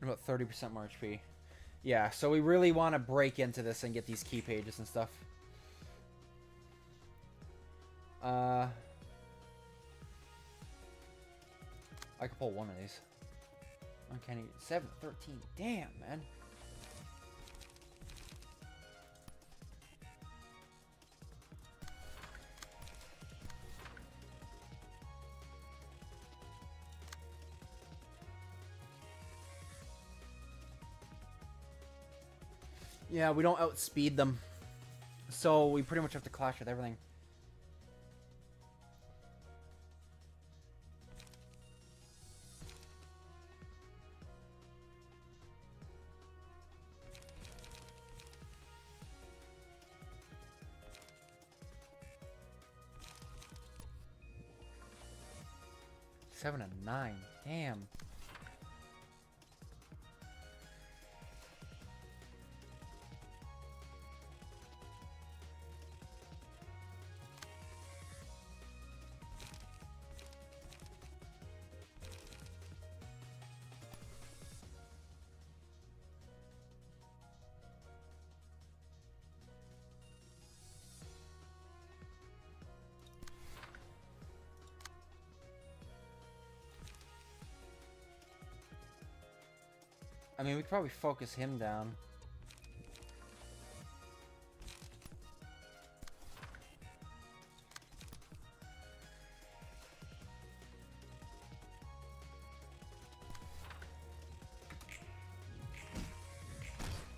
About 30% more HP. Yeah, so we really want to break into this and get these key pages and stuff. I could pull one of these. Uncanny 7, 13. Damn, man. Yeah, we don't outspeed them. So we pretty much have to clash with everything. Seven and 9. Damn. I mean, we could probably focus him down.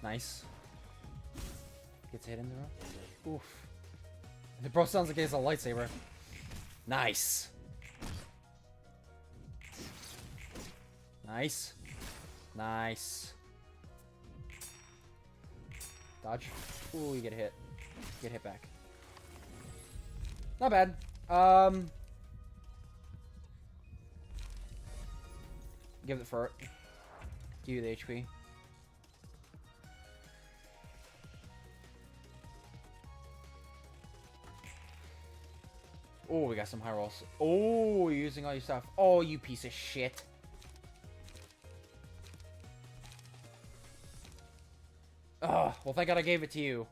Nice. Gets hit in the room. Oof. The bro sounds like he has a lightsaber. Nice. Nice. Nice. Dodge. Ooh, you get hit. Get hit back. Not bad. Give it for it. Give you the HP. Oh, we got some high rolls. Oh, you're using all your stuff. Oh, you piece of shit. Ugh, well, thank God I gave it to you.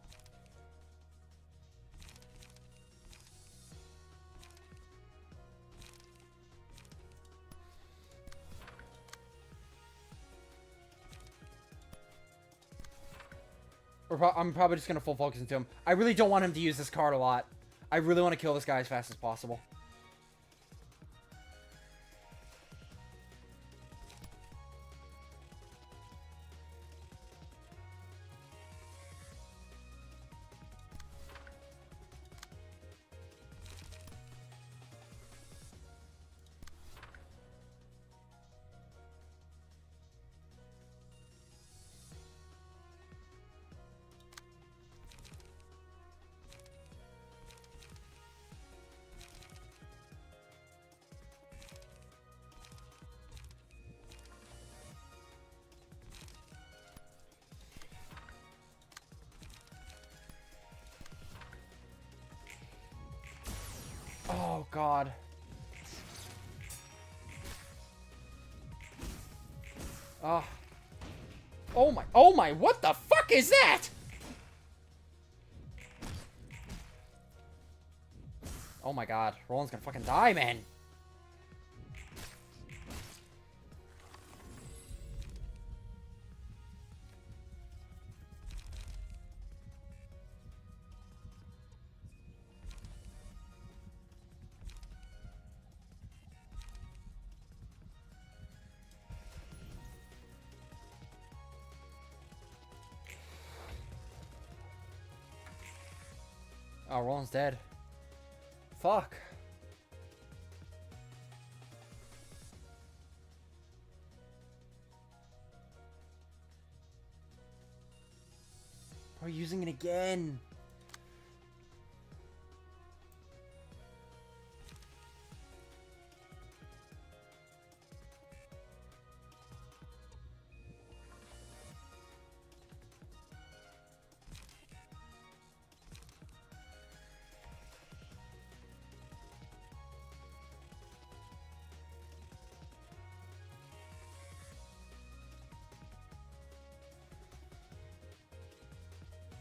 I'm probably just gonna full focus into him. I really don't want him to use this card a lot. I really want to kill this guy as fast as possible. Oh, God. Oh my, what the fuck is that? Oh my God, Roland's gonna fucking die, man. Oh, Roland's dead. Fuck. We're using it again.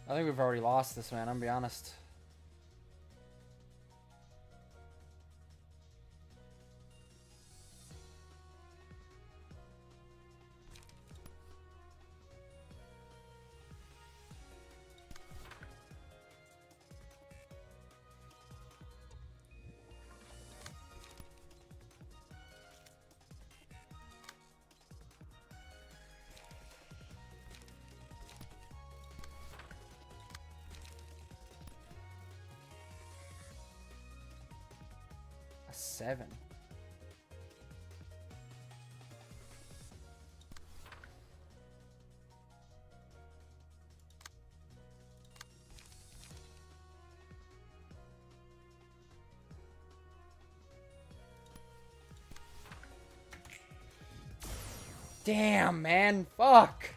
I think we've already lost this, man. I'm gonna be honest. A 7. Damn, man. Fuck.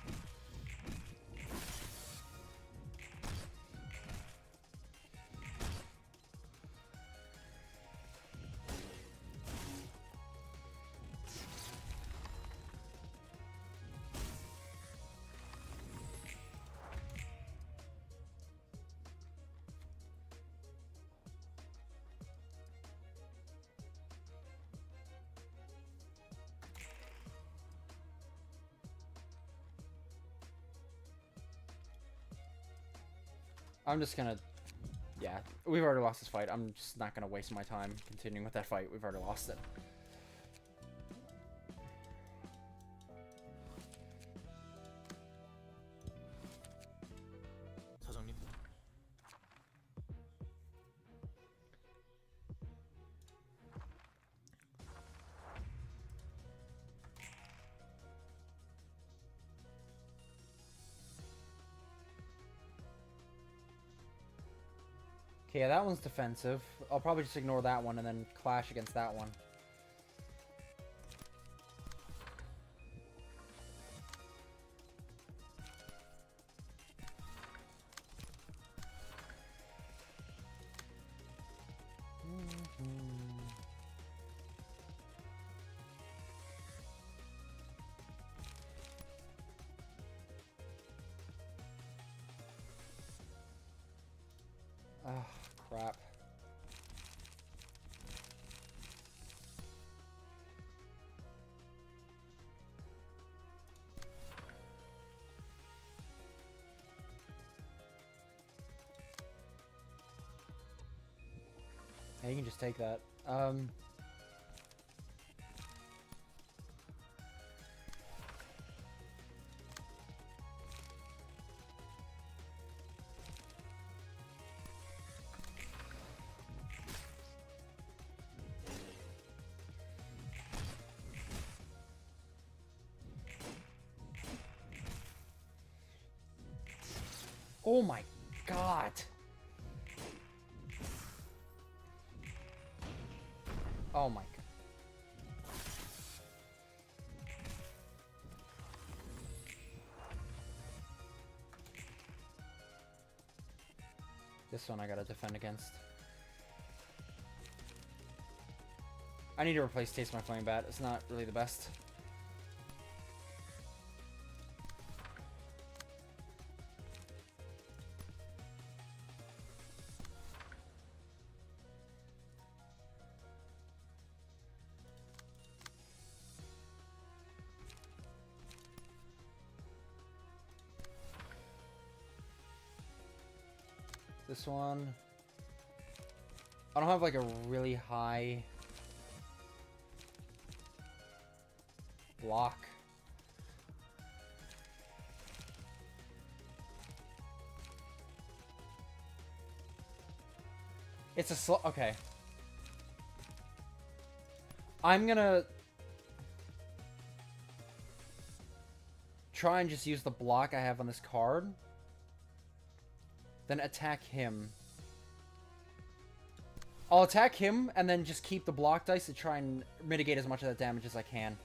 I'm just gonna... Yeah, we've already lost this fight. I'm just not gonna waste my time continuing with that fight. We've already lost it. 사장님. Okay, yeah, that one's defensive. I'll probably just ignore that one and then clash against that one. Oh, crap. Yeah, you can just take that. Oh my god. Oh my god. This one I gotta defend against. I need to replace Taste My Flame Bat. It's not really the best. This one... I don't have like a really high block. It's a slow... Okay. I'm gonna... try and just use the block I have on this card. Then attack him. I'll attack him and then just keep the block dice to try and mitigate as much of that damage as I can.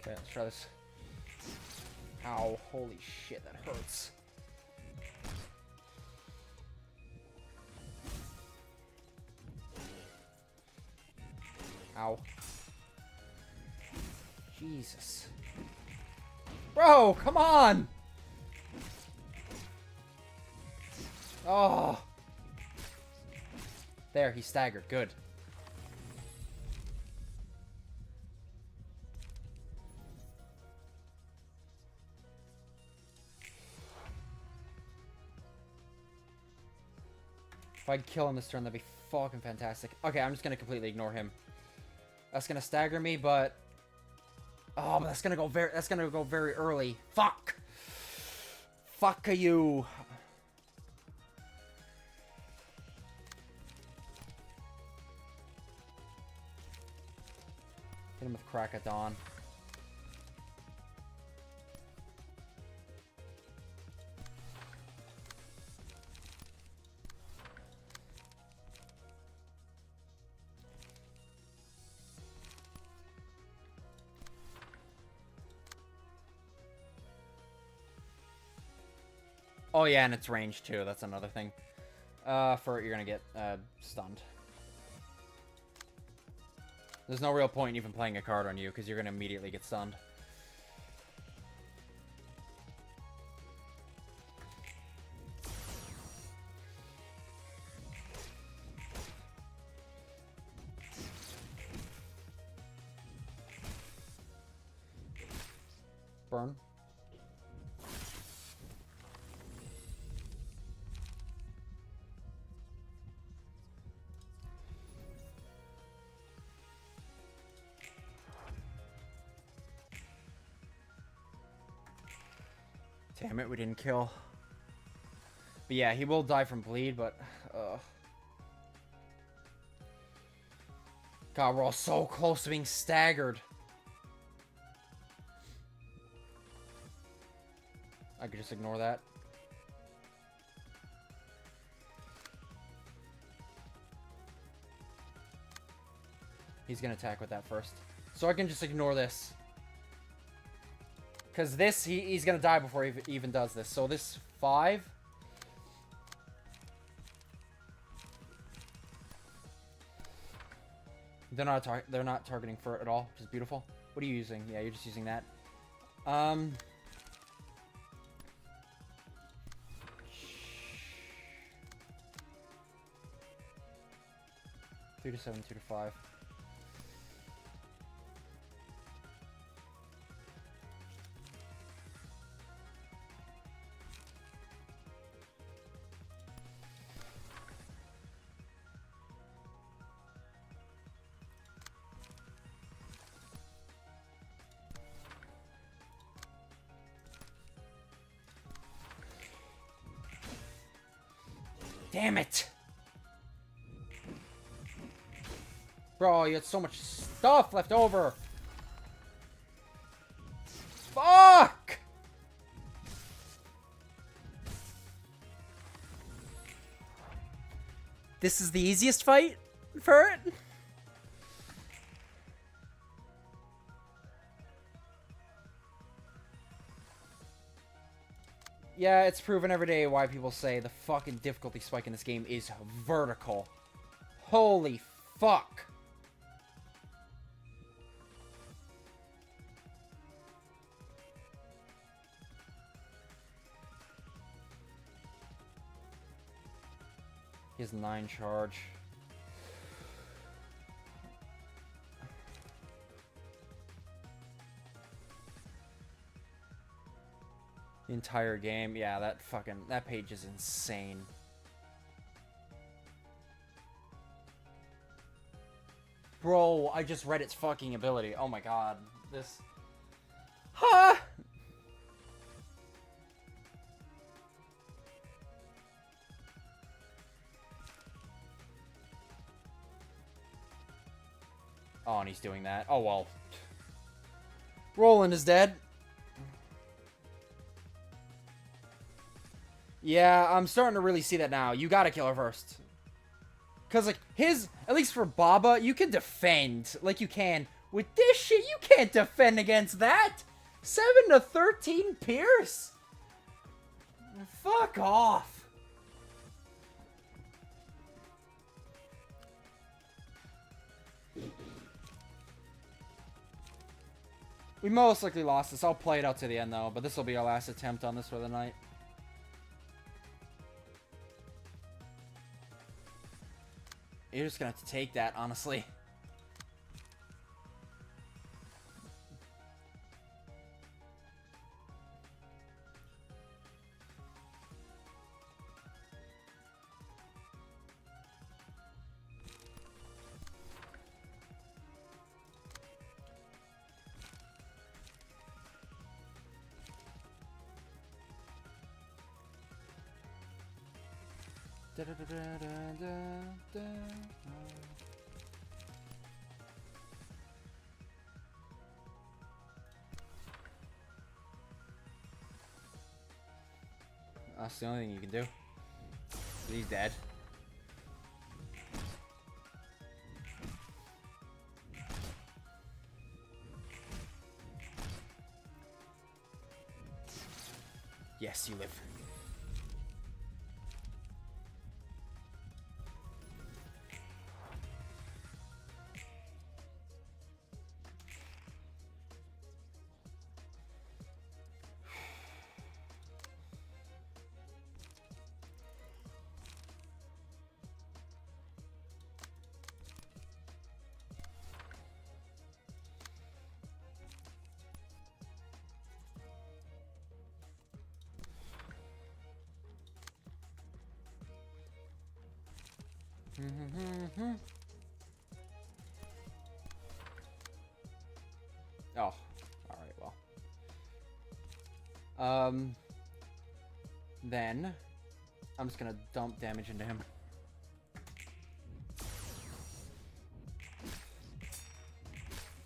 Okay, let's try this. Ow, holy shit, that hurts. Ow. Jesus. Bro, come on! Oh. There, he staggered. Good. If I could kill him this turn, that'd be fucking fantastic. Okay, I'm just gonna completely ignore him. That's gonna stagger me, but... Oh, but that's gonna go very early. Fuck! Fuck you! Hit him with Crack at Dawn. Oh yeah, and it's range too. That's another thing. For it, you're gonna get stunned. There's no real point in even playing a card on you because you're gonna immediately get stunned. Burn. Damn it, we didn't kill. But yeah, he will die from bleed, but... God, we're all so close to being staggered. I could just ignore that. He's gonna attack with that first. So I can just ignore this. Because this, he's gonna die before he even does this. So this 5. They're not targeting for it at all, which is beautiful. What are you using? Yeah, you're just using that. 3 to 7, 2 to 5. Damn it! Bro, you had so much stuff left over. Fuck! This is the easiest fight for it? Yeah, it's proven every day why people say the fucking difficulty spike in this game is vertical. Holy fuck. He has 9 charge. The entire game. Yeah, that page is insane. Bro, I just read its fucking ability. Oh my god. This... Huh! Oh, and he's doing that. Oh, well. Roland is dead. Yeah, I'm starting to really see that now. You gotta kill her first. Because, like, at least for Baba, you can defend. Like, you can. With this shit, you can't defend against that. 7 to 13 Pierce? Fuck off. We most likely lost this. I'll play it out to the end, though. But this will be our last attempt on this for the night. You're just gonna have to take that, honestly. Da, da, da, da, da, da. That's the only thing you can do. He's dead. Yes, you live. Oh, alright, well. Then, I'm just gonna dump damage into him.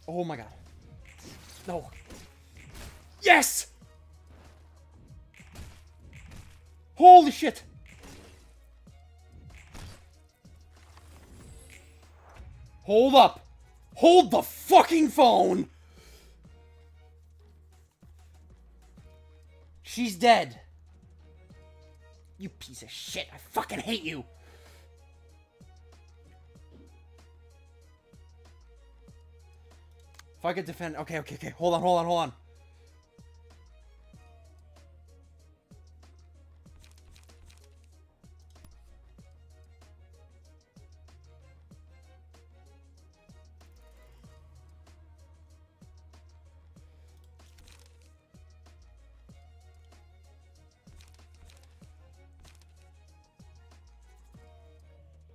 Oh my god. No. Yes! Holy shit! Hold up! Hold the fucking phone! She's dead. You piece of shit. I fucking hate you. If I could defend... Okay. Hold on.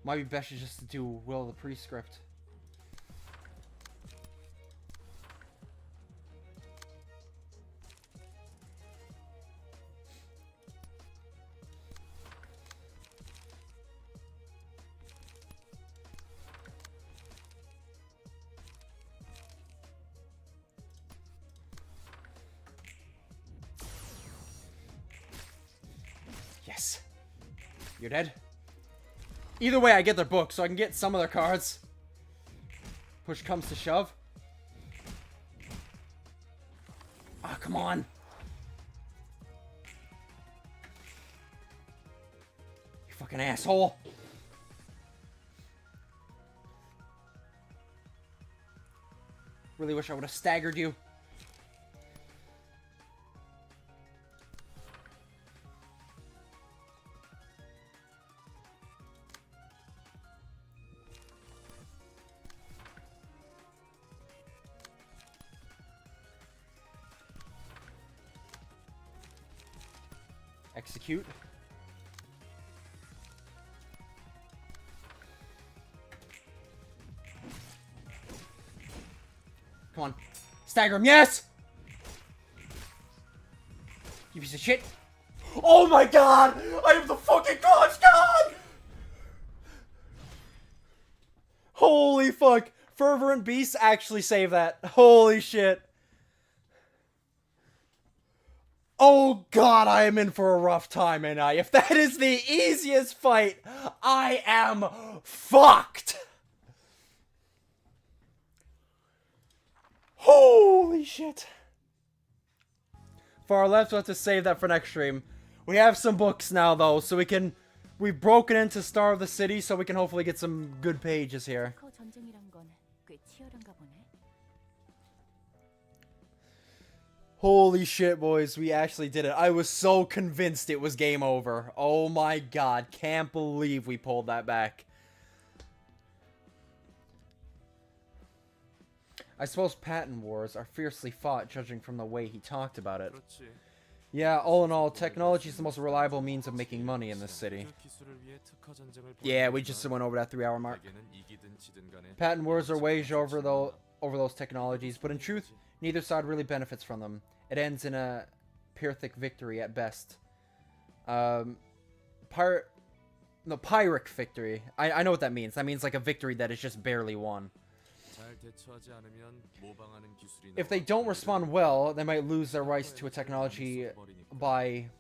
Might be best just to do Will the Prescript. Yes. You're dead. Either way, I get their book, so I can get some of their cards. Push comes to shove. Ah, come on. You fucking asshole. Really wish I would have staggered you. Execute. Come on. Stagger him. Yes! You piece of shit. Oh my god! I am the fucking God's God! Holy fuck. Fervent Beasts actually saved that. Holy shit. Oh god, I am in for a rough time, ain't I? If that is the easiest fight, I am fucked! Holy shit. For our left, we'll have to save that for next stream. We have some books now, though, so we've broken into Star of the City, so we can hopefully get some good pages here. Holy shit, boys, we actually did it. I was so convinced it was game over. Oh my god, can't believe we pulled that back. I suppose patent wars are fiercely fought, judging from the way he talked about it. Yeah, all in all, technology is the most reliable means of making money in this city. Yeah, we just went over that 3-hour mark. Patent wars are waged over those technologies, but in truth, neither side really benefits from them. It ends in a Pyrrhic victory at best. Pyrrhic victory. I know what that means. That means like a victory that is just barely won. If they don't respond well, they might lose their rights to a technology by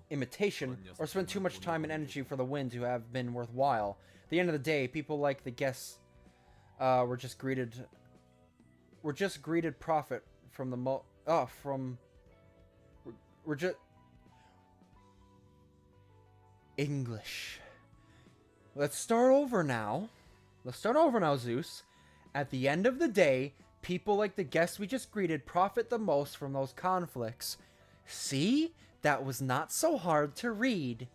imitation, or spend too much time and energy for the win to have been worthwhile. At the end of the day, people like the guests were just greeted profit from the we're just English. Let's start over now, Zeus. At the end of the day, people like the guests we just greeted profit the most from those conflicts. See? That was not so hard to read.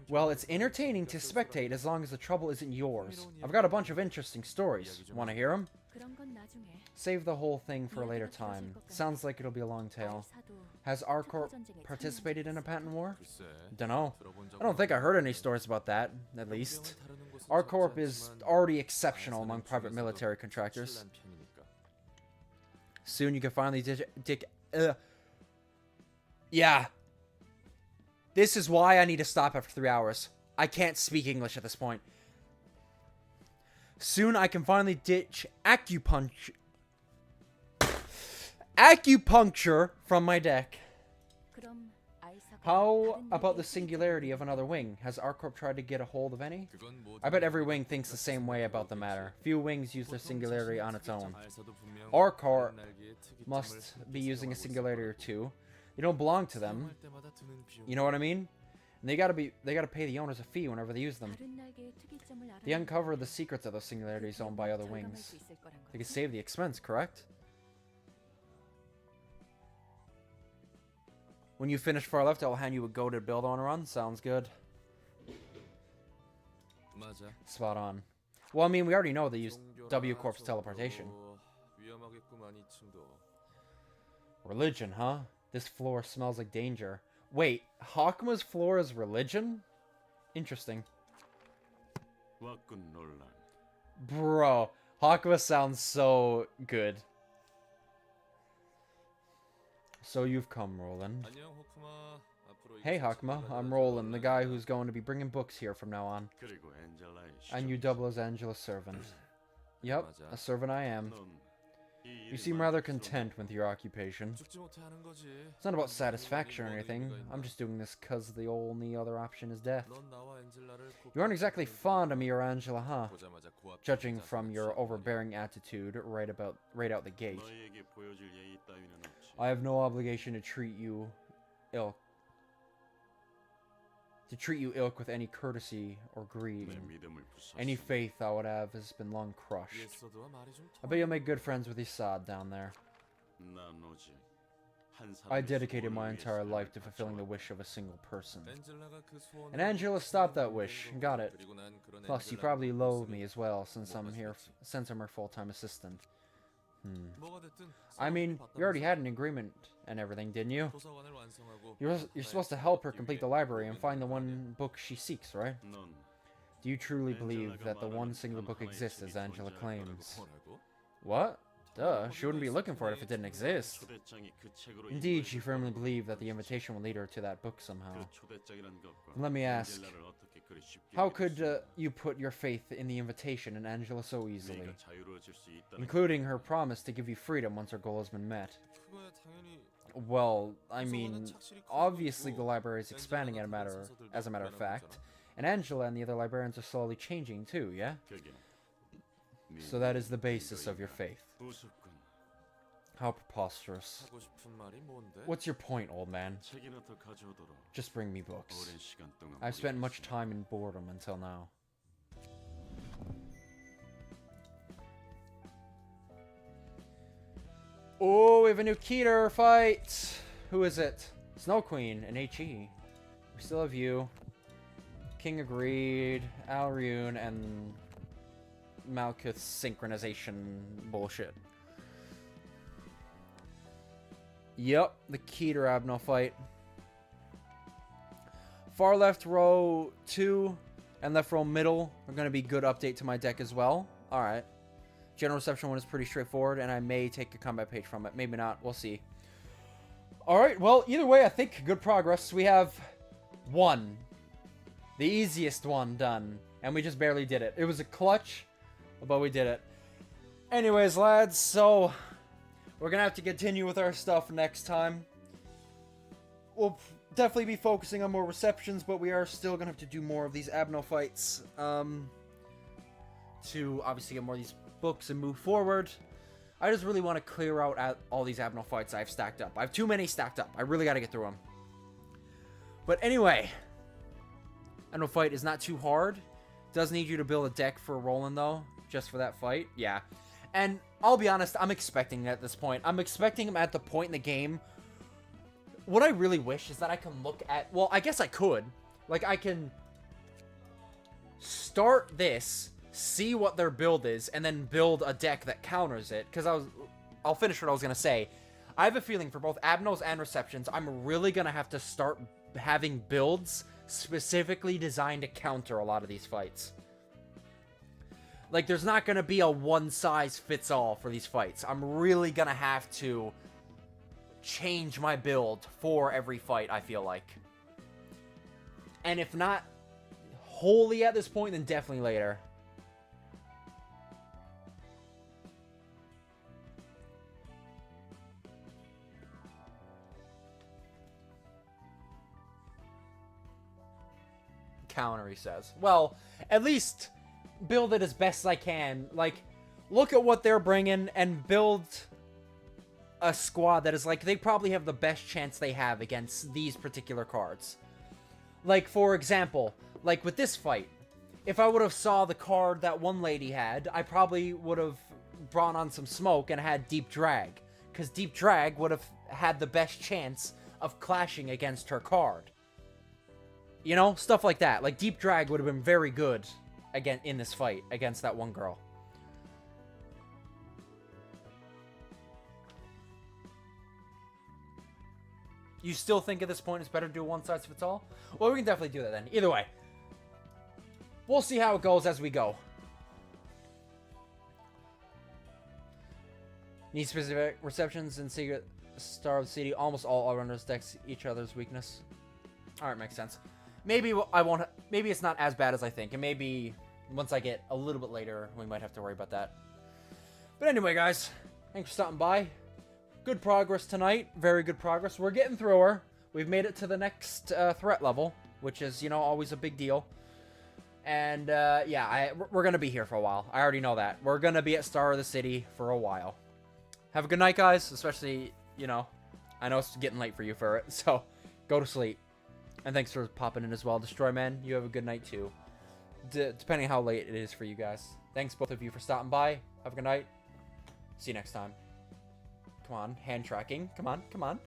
Well, it's entertaining to spectate as long as the trouble isn't yours. I've got a bunch of interesting stories. Want to hear them? Save the whole thing for a later time. Sounds like it'll be a long tale. Has our corp participated in a patent war? Dunno. I don't think I heard any stories about that, at least. Our corp is already exceptional among private military contractors. Soon you can finally Yeah. This is why I need to stop after 3 hours. I can't speak English at this point. Soon I can finally ditch acupuncture from my deck. How about the singularity of another wing? Has ArcCorp tried to get a hold of any? I bet every wing thinks the same way about the matter. Few wings use their singularity on its own. ArcCorp must be using a singularity or two. You don't belong to them. You know what I mean? And they gotta pay the owners a fee whenever they use them. They uncover the secrets of those singularities owned by other wings. They can save the expense, correct? When you finish far left, I'll hand you a go to build on a run. Sounds good. Spot on. Well, I mean, we already know they use W Corp's teleportation. Religion, huh? This floor smells like danger. Wait, Hakma's floor is religion? Interesting. Bro, Hakma sounds so good. So you've come, Roland. Hey, Hakma, I'm Roland, the guy who's going to be bringing books here from now on. And you double as Angela's servant. Yep, a servant I am. You seem rather content with your occupation. It's not about satisfaction or anything. I'm just doing this because the only other option is death. You aren't exactly fond of me or Angela, huh? Judging from your overbearing attitude right out the gate. I have no obligation to treat you ill. To treat you ilk with any courtesy or greed. Any faith I would have has been long crushed. I bet you'll make good friends with Isad down there. I dedicated my entire life to fulfilling the wish of a single person. And Angela stopped that wish and got it. Plus, you probably loathe me as well, since I'm her full-time assistant. I mean, you already had an agreement and everything, didn't you? You're supposed to help her complete the library and find the one book she seeks, right? Do you truly believe that the one single book exists as Angela claims? What? Duh, she wouldn't be looking for it if it didn't exist. Indeed, she firmly believed that the invitation will lead her to that book somehow. And let me ask, how could you put your faith in the invitation and Angela so easily? Including her promise to give you freedom once her goal has been met. Well, I mean, obviously the library is expanding as a matter of fact. And Angela and the other librarians are slowly changing too, yeah? So that is the basis of your faith. How preposterous. What's your point, old man? Just bring me books. I've spent much time in boredom until now. Oh, we have a new Keter fight! Who is it? Snow Queen and HE. We still have you. King agreed. Alrune and Malkuth's synchronization bullshit. Yep, the Keter Abno fight. Far left row 2 and left row middle are going to be good update to my deck as well. Alright. General reception 1 is pretty straightforward, and I may take a combat page from it. Maybe not. We'll see. Alright, well, either way, I think good progress. We have 1. The easiest one done. And we just barely did it. It was a clutch, but we did it. Anyways, lads, so we're going to have to continue with our stuff next time. We'll definitely be focusing on more receptions, but we are still going to have to do more of these Abno fights. To obviously get more of these books and move forward. I just really want to clear out all these Abno fights I've stacked up. I have too many stacked up. I really got to get through them. But anyway, Abno fight is not too hard. Does need you to build a deck for Roland though, just for that fight. Yeah. And I'll be honest, I'm expecting it at this point. I'm expecting him at the point in the game. What I really wish is that I can look at, well, I guess I could. Like, I can start this, see what their build is, and then build a deck that counters it. Because I'll finish what I was going to say. I have a feeling for both Abnos and Receptions, I'm really going to have to start having builds specifically designed to counter a lot of these fights. Like, there's not going to be a one-size-fits-all for these fights. I'm really going to have to change my build for every fight, I feel like. And if not wholly at this point, then definitely later. counter, he says. Well, at least build it as best I can. Like, look at what they're bringing and build a squad that is like, they probably have the best chance they have against these particular cards. Like, for example, like with this fight, if I would have saw the card that one lady had, I probably would have brought on some smoke and had Deep Drag. Because Deep Drag would have had the best chance of clashing against her card. You know? Stuff like that. Like, Deep Drag would have been very good again in this fight against that one girl. You still think at this point it's better to do a one-size-fits-all? Well, we can definitely do that then. Either way. We'll see how it goes as we go. Need specific receptions in Secret Star of the City. Almost all all-rounders decks each other's weakness. Alright, makes sense. Maybe I won't... Maybe it's not as bad as I think. And maybe once I get a little bit later, we might have to worry about that. But anyway, guys. Thanks for stopping by. Good progress tonight. Very good progress. We're getting through her. We've made it to the next threat level, which is, you know, always a big deal. And, yeah, we're going to be here for a while. I already know that. We're going to be at Star of the City for a while. Have a good night, guys. Especially, you know, I know it's getting late for you for it. So, go to sleep. And thanks for popping in as well. Destroy Man, you have a good night, too. Depending how late it is for you guys. Thanks, both of you, for stopping by. Have a good night. See you next time. Come on, hand tracking. Come on, come on.